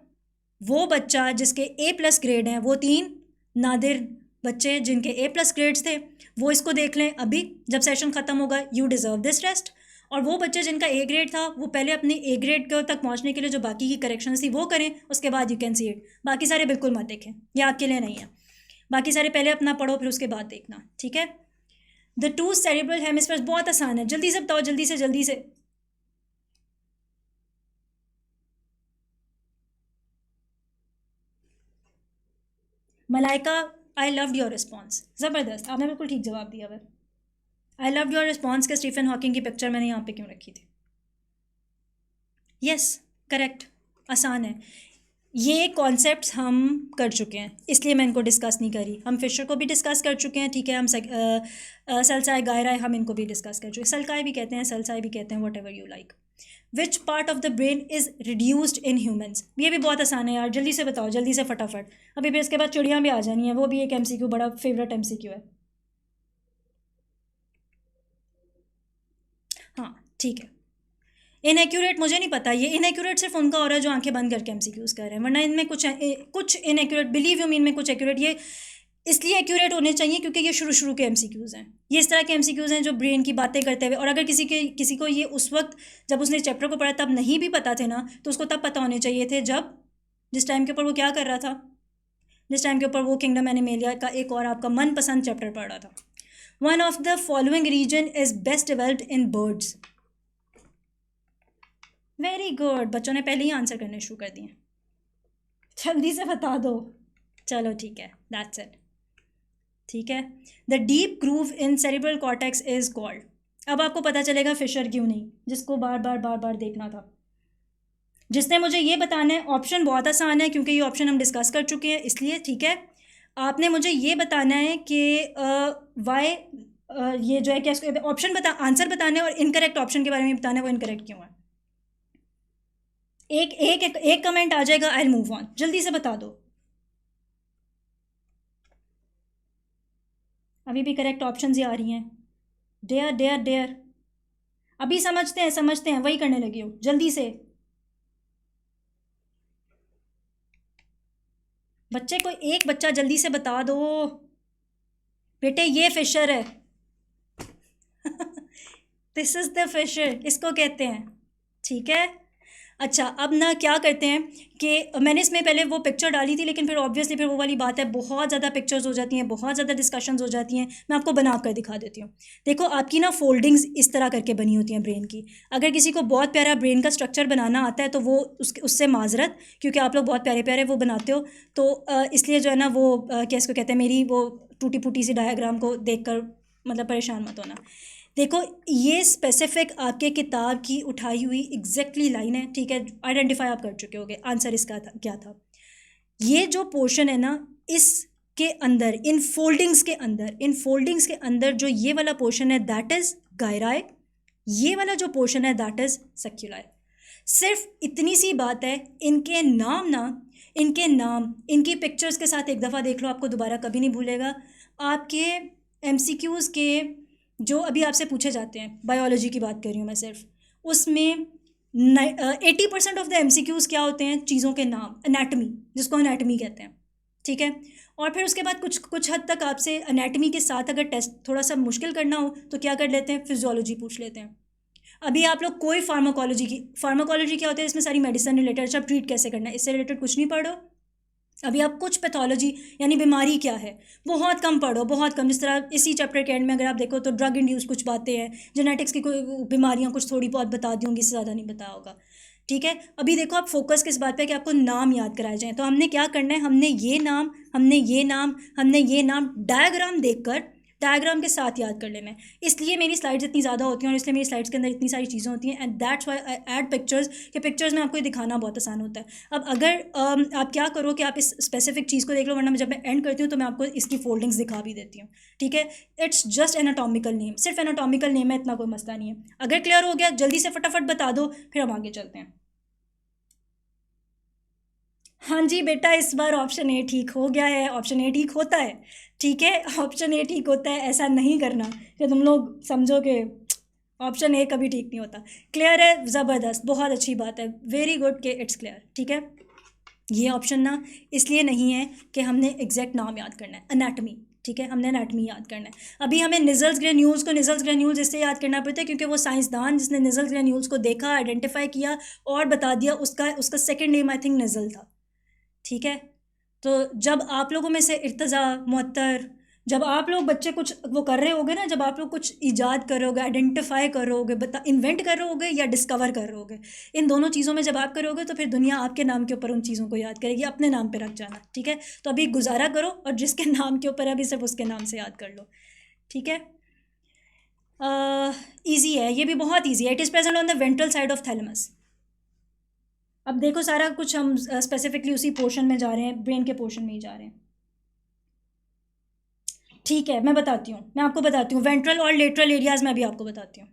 वो बच्चा जिसके A+ ग्रेड हैं, वो 3 नादिर बच्चे जिनके A+ ग्रेड्स थे, वो इसको देख लें अभी, जब सेशन ख़त्म होगा, यू डिज़र्व दिस रेस्ट। और वो बच्चे जिनका A ग्रेड था, वो पहले अपने A ग्रेड के तक पहुंचने के लिए जो बाकी की करेक्शंस थी वो करें, उसके बाद यू कैन सी इट। बाकी सारे बिल्कुल मत देखें, ये आपके लिए नहीं है। बाकी सारे पहले अपना पढ़ो, फिर उसके बाद देखना, ठीक है। द 2 सेरेब्रल हेमिस्फीयर्स, बहुत आसान है, जल्दी से बताओ, जल्दी से। Malaika, I loved your response, ज़बरदस्त, आपने बिल्कुल ठीक जवाब दिया है। आई लव्ड योर रिस्पॉन्स के स्टीफन हॉकिंग की पिक्चर मैंने यहाँ पे क्यों रखी थी। यस, करेक्ट, आसान है। ये कॉन्सेप्ट्स हम कर चुके हैं, इसलिए मैं इनको डिस्कस नहीं करी। हम फिशर को भी डिस्कस कर चुके हैं, ठीक है, हम सल्साई गायराई हम इनको भी डिस्कस कर चुके हैं। सल्काई भी कहते हैं, सल्साई भी कहते हैं, what ever you like. Which part of the brain is reduced in humans, ये भी बहुत आसान है यार, जल्दी से बताओ, जल्दी से फटाफट। अभी फिर इसके बाद चिड़ियाँ भी आ जानी है, वो भी एक MCQ बड़ा फेवरेट MCQ है। हाँ ठीक है। इनएक्यूरेट मुझे नहीं पता, ये इनएक्यूरेट सिर्फ उनका हो रहा है जो आंखें बंद करके MCQs कर रहे हैं, वरना इनमें कुछ इनएक्यूरेट, बिलीव यू मीन में कुछ एक्यूरेट, ये इसलिए एक्यूरेट होने चाहिए क्योंकि ये शुरू के MCQs हैं। ये इस तरह के MCQs हैं जो ब्रेन की बातें करते हुए, और अगर किसी को ये उस वक्त जब उसने चैप्टर को पढ़ा तब नहीं भी पता थे ना, तो उसको तब पता होने चाहिए थे जिस टाइम के ऊपर वो क्या कर रहा था, जिस टाइम के ऊपर वो किंगडम एनिमेलिया का एक और आपका मनपसंद चैप्टर पढ़ रहा था। One of the following region is best developed in birds. Very good, बच्चों ने पहले ही आंसर करने शुरू कर दिए, जल्दी से बता दो। चलो ठीक है, दैट्स इट, ठीक है। The deep groove in cerebral cortex is called. अब आपको पता चलेगा फिशर क्यों नहीं, जिसको बार बार देखना था, जिसने मुझे ये बताना है। ऑप्शन बहुत आसान है क्योंकि ये ऑप्शन हम डिस्कस कर चुके हैं, इसलिए ठीक है। आपने मुझे ये बताना है कि वाई ये जो है क्या, ऑप्शन आंसर बताना है और इनकरेक्ट ऑप्शन के बारे में बताना है, वो इनकरेक्ट क्यों है। एक कमेंट आ जाएगा, आई विल मूव ऑन, जल्दी से बता दो। अभी भी करेक्ट ऑप्शंस ही आ रही हैं, डेयर। अभी समझते हैं, वही करने लगी हो, जल्दी से। बच्चे को एक बच्चा जल्दी से बता दो, बेटे ये फिशर है। दिस इज द फिशर, इसको कहते हैं, ठीक है। अच्छा, अब ना क्या करते हैं कि मैंने इसमें पहले वो पिक्चर डाली थी, लेकिन फिर ऑब्वियसली फिर वो वाली बात है, बहुत ज़्यादा पिक्चर्स हो जाती हैं, बहुत ज़्यादा डिस्कशंस हो जाती हैं। मैं आपको बना कर दिखा देती हूँ। देखो, आपकी ना फोल्डिंग्स इस तरह करके बनी होती हैं ब्रेन की। अगर किसी को बहुत प्यारा ब्रेन का स्ट्रक्चर बनाना आता है तो वो उससे माजरत, क्योंकि आप लोग बहुत प्यारे प्यारे वो बनाते हो, तो इसलिए जो है ना वो क्या इसको कहते हैं, मेरी वो टूटी फूटी सी डायग्राम को देख कर मतलब परेशान मत होना। देखो, ये स्पेसिफिक आपके किताब की उठाई हुई एग्जैक्टली लाइन है, ठीक है, आइडेंटिफाई आप कर चुके होगे। आंसर इसका क्या था। ये जो पोर्शन है ना, इसके अंदर इन फोल्डिंग्स के अंदर जो ये वाला पोर्शन है दैट इज गायराई, ये वाला जो पोर्शन है दैट इज सेक्युलाई। सिर्फ इतनी सी बात है, इनके नाम इनकी पिक्चर्स के साथ एक दफ़ा देख लो, आपको दोबारा कभी नहीं भूलेगा। आपके MCQs के जो अभी आपसे पूछे जाते हैं, बायोलॉजी की बात कर रही हूँ मैं सिर्फ, उसमें 80% ऑफ द MCQs क्या होते हैं, चीज़ों के नाम, एनाटमी, जिसको एनाटमी कहते हैं, ठीक है। और फिर उसके बाद कुछ हद तक आपसे एनाटमी के साथ अगर टेस्ट थोड़ा सा मुश्किल करना हो तो क्या कर लेते हैं, फिजियोलॉजी पूछ लेते हैं। अभी आप लोग कोई फार्माकोलॉजी क्या होती है, इसमें सारी मेडिसिन रिलेटेड, अच्छा ट्रीट कैसे करना है, इससे रिलेटेड कुछ नहीं पढ़ो। अभी आप कुछ पैथोलॉजी यानी बीमारी क्या है बहुत कम पढ़ो, बहुत कम। जिस तरह इसी चैप्टर के एंड में अगर आप देखो तो ड्रग इंड्यूस कुछ बातें हैं, जेनेटिक्स की कोई बीमारियां कुछ थोड़ी बहुत बता दी होंगी, इससे ज़्यादा नहीं बताया होगा, ठीक है। अभी देखो, आप फोकस किस बात पे कि आपको नाम याद कराए जाएँ, तो हमने क्या करना है, हमने ये नाम डायग्राम देखकर डायग्राम के साथ याद कर लेना है। इसलिए मेरी स्लाइड्स इतनी ज़्यादा होती हैं और इसलिए मेरी स्लाइड्स के अंदर इतनी सारी चीज़ें होती हैं, and that's why I add pictures, कि पिक्चर्स में आपको ये दिखाना बहुत आसान होता है। अब अगर आप क्या करो कि आप इस स्पेसिफिक चीज़ को देख लो, वरना जब मैं एंड करती हूँ तो मैं आपको इसकी फोल्डिंग्स दिखा भी देती हूँ, ठीक है। इट्स जस्ट एनाटॉमिकल नेम, सिर्फ एनाटॉमिकल नेम है, इतना कोई मसला नहीं है। अगर क्लियर हो गया जल्दी से फटाफट बता दो, फिर हम आगे चलते हैं। हाँ जी बेटा, इस बार ऑप्शन ए ठीक हो गया है। ऑप्शन ए ठीक होता है, ठीक है, ऑप्शन ए ठीक होता है। ऐसा नहीं करना कि तुम लोग समझो कि ऑप्शन ए कभी ठीक नहीं होता। क्लियर है, ज़बरदस्त, बहुत अच्छी बात है, वेरी गुड कि इट्स क्लियर, ठीक है। ये ऑप्शन ना इसलिए नहीं है कि हमने एग्जैक्ट नाम याद करना है, अनाटमी, ठीक है, हमने एनाटमी याद करना है। अभी हमें निज़ल्स ग्रेन्यूल्स को निज़ल्स ग्रेन्यूल्स इससे याद करना पड़ता है क्योंकि वो साइंसदान जिसने निज़ल्स ग्रेन्यूल्स को देखा, आइडेंटिफाई किया और बता दिया, उसका सेकंड नेम आई थिंक निज़ल था, ठीक है। तो जब आप लोगों में से इर्तज़ा, मुअत्तर, जब आप लोग बच्चे कुछ वो कर रहे होगे ना, जब आप लोग कुछ ईजाद कर रहे होगे, आइडेंटिफाई कर रहे होगे, इन्वेंट कर रहे होगे या डिस्कवर कर रहे होगे, इन दोनों चीज़ों में जब आप करोगे तो फिर दुनिया आपके नाम के ऊपर उन चीज़ों को याद करेगी, अपने नाम पे रख जाना, ठीक है। तो अभी गुजारा करो और जिसके नाम के ऊपर अभी सिर्फ उसके नाम से याद कर लो, ठीक है। ईजी है, ये भी बहुत ईजी है। It is present on the ventral side of thalamus. अब देखो सारा कुछ हम स्पेसिफिकली उसी पोर्शन में जा रहे हैं, ब्रेन के पोर्शन में ही जा रहे हैं, ठीक है। मैं बताती हूँ, मैं आपको बताती हूँ वेंट्रल और लेटरल एरियाज में भी आपको बताती हूँ,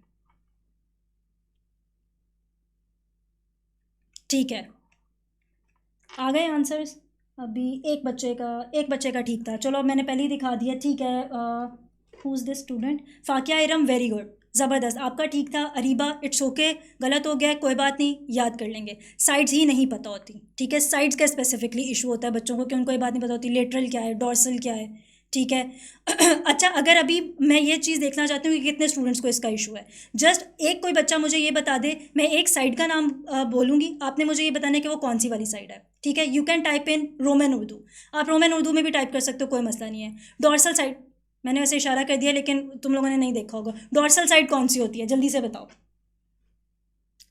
ठीक है। आ गए आंसर्स? अभी एक बच्चे का ठीक था, चलो मैंने पहले ही दिखा दिया, ठीक है। Who is this student? Fakiya Iram, very good, ज़बरदस्त, आपका ठीक था। अरीबा, इट्स ओके, गलत हो गया, कोई बात नहीं, याद कर लेंगे। साइड्स ही नहीं पता होती, ठीक है, साइड्स का स्पेसिफिकली इशू होता है बच्चों को कि उनको ये बात नहीं पता होती, लेटरल क्या है, डॉर्सल क्या है, ठीक है। अच्छा, अगर अभी मैं ये चीज़ देखना चाहती हूँ कि कितने स्टूडेंट्स को इसका इशू है, जस्ट एक कोई बच्चा मुझे ये बता दे, मैं एक साइड का नाम बोलूँगी, आपने मुझे ये बताना है कि वो कौन सी वाली साइड है, ठीक है। You can type in Roman Urdu, आप रोमन उर्दू में भी टाइप कर सकते हो, कोई मसला नहीं है। डॉर्सल साइड, मैंने वैसे इशारा कर दिया लेकिन तुम लोगों ने नहीं देखा होगा। डॉर्सल साइड कौन सी होती है, जल्दी से बताओ।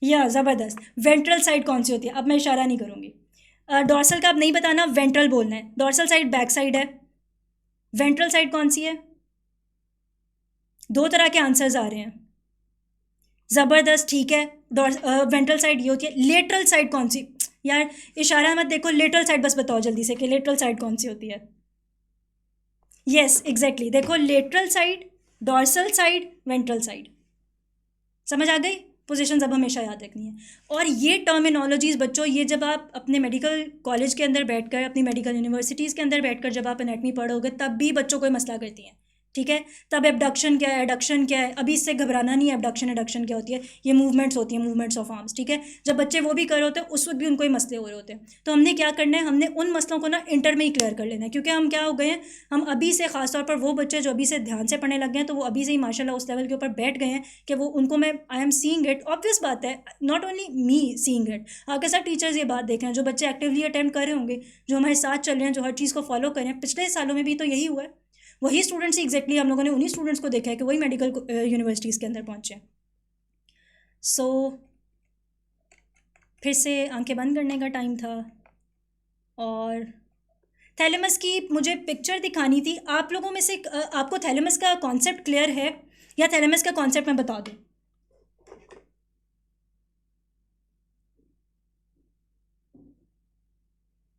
या ज़बरदस्त, वेंट्रल साइड कौन सी होती है? अब मैं इशारा नहीं करूँगी। डॉर्सल का अब नहीं बताना, वेंट्रल बोलना है। डॉर्सल साइड बैक साइड है, वेंट्रल साइड कौन सी है? दो तरह के आंसर्स आ रहे हैं, ज़बरदस्त, ठीक है। वेंट्रल साइड ये होती है। लेटरल साइड कौन सी? यार इशारा मत देखो, लेटरल साइड बस बताओ जल्दी से कि लेटरल साइड कौन सी होती है। यस एग्जैक्टली, देखो lateral side, dorsal side, ventral side, समझ आ गई? पोजीशन अब हमेशा याद रखनी है। और ये टर्मिनोलॉजीज़ बच्चों, ये जब आप अपने मेडिकल कॉलेज के अंदर बैठकर, अपनी मेडिकल यूनिवर्सिटीज़ के अंदर बैठकर जब आप एनाटमी पढ़ोगे तब भी बच्चों को मसला करती हैं, ठीक है। तब एबडक्शन क्या है, एडक्शन क्या है, अभी इससे घबराना नहीं है। एबडक्शन एडक्शन क्या होती है? ये मूवमेंट्स होती हैं, मूवमेंट्स ऑफ आर्म्स, ठीक है। जब बच्चे वो भी कर रहे होते हैं उस वक्त भी उनको ही मसले हो रहे होते हैं। तो हमने क्या करना है, हमने उन मसलों को ना इंटर में ही क्लियर कर लेना है, क्योंकि हम क्या हो गए हैं, हम अभी से खासतौर पर वो बच्चे जो अभी से ध्यान से पढ़ने लग गए हैं, तो वो अभी से ही माशाल्लाह उस लेवल के ऊपर बैठ गए हैं कि वो उनको मैं I am seeing it, obvious बात है, not only me seeing it, आपके साथ टीचर्स ये बात देख रहे हैं, जो बच्चे एक्टिवली अटेम्प्ट कर रहे होंगे, जो हमारे साथ चल रहे हैं, जो हर चीज़ को फॉलो कर रहे हैं। पिछले सालों में भी तो यही हुआ है, वही स्टूडेंट्स ही एग्जैक्टली हम लोगों ने उन्हीं स्टूडेंट्स को देखा है कि वही मेडिकल यूनिवर्सिटीज़ के अंदर पहुँचे। सो फिर से आंखें बंद करने का टाइम था और थैलेमस की मुझे पिक्चर दिखानी थी। आप लोगों में से आपको थैलेमस का कॉन्सेप्ट क्लियर है या थैलेमस का कॉन्सेप्ट मैं बता दूँ?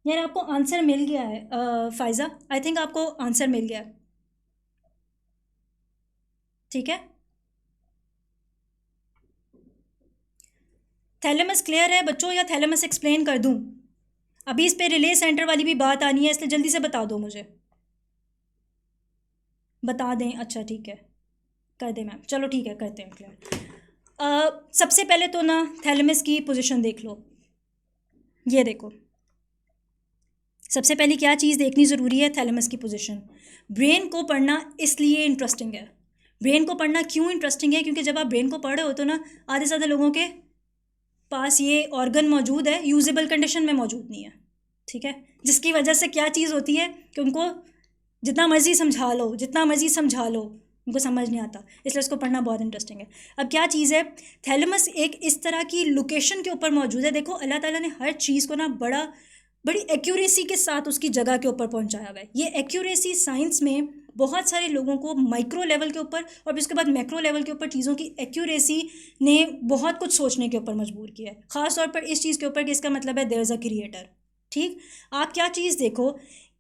यार आपको आंसर मिल गया है फ़ायज़ा, आई थिंक आपको आंसर मिल गया है, ठीक है। थैलेमस क्लियर है बच्चों या थैलेमस एक्सप्लेन कर दूं? अभी इस पे रिले सेंटर वाली भी बात आनी है, इसलिए जल्दी से बता दो मुझे, बता दें। अच्छा ठीक है, कर दें मैम, चलो ठीक है, करते हैं क्लियर। सबसे पहले तो ना थैलेमस की पोजीशन देख लो, ये देखो, सबसे पहले क्या चीज़ देखनी ज़रूरी है, थैलेमस की पोजीशन। ब्रेन को पढ़ना इसलिए इंटरेस्टिंग है, ब्रेन को पढ़ना क्यों इंटरेस्टिंग है, क्योंकि जब आप ब्रेन को पढ़ रहे हो तो ना आधे से ज़्यादा लोगों के पास ये ऑर्गन मौजूद है, यूजेबल कंडीशन में मौजूद नहीं है, ठीक है। जिसकी वजह से क्या चीज़ होती है कि उनको जितना मर्ज़ी समझा लो, जितना मर्ज़ी समझा लो, उनको समझ नहीं आता, इसलिए उसको पढ़ना बहुत इंटरेस्टिंग है। अब क्या चीज़ है, थैलेमस एक इस तरह की लोकेशन के ऊपर मौजूद है। देखो अल्लाह ताला ने हर चीज़ को ना बड़ी एक्यूरेसी के साथ उसकी जगह के ऊपर पहुंचाया हुआ है। ये एक्यूरेसी साइंस में बहुत सारे लोगों को माइक्रो लेवल के ऊपर और फिर उसके बाद मैक्रो लेवल के ऊपर चीज़ों की एक्यूरेसी ने बहुत कुछ सोचने के ऊपर मजबूर किया है, ख़ास तौर पर इस चीज़ के ऊपर कि इसका मतलब है देयर इज़ अ क्रिएटर। ठीक, आप क्या चीज़ देखो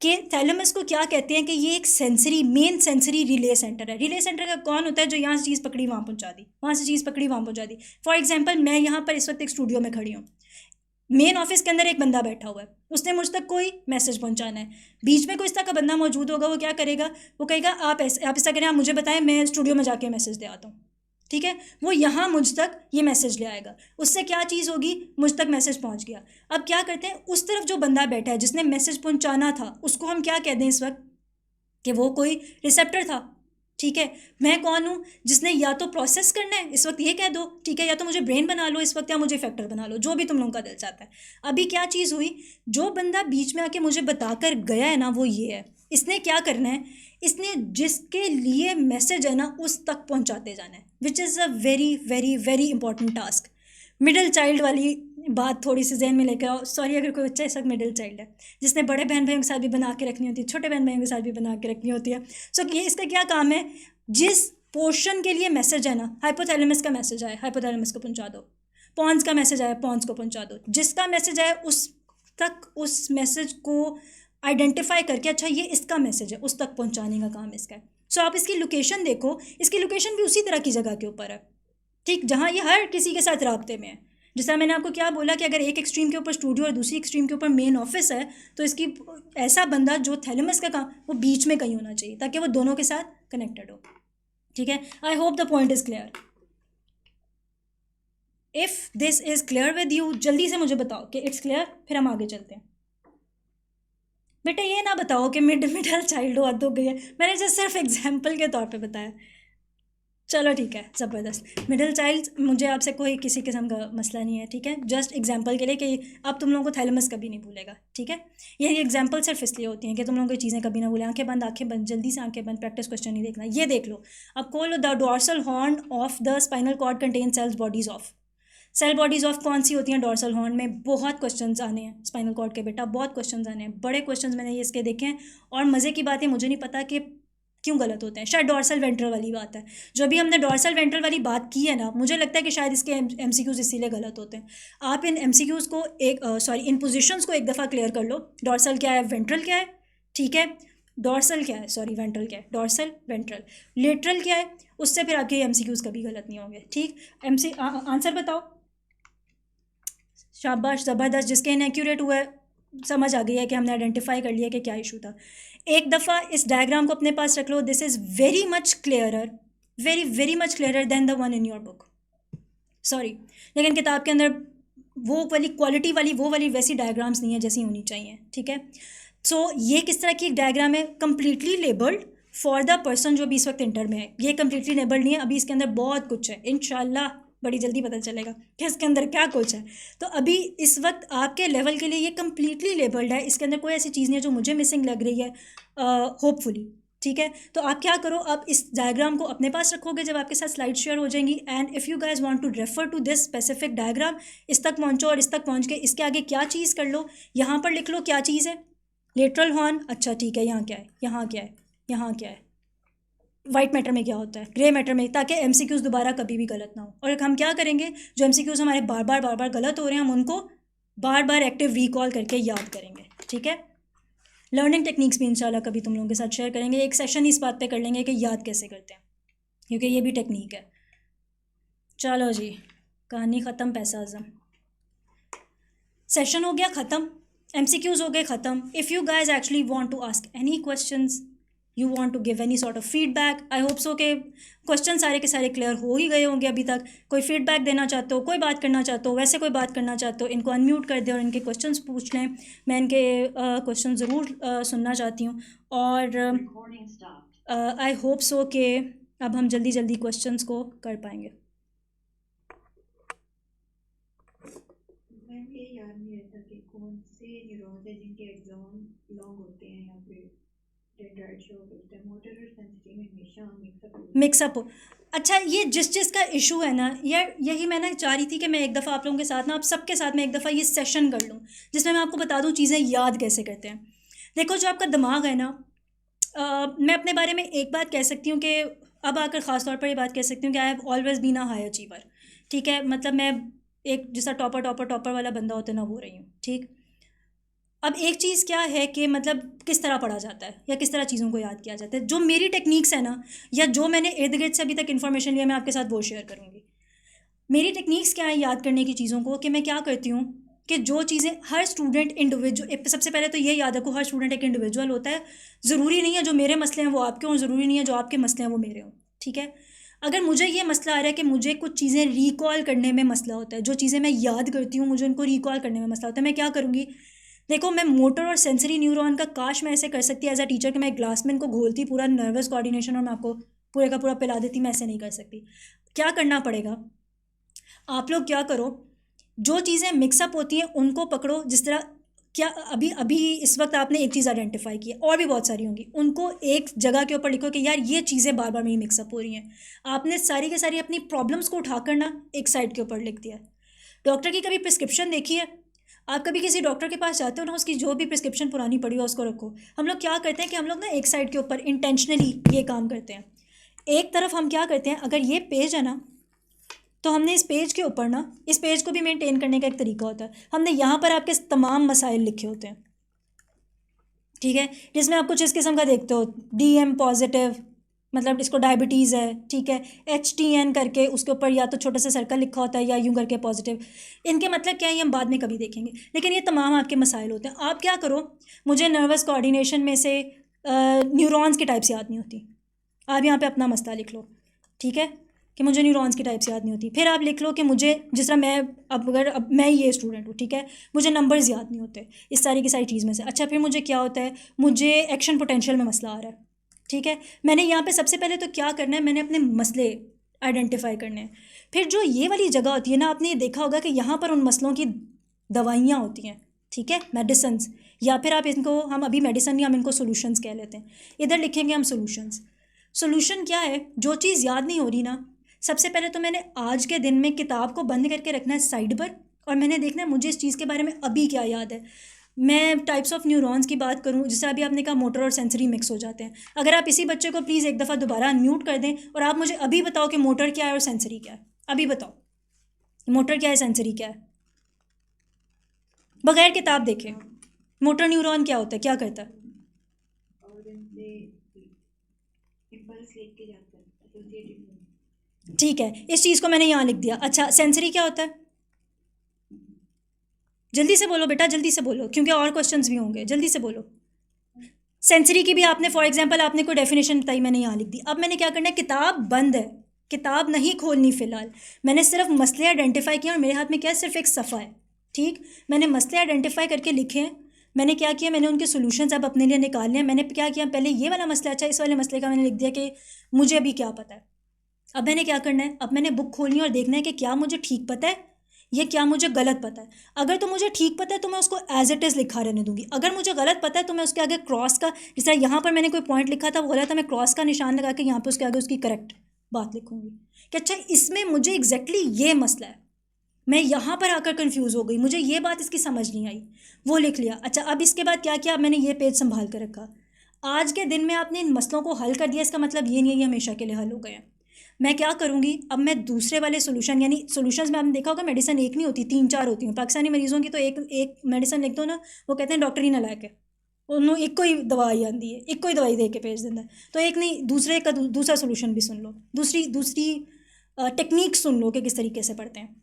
कि थैलेमस को क्या कहते हैं कि ये एक sensory, main sensory relay centre है। रिले सेंटर का कौन होता है? जो यहाँ से चीज़ पकड़ी वहाँ पहुँचा दी, वहाँ से चीज़ पकड़ी वहाँ पहुँचा दी। फॉर एग्जांपल मैं यहाँ पर इस वक्त एक स्टूडियो में खड़ी हूँ, मेन ऑफिस के अंदर एक बंदा बैठा हुआ है, उसने मुझ तक कोई मैसेज पहुंचाना है, बीच में कोई इस तरह का बंदा मौजूद होगा, वो क्या करेगा? वो कहेगा आप ऐसा करें, आप मुझे बताएं, मैं स्टूडियो में जाके मैसेज दे आता हूँ। ठीक है, वो यहाँ मुझ तक ये मैसेज ले आएगा, उससे क्या चीज़ होगी? मुझ तक मैसेज पहुँच गया। अब क्या करते हैं, उस तरफ जो बंदा बैठा है जिसने मैसेज पहुँचाना था, उसको हम क्या कह दें इस वक्त? कि वो कोई रिसेप्टर था। ठीक है, मैं कौन हूँ? जिसने या तो प्रोसेस करना है, इस वक्त ये कह दो, ठीक है, या तो मुझे ब्रेन बना लो इस वक्त, या मुझे इफेक्टर बना लो, जो भी तुम लोगों का दिल चाहता है। अभी क्या चीज़ हुई? जो बंदा बीच में आके मुझे बताकर गया है ना, वो ये है, इसने क्या करना है? इसने जिसके लिए मैसेज है ना, उस तक पहुँचाते जाना है, which is a very very very important task. Middle child वाली बात थोड़ी सी जहन में लेकर आओ। सॉरी अगर कोई बच्चा इस वक्त मिडिल चाइल्ड है, जिसने बड़े बहन भाइयों के साथ भी बना के रखनी होती है, छोटे बहन भाइयों के साथ भी बना के रखनी होती है। सो ये इसका क्या काम है? जिस पोर्शन के लिए मैसेज है ना, हाइपोथैलेमस का मैसेज आया, हाइपोथैलेमस को पहुंचा दो। पॉन्स का मैसेज आया, पॉन्स को पहुंचा दो। जिसका मैसेज आया उस तक, उस मैसेज को आइडेंटिफाई करके, अच्छा ये इसका मैसेज है, उस तक पहुंचाने का काम इसका है। सो आप इसकी लोकेशन देखो, इसकी लोकेशन भी उसी तरह की जगह के ऊपर है। ठीक, जहाँ ये हर किसी के साथ राब्ते में है। जैसा मैंने आपको क्या बोला कि अगर एक एक्सट्रीम के ऊपर स्टूडियो और दूसरी एक्सट्रीम के ऊपर मेन ऑफिस है, तो इसकी ऐसा बंदा जो थैलेमस का काम, वो बीच में कहीं होना चाहिए ताकि वो दोनों के साथ कनेक्टेड हो। ठीक है, I hope the point is clear. If this is clear with you, जल्दी से मुझे बताओ कि इट्स क्लियर, फिर हम आगे चलते हैं। बेटा ये ना बताओ कि मिडिल चाइल्ड हो, हद हो गई है। मैंने जस्ट सिर्फ एग्जाम्पल के तौर पे बताया। चलो ठीक है, ज़बरदस्त। मिडिल चाइल्ड, मुझे आपसे कोई किसी किस्म का मसला नहीं है, ठीक है, जस्ट एग्जांपल के लिए कि अब तुम लोगों को थैलेमस कभी नहीं भूलेगा। ठीक है, ये एग्जांपल सिर्फ इसलिए होती हैं कि तुम लोगों को चीज़ें कभी ना भूलें। आंखें बंद, जल्दी से आंखें बंद, प्रैक्टिस क्वेश्चन नहीं देखना। ये देख लो, अब खोलो, the dorsal horn of the spinal cord contain cells bodies of. Cell bodies of कौन सी होती हैं? डोर्सल हॉर्न में। बहुत क्वेश्चंस आने हैं स्पाइनल कॉर्ड के बेटा, बहुत क्वेश्चंस आने हैं, बड़े क्वेश्चंस मैंने ये इसके देखे हैं। और मज़े की बात है, मुझे नहीं पता कि क्यों गलत होते हैं, शायद डोर्सल वेंट्रल वाली बात है। जो भी हमने डोर्सल वेंट्रल वाली बात की है ना, मुझे लगता है कि शायद इसके एमसीक्यूज़ इसीलिए गलत होते हैं। आप इन एमसीक्यूज़ को इन पोजीशंस को एक दफ़ा क्लियर कर लो। डोर्सल क्या है, वेंट्रल क्या है, ठीक है, डोर्सल क्या है, सॉरी वेंट्रल क्या है, डोर्सल वेंट्रल, लेटरल क्या है, उससे फिर आपके एमसीक्यूज़ कभी गलत नहीं होंगे। ठीक, आंसर बताओ। शाबाश, ज़बरदस्त। जिसके इनएक्यूरेट हुआ है, समझ आ गई है कि हमने आइडेंटिफाई कर लिया कि क्या इशू था। एक दफ़ा इस डायग्राम को अपने पास रख लो। This is very much clearer, very very much clearer than the one in your book. Sorry, लेकिन किताब के अंदर वो वाली क्वालिटी वाली, वो वाली वैसी डायग्राम्स नहीं है जैसी होनी चाहिए। ठीक है, सो ये किस तरह की एक डायग्राम है? Completely labelled for the person जो भी इस वक्त इंटर में है। ये कम्प्लीटली लेबल्ड नहीं है, अभी इसके अंदर बहुत कुछ है, इंशाल्लाह बड़ी जल्दी पता चलेगा कि इसके अंदर क्या कुछ है। तो अभी इस वक्त आपके लेवल के लिए ये कम्प्लीटली लेबल्ड है, इसके अंदर कोई ऐसी चीज़ नहीं है जो मुझे मिसिंग लग रही है, होपफुली। ठीक है, तो आप क्या करो, आप इस डायग्राम को अपने पास रखोगे जब आपके साथ स्लाइड शेयर हो जाएंगी। And if you guys want to refer to this specific diagram, इस तक पहुंचो और इस तक पहुंच के इसके आगे क्या चीज़ कर लो, यहाँ पर लिख लो क्या चीज़ है। लेटरल हॉर्न, अच्छा ठीक है, यहाँ क्या है, यहाँ क्या है, यहाँ क्या है, वाइट मैटर में क्या होता है, ग्रे मैटर में, ताकि एमसीक्यूज़ दोबारा कभी भी गलत ना हो। और हम क्या करेंगे, जो एमसीक्यूज़ हमारे बार बार गलत हो रहे हैं, हम उनको बार बार एक्टिव रिकॉल करके याद करेंगे। ठीक है, लर्निंग टेक्निक्स भी इंशाल्लाह कभी तुम लोगों के साथ शेयर करेंगे। एक सेशन इस बात पे कर लेंगे कि याद कैसे करते हैं, क्योंकि ये भी टेक्निक है। चलो जी, कहानी ख़त्म, पैसा आज़म। सेशन हो गया ख़त्म, एमसीक्यूज़ हो गए ख़त्म। If you guys actually want to ask any questions, you want to give any sort of feedback, I hope so के क्वेश्चन सारे के सारे क्लियर हो ही गए होंगे अभी तक। कोई फीडबैक देना चाहते हो, कोई बात करना चाहते हो, वैसे कोई बात करना चाहते हो, इनको अनम्यूट कर दें और इनके क्वेश्चंस पूछ लें। मैं इनके क्वेश्चन ज़रूर सुनना चाहती हूँ। और आई होप सो के अब हम जल्दी जल्दी क्वेश्चंस को कर पाएंगे। मैम ये याद नहीं रहता कि कौन से न्यूरॉन्स है जिनके एक्सॉन लॉन्ग होते हैं या फिर मिक्सअप हो। अच्छा, ये जिस का इशू है ना यार, यही मैं ना चाह रही थी कि मैं एक दफ़ा आप लोगों के साथ ना, आप सबके साथ मैं एक दफ़ा ये सेशन कर लूँ जिसमें मैं आपको बता दूँ चीज़ें याद कैसे करते हैं। देखो, जो आपका दिमाग है ना, मैं अपने बारे में एक बात कह सकती हूँ कि अब आकर ख़ास तौर पर ये बात कह सकती हूँ कि I have always been a high achiever. ठीक है, मतलब मैं एक जैसा टॉपर वाला बंदा होता है ना, वो रही हूँ। ठीक, अब एक चीज़ क्या है कि मतलब किस तरह पढ़ा जाता है या किस तरह चीज़ों को याद किया जाता है, जो मेरी टेक्निक्स है ना, या जो मैंने इर्द गिर्द से अभी तक इन्फॉर्मेशन लिया, मैं आपके साथ वो शेयर करूँगी। मेरी टेक्निक्स क्या है याद करने की चीज़ों को, कि मैं क्या करती हूँ कि जो चीज़ें हर स्टूडेंट इंडिविजुअल, सबसे पहले तो ये याद रखो, हर स्टूडेंट एक इंडिविजुअल होता है। ज़रूरी नहीं है जो मेरे मसले हैं वो आपके हों, ज़रूरी नहीं है जो आपके मसले हैं वो मेरे हों। ठीक है, अगर मुझे ये मसला आ रहा है कि मुझे कुछ चीज़ें रिकॉल करने में मसला होता है, जो चीज़ें मैं याद करती हूँ मुझे उनको रिकॉल करने में मसला होता है, मैं क्या करूँगी? देखो, मैं मोटर और सेंसरी न्यूरॉन का काश मैं ऐसे कर सकती एज अ टीचर कि मैं ग्लास में इनको घोलती पूरा नर्वस कोऑर्डिनेशन और मैं आपको पूरे का पूरा पिला देती। मैं ऐसे नहीं कर सकती। क्या करना पड़ेगा, आप लोग क्या करो, जो चीज़ें मिक्सअप होती हैं उनको पकड़ो। जिस तरह क्या अभी अभी इस वक्त आपने एक चीज़ आइडेंटिफाई की है, और भी बहुत सारी होंगी, उनको एक जगह के ऊपर लिखो कि यार ये चीज़ें बार बार मेरी मिक्सअप हो रही हैं। आपने सारी के सारी अपनी प्रॉब्लम्स को उठाकर ना एक साइड के ऊपर लिख दिया। डॉक्टर की कभी प्रिस्क्रिप्शन देखी है? आप कभी किसी डॉक्टर के पास जाते हो ना, उसकी जो भी प्रिस्क्रिप्शन पुरानी पड़ी हो उसको रखो। हम लोग क्या करते हैं कि हम लोग ना एक साइड के ऊपर इंटेंशनली ये काम करते हैं। एक तरफ हम क्या करते हैं, अगर ये पेज है ना, तो हमने इस पेज के ऊपर ना, इस पेज को भी मेंटेन करने का एक तरीका होता है, हमने यहाँ पर आपके तमाम मसाइल लिखे होते हैं। ठीक है, जिसमें आप कुछ इस किस्म का देखते हो, DM पॉजिटिव, मतलब इसको डायबिटीज़ है। ठीक है, HTN करके उसके ऊपर या तो छोटा सा सर्कल लिखा होता है या यूं करके पॉजिटिव। इनके मतलब क्या है ये हम बाद में कभी देखेंगे, लेकिन ये तमाम आपके मसाइल होते हैं। आप क्या करो, मुझे नर्वस कोऑर्डिनेशन में से न्यूरॉन्स की टाइप्स याद नहीं होती, आप यहाँ पे अपना मसला लिख लो। ठीक है, कि मुझे न्यूरॉन्स की टाइप्स याद नहीं होती। फिर आप लिख लो कि मुझे, जिस तरह मैं अब मैं ये स्टूडेंट हूँ, ठीक है, मुझे नंबर्स याद नहीं होते इस सारी की सारी चीज़ में से। अच्छा, फिर मुझे क्या होता है, मुझे एक्शन पोटेंशियल में मसला आ रहा है। ठीक है, मैंने यहाँ पे सबसे पहले तो क्या करना है, मैंने अपने मसले आइडेंटिफाई करने हैं। फिर जो ये वाली जगह होती है ना, आपने ये देखा होगा कि यहाँ पर उन मसलों की दवाइयाँ होती हैं। ठीक है, मेडिसन्स, या फिर आप इनको, हम अभी मेडिसन नहीं, हम इनको सोल्यूशंस कह लेते हैं। इधर लिखेंगे हम सोल्यूशंस। सोल्यूशन क्या है, जो चीज़ याद नहीं हो रही ना, सबसे पहले तो मैंने आज के दिन में किताब को बंद करके रखना है साइड पर, और मैंने देखना है मुझे इस चीज़ के बारे में अभी क्या याद है। मैं टाइप्स ऑफ न्यूरॉन्स की बात करूं, जैसे अभी आपने कहा मोटर और सेंसरी मिक्स हो जाते हैं। अगर आप इसी बच्चे को प्लीज़ एक दफ़ा दोबारा अनम्यूट कर दें और आप मुझे अभी बताओ कि मोटर क्या है और सेंसरी क्या है। अभी बताओ, मोटर क्या है, सेंसरी क्या है, बगैर किताब देखे। मोटर न्यूरॉन क्या होता है, क्या करता है? और इनसे इम्पल्स लेके जाता है, एसोसिएटिव। ठीक है, इस चीज़ को मैंने यहाँ लिख दिया। अच्छा, सेंसरी क्या होता है? जल्दी से बोलो बेटा, जल्दी से बोलो, क्योंकि और क्वेश्चंस भी होंगे, जल्दी से बोलो। सेंसरी की भी आपने फॉर एग्जांपल आपने कोई डेफिनेशन बताई, मैंने यहाँ लिख दी। अब मैंने क्या करना है, किताब बंद है, किताब नहीं खोलनी फ़िलहाल। मैंने सिर्फ मसले आइडेंटिफाई किए और मेरे हाथ में क्या है, सिर्फ एक सफ़ा है। ठीक, मैंने मसले आइडेंटिफाई करके लिखे हैं। मैंने क्या किया, मैंने उनके सोल्यूशंस अब अपने लिए निकाल लिए। मैंने क्या किया, पहले ये वाला मसला, अच्छा इस वाले मसले का मैंने लिख दिया कि मुझे अभी क्या पता है। अब मैंने क्या करना है, अब मैंने बुक खोलनी है और देखना है कि क्या मुझे ठीक पता है ये क्या मुझे गलत पता है। अगर तो मुझे ठीक पता है तो मैं उसको एज इट इज़ लिखा रहने दूंगी। अगर मुझे गलत पता है तो मैं उसके आगे क्रॉस का, जिस तरह यहाँ पर मैंने कोई पॉइंट लिखा था वो गलत है, मैं क्रॉस का निशान लगा के यहाँ पर उसके आगे उसकी करेक्ट बात लिखूंगी कि अच्छा इसमें मुझे एग्जैक्टली ये मसला है, मैं यहाँ पर आकर कन्फ्यूज़ हो गई, मुझे ये बात इसकी समझ नहीं आई, वो लिख लिया। अच्छा, अब इसके बाद क्या किया, अब मैंने ये पेज संभाल कर रखा। आज के दिन में आपने इन मसलों को हल कर दिया, इसका मतलब ये नहीं है ये हमेशा के लिए हल हो गए हैं। मैं क्या करूँगी, अब मैं दूसरे वाले सोल्यूशन, यानी सोल्यूशंस में आपने देखा होगा मेडिसिन एक नहीं होती, 3-4 होती हैं। पाकिस्तानी मरीज़ों की तो एक मेडिसिन लिख दो ना, वो कहते हैं डॉक्टर ही ना लायक है, उन्होंने एक कोई दवाई आती है, एक कोई दवाई दे के भेज देता है। तो एक नहीं, दूसरे का दूसरा सोल्यूशन भी सुन लो, दूसरी टेक्निक सुन लो कि किस तरीके से पढ़ते हैं।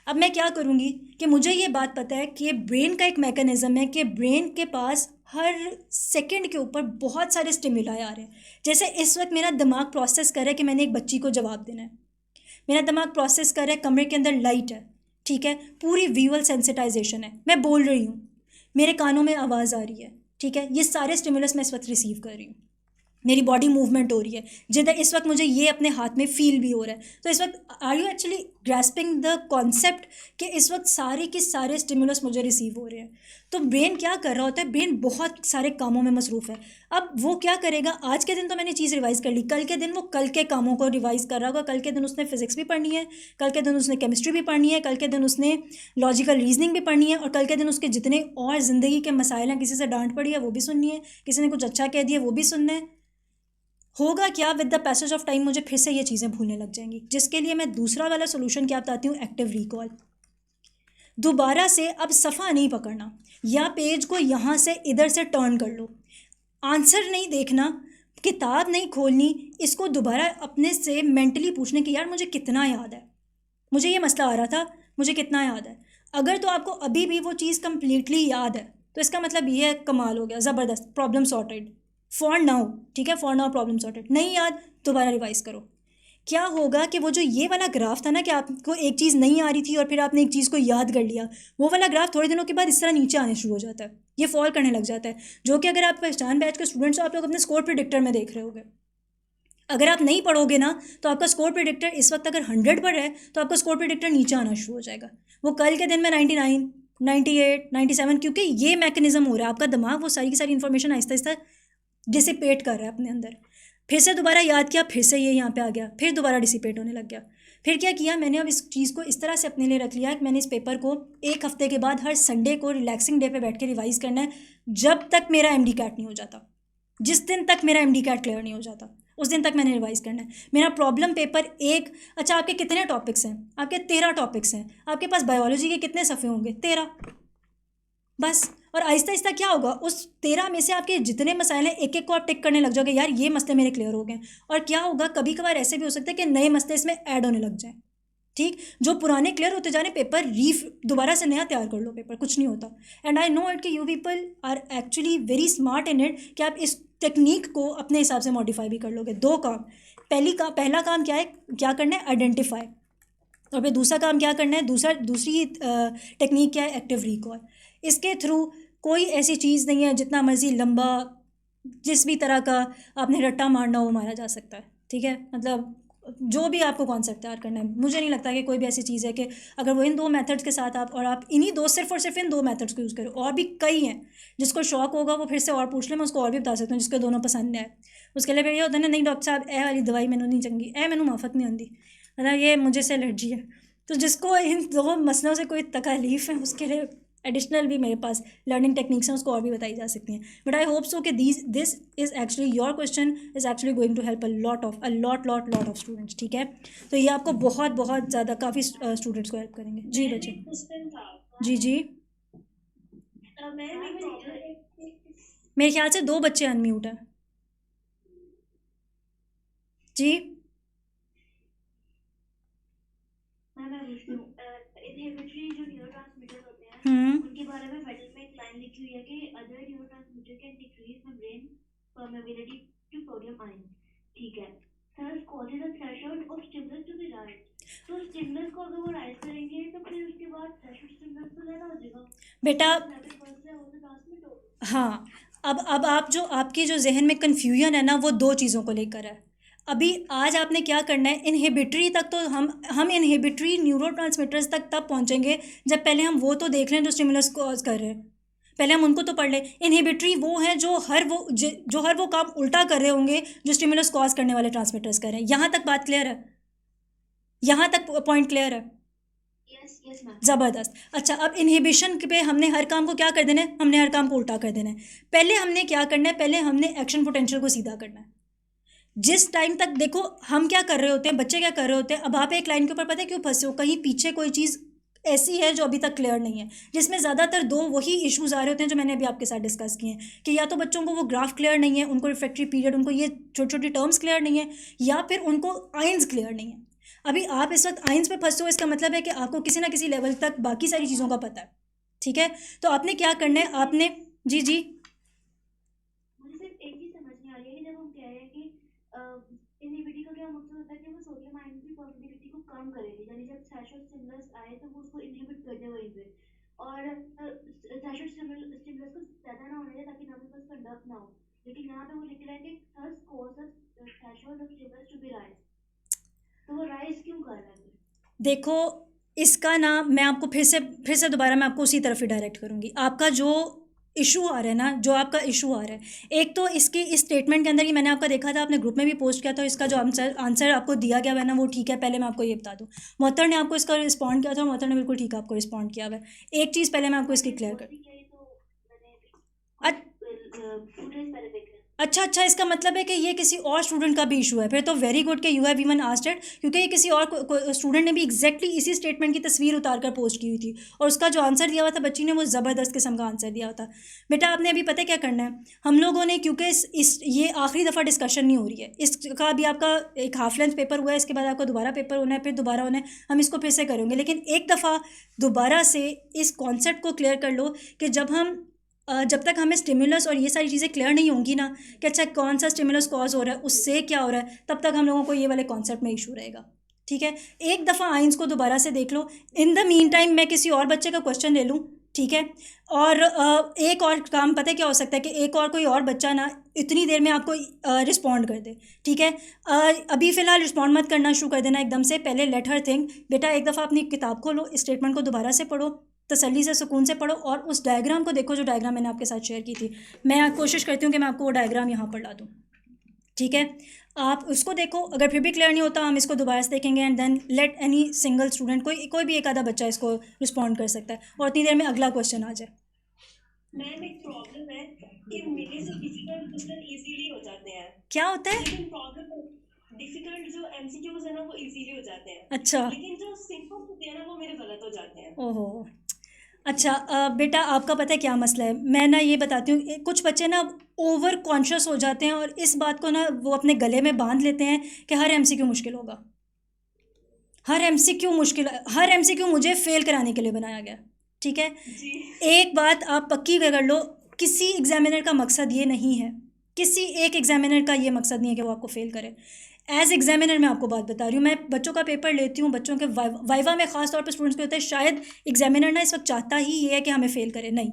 अब मैं क्या करूँगी कि मुझे ये बात पता है कि ब्रेन का एक मैकेनिज़्म है कि ब्रेन के पास हर सेकंड के ऊपर बहुत सारे स्टिमुलाई आ रहे हैं। जैसे इस वक्त मेरा दिमाग प्रोसेस कर रहा है कि मैंने एक बच्ची को जवाब देना है, मेरा दिमाग प्रोसेस कर रहा है कमरे के अंदर लाइट है, ठीक है, पूरी विजुअल सेंसिटाइजेशन है, मैं बोल रही हूँ, मेरे कानों में आवाज़ आ रही है, ठीक है, ये सारे स्टिमुलस मैं इस वक्त रिसीव कर रही हूँ, मेरी बॉडी मूवमेंट हो रही है, जिधर इस वक्त मुझे ये अपने हाथ में फील भी हो रहा है। तो इस वक्त are you actually grasping the concept कि इस वक्त सारे के सारे स्टिमुलस मुझे रिसीव हो रहे हैं। तो ब्रेन क्या कर रहा होता है, ब्रेन बहुत सारे कामों में मसरूफ़ है। अब वो क्या करेगा, आज के दिन तो मैंने चीज़ रिवाइज़ कर ली, कल के दिन वो कल के कामों को रिवाइज़ कर रहा होगा। कल के दिन उसने फिज़िक्स भी पढ़नी है, कल के दिन उसने केमिस्ट्री भी पढ़नी है, कल के दिन उसने लॉजिकल रीजनिंग भी पढ़नी है, और कल के दिन उसके जितने और ज़िंदगी के मसाइल हैं, किसी से डांट पड़ी है वो भी सुननी है, किसी ने कुछ अच्छा कह दिया वो भी सुनना है, होगा क्या, with the passage of time मुझे फिर से ये चीज़ें भूलने लग जाएंगी, जिसके लिए मैं दूसरा वाला सोल्यूशन क्या बताती हूँ, एक्टिव रिकॉल। दोबारा से अब सफ़ा नहीं पकड़ना, या पेज को यहाँ से इधर से टर्न कर लो, आंसर नहीं देखना, किताब नहीं खोलनी, इसको दोबारा अपने से मेंटली पूछने की, यार मुझे कितना याद है, मुझे ये मसला आ रहा था, मुझे कितना याद है। अगर तो आपको अभी भी वो चीज़ कंप्लीटली याद है तो इसका मतलब ये है कमाल हो गया, ज़बरदस्त, प्रॉब्लम सॉर्टेड फॉर नाउ, ठीक है, फॉर नाउ प्रॉब्लम सॉर्टेड। नहीं याद, दोबारा रिवाइज करो। क्या होगा कि वो जो ये वाला ग्राफ था ना कि आपको एक चीज़ नहीं आ रही थी और फिर आपने एक चीज़ को याद कर लिया, वो वाला ग्राफ थोड़े दिनों के बाद इस तरह नीचे आने शुरू हो जाता है, ये फॉल करने लग जाता है, जो कि अगर आप पहचान बैच के स्टूडेंट्स हो आप लोग अपने स्कोर प्रिडिक्टर में देख रहे होगे। अगर आप नहीं पढ़ोगे ना तो आपका स्कोर प्रिडिक्टर इस वक्त अगर 100 पर है तो आपका स्कोर प्रिडिक्टर नीचे आना शुरू हो जाएगा, वो कल के दिन में 99, 98, 97, क्योंकि ये मैकेनिज्म हो रहा है, आपका दिमाग वो सारी की सारी इन्फॉर्मेशन आहिस्ता आहिस्ता डिसिपेट कर रहा है अपने अंदर। फिर से दोबारा याद किया, फिर से ये यहाँ पे आ गया, फिर दोबारा डिसिपेट होने लग गया। फिर क्या किया मैंने, अब इस चीज़ को इस तरह से अपने लिए रख लिया कि मैंने इस पेपर को 1 हफ्ते के बाद हर संडे को रिलैक्सिंग डे पे बैठ के रिवाइज करना है, जब तक मेरा MD कैट नहीं हो जाता। जिस दिन तक मेरा MD कैट क्लियर नहीं हो जाता उस दिन तक मैंने रिवाइज करना है। मेरा प्रॉब्लम पेपर 1, अच्छा आपके कितने टॉपिक्स हैं, आपके 13 टॉपिक्स हैं, आपके पास बायोलॉजी के कितने सफ़े होंगे, 13 बस। और आहिस्ता आहिस्ता क्या होगा, उस 13 में से आपके जितने मसाइल हैं एक एक को आप टिक करने लग जाओगे, यार ये मसले मेरे क्लियर हो गए। और क्या होगा, कभी कभार ऐसे भी हो सकता है कि नए मसले इसमें ऐड होने लग जाएं, ठीक, जो पुराने क्लियर होते जाने, पेपर दोबारा से नया तैयार कर लो, पेपर कुछ नहीं होता। एंड आई नो इट कि you people are actually very smart in it कि आप इस टेक्निक को अपने हिसाब से मॉडिफाई भी कर लोगे। 2 काम, पहला काम क्या है, क्या करना है, आइडेंटिफाई, और फिर दूसरा काम क्या करना है, दूसरी टेक्निक क्या है, एक्टिव रिकॉल। इसके थ्रू कोई ऐसी चीज़ नहीं है जितना मर्जी लंबा जिस भी तरह का आपने रट्टा मारना हो मारा जा सकता है, ठीक है, मतलब जो भी आपको कॉन्सेप्ट तैयार करना है, मुझे नहीं लगता कि कोई भी ऐसी चीज़ है कि अगर वो इन 2 मेथड्स के साथ आप इन्हीं 2 सिर्फ और सिर्फ इन 2 मेथड्स को यूज़ करो। और भी कई हैं, जिसको शौक होगा वो फिर से और पूछ ले, मैं उसको और भी बता सकती हूँ जिसको दोनों पसंद है। उसके लिए फिर ये होता है ना, नहीं डॉक्टर साहब ए वाली दवाई मैंने नहीं चंगी, मैनू माफत नहीं आती, मतलब ये मुझे से एलर्जी है। तो जिसको इन 2 मसलों से कोई तकलीफ़ है उसके लिए एडिशनल भी मेरे पास लर्निंग टेक्निक्स हैं, उसको और भी बताई जा सकती हैं। बट आई होप सो कि this is actually your question is actually going to help a lot of students, ठीक है। तो ये आपको बहुत बहुत ज़्यादा काफ़ी स्टूडेंट्स को हेल्प करेंगे। जी बच्चे, जी जी, मेरे ख्याल से 2 बच्चे अनम्यूट हैं जी। इनहिबिटरी जो न्यूरोट्रांसमीटर्स होते हैं हम्म, उनके बारे में फेडरल में एक लाइन लिखी हुई है कि other neurotransmitter can decrease the brain permeability to sodium ion, ठीक है, thus causes a threshold of stimulus to be rise। तो स्टिमुलस को अगर वो राइज करेंगे तो फिर उसके बाद थ्रेशोल्ड स्टिमुलस तो ज़्यादा हो जाएगा, बेटा ट्रांसमिट होगा। हाँ, अब आप जो आपके जो जहन में कन्फ्यूजन है ना, वो 2 चीज़ों को लेकर है। अभी आज आपने क्या करना है, इनहिबिटरी तक तो हम इनहिबिटरी न्यूरोट्रांसमीटर्स तक तब पहुंचेंगे जब पहले हम वो तो देख लें जो स्टिमुलस कॉज कर रहे हैं, पहले हम उनको तो पढ़ लें। इनहिबिटरी वो हैं जो हर वो काम उल्टा कर रहे होंगे जो स्टिमुलस कॉज करने वाले ट्रांसमीटर्स कर रहे हैं। यहाँ तक बात क्लियर है, यहाँ तक पॉइंट क्लियर है, यस मैम। ज़बरदस्त। अच्छा, अब इनहिबिशन पे हमने हर काम को क्या कर देना है, हमने हर काम को उल्टा कर देना है। पहले हमने क्या करना है, पहले हमने एक्शन पोटेंशियल को सीधा करना है। जिस टाइम तक देखो हम क्या कर रहे होते हैं, बच्चे क्या कर रहे होते हैं, अब आप एक लाइन के ऊपर पता है क्यों फंसे हो, कहीं पीछे कोई चीज़ ऐसी है जो अभी तक क्लियर नहीं है, जिसमें ज़्यादातर 2 वही इश्यूज़ आ रहे होते हैं जो मैंने अभी आपके साथ डिस्कस किए हैं कि या तो बच्चों को वो ग्राफ क्लियर नहीं है, उनको रिफ्रैक्टरी पीरियड, उनको ये छोटी छोटी टर्म्स क्लियर नहीं है, या फिर उनको आइंस क्लियर नहीं है। अभी आप इस वक्त आइंस पे फंसे हो, इसका मतलब है कि आपको किसी ना किसी लेवल तक बाकी सारी चीज़ों का पता है, ठीक है। तो आपने क्या करना है, आपने जी जी मुझे सिर्फ एक चीज समझ नहीं आ रही है कि जब हम कह रहे हैं कि इनहिबिटरी का क्या मकसद होता है कि वो सोडियम आयन की परमिबिलिटी को कम करेगी, यानी जब थ्रेशोल्ड स्टिमुलस आए तो वो उसको इनहिबिट कर दे वहीं पे, और थ्रेशोल्ड स्टिमुलस को ज्यादा ना होने दे ताकि नर्वस बस कंडक्ट ना हो। लेकिन यहाँ पे वो लिख रहा है कि thus causes threshold of stimulus to be raise, तो वो राइज क्यों कर रहा है? देखो, इसका ना मैं आपको फिर से दोबारा मैं आपको उसी तरफ ही डायरेक्ट करूँगी। आपका जो इशू आ रहा है ना, जो आपका इशू आ रहा है, एक तो इसके इस स्टेटमेंट के अंदर ही मैंने आपका देखा था, आपने ग्रुप में भी पोस्ट किया था, इसका जो आंसर आपको दिया गया है ना वो ठीक है। पहले मैं आपको ये बता दूँ, मोहतर ने आपको इसका रिस्पॉन्ड किया था, मोहतर ने बिल्कुल ठीक आपको रिस्पॉन्ड किया हुआ है। एक चीज़ पहले मैं आपको इसकी क्लियर कर फुटेज पहले देख रहे हैं। अच्छा, इसका मतलब है कि ये किसी और स्टूडेंट का भी इशू है, फिर तो वेरी गुड कि you have even asked it, क्योंकि ये किसी और स्टूडेंट ने भी एग्जैक्टली इसी स्टेटमेंट की तस्वीर उतार कर पोस्ट की हुई थी, और उसका जो आंसर दिया हुआ था बच्ची ने वो ज़बरदस्त किस्म का आंसर दिया हुआ था। बेटा आपने अभी पता है क्या करना है, हम लोगों ने, क्योंकि ये आखिरी दफ़ा डिस्कशन नहीं हो रही है इसका, अभी आपका एक हाफ लेंथ पेपर हुआ है, इसके बाद आपका दोबारा पेपर होना है, फिर दोबारा होना है, हम इसको फिर से करेंगे, लेकिन एक दफ़ा दोबारा से इस कॉन्सेप्ट को क्लियर कर लो कि जब तक हमें स्टिमुलस और ये सारी चीज़ें क्लियर नहीं होंगी ना कि अच्छा कौन सा स्टिमुलस कॉज हो रहा है, उससे क्या हो रहा है, तब तक हम लोगों को ये वाले कॉन्सेप्ट में इशू रहेगा। ठीक है, एक दफ़ा आइंस को दोबारा से देख लो। इन द मीन टाइम मैं किसी और बच्चे का क्वेश्चन ले लूँ, ठीक है, और एक और काम पता है क्या हो सकता है कि एक और कोई और बच्चा ना इतनी देर में आपको रिस्पॉन्ड कर दे। ठीक है, अभी फ़िलहाल रिस्पॉन्ड मत करना शुरू कर देना एकदम से, पहले लेट हर थिंक। बेटा एक दफ़ा अपनी किताब खोलो, स्टेटमेंट को दोबारा से पढ़ो, तसल्ली से सुकून से पढ़ो, और उस डायग्राम को देखो जो डायग्राम मैंने आपके साथ शेयर की थी। मैं कोशिश करती हूँ कि मैं आपको वो डायग्राम यहाँ पर ला दूँ। ठीक है, आप उसको देखो, अगर फिर भी क्लियर नहीं होता हम इसको दोबारा से देखेंगे, and then let any single student, कोई भी एक आधा बच्चा इसको रिस्पॉन्ड कर सकता है, और उतनी देर में अगला क्वेश्चन आ जाए। मैम एक प्रॉब्लम है कि मेरे से डिफिकल्ट क्वेश्चन इजीली हो जाते हैं, क्या होता है? लेकिन प्रॉब्लम डिफिकल्ट जो एमसीक्यूज है ना वो इजीली हो जाते हैं, अच्छा, लेकिन जो सिंपल होते हैं ना वो मेरे गलत हो जाते हैं। ओहो, अच्छा, बेटा आपका पता है क्या मसला है, मैं ना ये बताती हूँ, कुछ बच्चे ना ओवर कॉन्शियस हो जाते हैं और इस बात को ना वो अपने गले में बांध लेते हैं कि हर एमसीक्यू मुश्किल होगा, हर एमसीक्यू मुझे फेल कराने के लिए बनाया गया। ठीक है, जी एक बात आप पक्की कर लो, किसी एग्जामिनर का मकसद ये नहीं है, किसी एक एग्जामिनर का ये मकसद नहीं है कि वो आपको फेल करे। एज एग्जामिनर मैं आपको बात बता रही हूँ, मैं बच्चों का पेपर लेती हूँ, बच्चों के वाइवा में ख़ास तौर पर स्टूडेंट्स को होता है, शायद एग्जामिनर ना इस वक्त चाहता ही ये है कि हमें फेल करे, नहीं,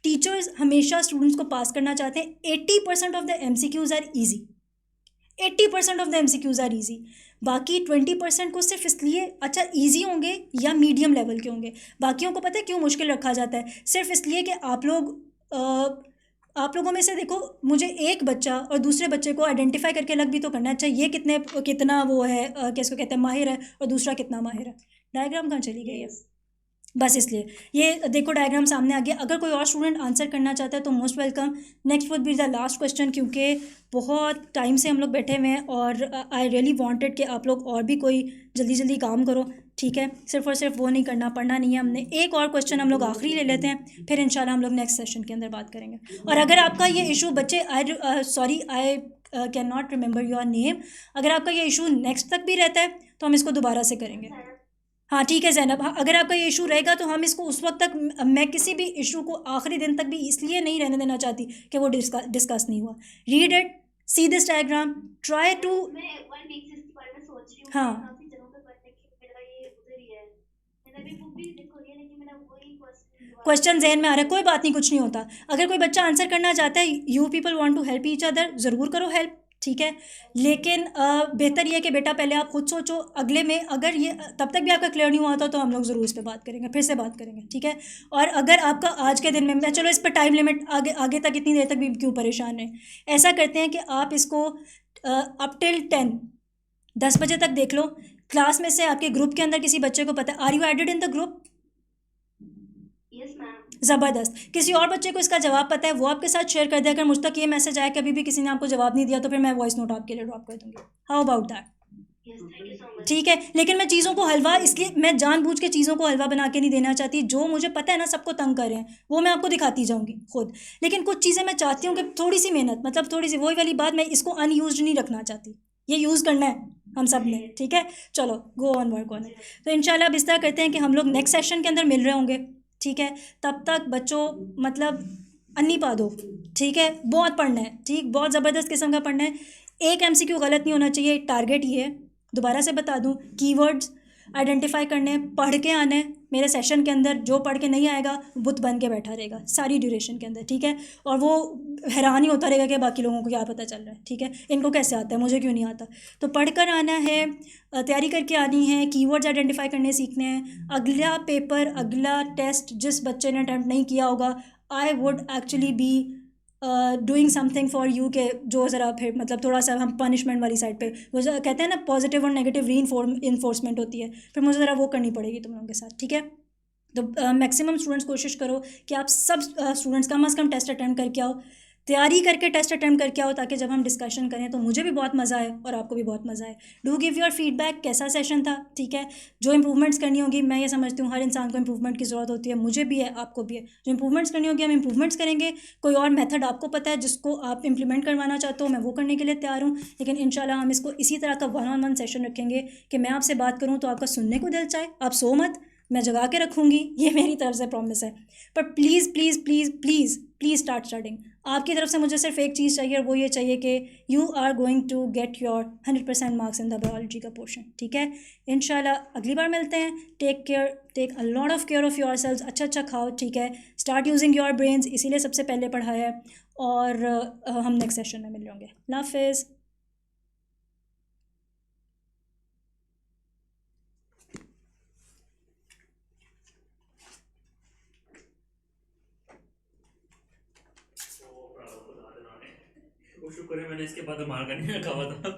टीचर्स हमेशा स्टूडेंट्स को पास करना चाहते हैं। 80% of the MCQs are easy, 80% of the MCQs are easy, बाकी 20% को सिर्फ इसलिए अच्छा ईजी होंगे या मीडियम लेवल के होंगे, बाकियों को पता है क्यों मुश्किल रखा जाता है, सिर्फ इसलिए कि आप लोगों में से देखो, मुझे एक बच्चा और दूसरे बच्चे को आइडेंटिफाई करके अलग भी तो करना है, अच्छा ये कितना वो है, किसको कहते हैं, माहिर है, और दूसरा कितना माहिर है। डायग्राम कहाँ चली गई है? बस इसलिए ये देखो डायग्राम सामने आ गया। अगर कोई और स्टूडेंट आंसर करना चाहता है तो most welcome. Next would be the last question, क्योंकि बहुत टाइम से हम लोग बैठे हुए हैं और आई रियली वांटेड कि आप लोग और भी कोई जल्दी जल्दी काम करो। ठीक है, सिर्फ और सिर्फ वो नहीं करना, पढ़ना नहीं है हमने। एक और क्वेश्चन हम लोग आखिरी ले लेते हैं, फिर इंशाल्लाह हम लोग नेक्स्ट सेशन के अंदर बात करेंगे। और अगर आपका ये इशू बच्चे I can not remember your name, अगर आपका ये इशू नेक्स्ट तक भी रहता है तो हम इसको दोबारा से करेंगे। हाँ ठीक है ज़ैनब, हाँ, अगर आपका ये इशू रहेगा तो हम इसको उस वक्त तक, मैं किसी भी इशू को आखिरी दिन तक भी इसलिए नहीं रहने देना चाहती कि वो डिस्कस नहीं हुआ। Read it, see this diagram, try to. मैं 1 वीक से इसके बारे में सोच रही हूँ, हाँ। मैं काफी जगहों पे पढ़ने की मेरा ये उधर ही है, मैंने अभी बुक भी देखो रही है, लेकिन मेरा वही क्वेश्चन जहन में आ रहा है, कोई बात नहीं, कुछ नहीं होता। अगर कोई बच्चा आंसर करना चाहता है, you people want to help each other, ज़रूर करो हेल्प, ठीक है, लेकिन बेहतर ये है कि बेटा पहले आप खुद सोचो, अगले में अगर ये तब तक भी आपका क्लियर नहीं हुआ था तो हम लोग ज़रूर इस पर बात करेंगे, फिर से बात करेंगे, ठीक है। और अगर आपका आज के दिन में, मैं चलो इस पर टाइम लिमिट आगे तक इतनी देर तक भी क्यों परेशान है, ऐसा करते हैं कि आप इसको अप टिल 10 बजे तक देख लो। क्लास में से आपके ग्रुप के अंदर किसी बच्चे को पता है, are you added in the group? Yes ma'am. ज़बरदस्त। किसी और बच्चे को इसका जवाब पता है, वो आपके साथ शेयर कर दे। अगर मुझ तक ये मैसेज आया कभी भी किसी ने आपको जवाब नहीं दिया तो फिर मैं वॉइस नोट आपके लिए ड्रॉप कर दूँगी। How about that? Yes, thank you so much. ठीक है, लेकिन मैं चीज़ों को हलवा, इसलिए मैं जानबूझ के चीज़ों को हलवा बना के नहीं देना चाहती। जो मुझे पता है ना सबको तंग कर रहे हैं, वो मैं आपको दिखाती जाऊँगी खुद, लेकिन कुछ चीज़ें मैं चाहती हूँ कि थोड़ी सी मेहनत, मतलब थोड़ी सी वही वाली बात, मैं इसको अनयूज्ड नहीं रखना चाहती, ये यूज़ करना है हम सब ने, ठीक है। चलो go on, work on it. तो इंशाल्लाह अब इस तरह करते हैं कि हम लोग नेक्स्ट सेशन के अंदर मिल रहे होंगे, ठीक है। तब तक बच्चों मतलब अन्नी पा दो, ठीक है, बहुत पढ़ना है, ठीक, बहुत ज़बरदस्त किस्म का पढ़ना है। एक MCQ गलत नहीं होना चाहिए, टारगेट ये है। दोबारा से बता दूं, कीवर्ड्स आइडेंटिफाई करने हैं, पढ़ के आना है। मेरे सेशन के अंदर जो पढ़ के नहीं आएगा बुत बन के बैठा रहेगा सारी ड्यूरेशन के अंदर, ठीक है। और वो हैरान ही होता रहेगा कि बाकी लोगों को क्या पता चल रहा है, ठीक है, इनको कैसे आता है, मुझे क्यों नहीं आता। तो पढ़ कर आना है, तैयारी करके आनी है, कीवर्ड्स आइडेंटिफाई करने सीखने हैं। अगला पेपर, अगला टेस्ट जिस बच्चे ने अटैम्प्ट नहीं किया होगा, I would actually be doing something for you, के जो ज़रा फिर मतलब थोड़ा सा हम पनिशमेंट वाली साइड पे, वो कहते हैं ना पॉजिटिव और नेगेटिव री इन्फोर्समेंट होती है, फिर मुझे ज़रा वो करनी पड़ेगी तुम लोगों के साथ, ठीक है। तो मैक्सिमम स्टूडेंट्स कोशिश करो कि आप सब स्टूडेंट्स कम अज़ कम टेस्ट अटैम्प्ट करके आओ, तैयारी करके टेस्ट अटैम्प्ट करके आओ, ताकि जब हम डिस्कशन करें तो मुझे भी बहुत मज़ा आए और आपको भी बहुत मज़ा आए। डू गिव योर फीडबैक, कैसा सेशन था, ठीक है। जो इंप्रूवमेंट्स करनी होगी, मैं ये समझती हूँ हर इंसान को इंप्रूवमेंट की ज़रूरत होती है, मुझे भी है, आपको भी है। जो इंप्रूवमेंट्स करनी होगी हम इंप्रूवमेंट्स करेंगे। कोई और मेथड आपको पता है जिसको आप इंप्लीमेंट करवाना चाहते हो, मैं वो करने के लिए तैयार हूँ। लेकिन इंशाल्लाह हम इसको इसी तरह का 1-on-1 सेशन रखेंगे कि मैं आपसे बात करूँ तो आपका सुनने को दिल चाहे, आप सो मत, मैं जगा के रखूँगी, ये मेरी तरफ से प्रॉमिस है। पर please please please please please start studying. आपकी तरफ से मुझे सिर्फ एक चीज़ चाहिए और वो ये चाहिए कि you are going to get your 100% marks in the biology का पोर्शन, ठीक है। इंशाल्लाह अगली बार मिलते हैं। Take care, take a lot of care of yourselves, अच्छा अच्छा खाओ, ठीक है। स्टार्ट यूजिंग योर ब्रेन्स, इसीलिए सबसे पहले पढ़ाया है। और हम नेक्स्ट सेशन में मिल होंगे। अल्लाह हाफिज़। वो शुक्र है मैंने इसके बाद मार का नहीं रखा हुआ था।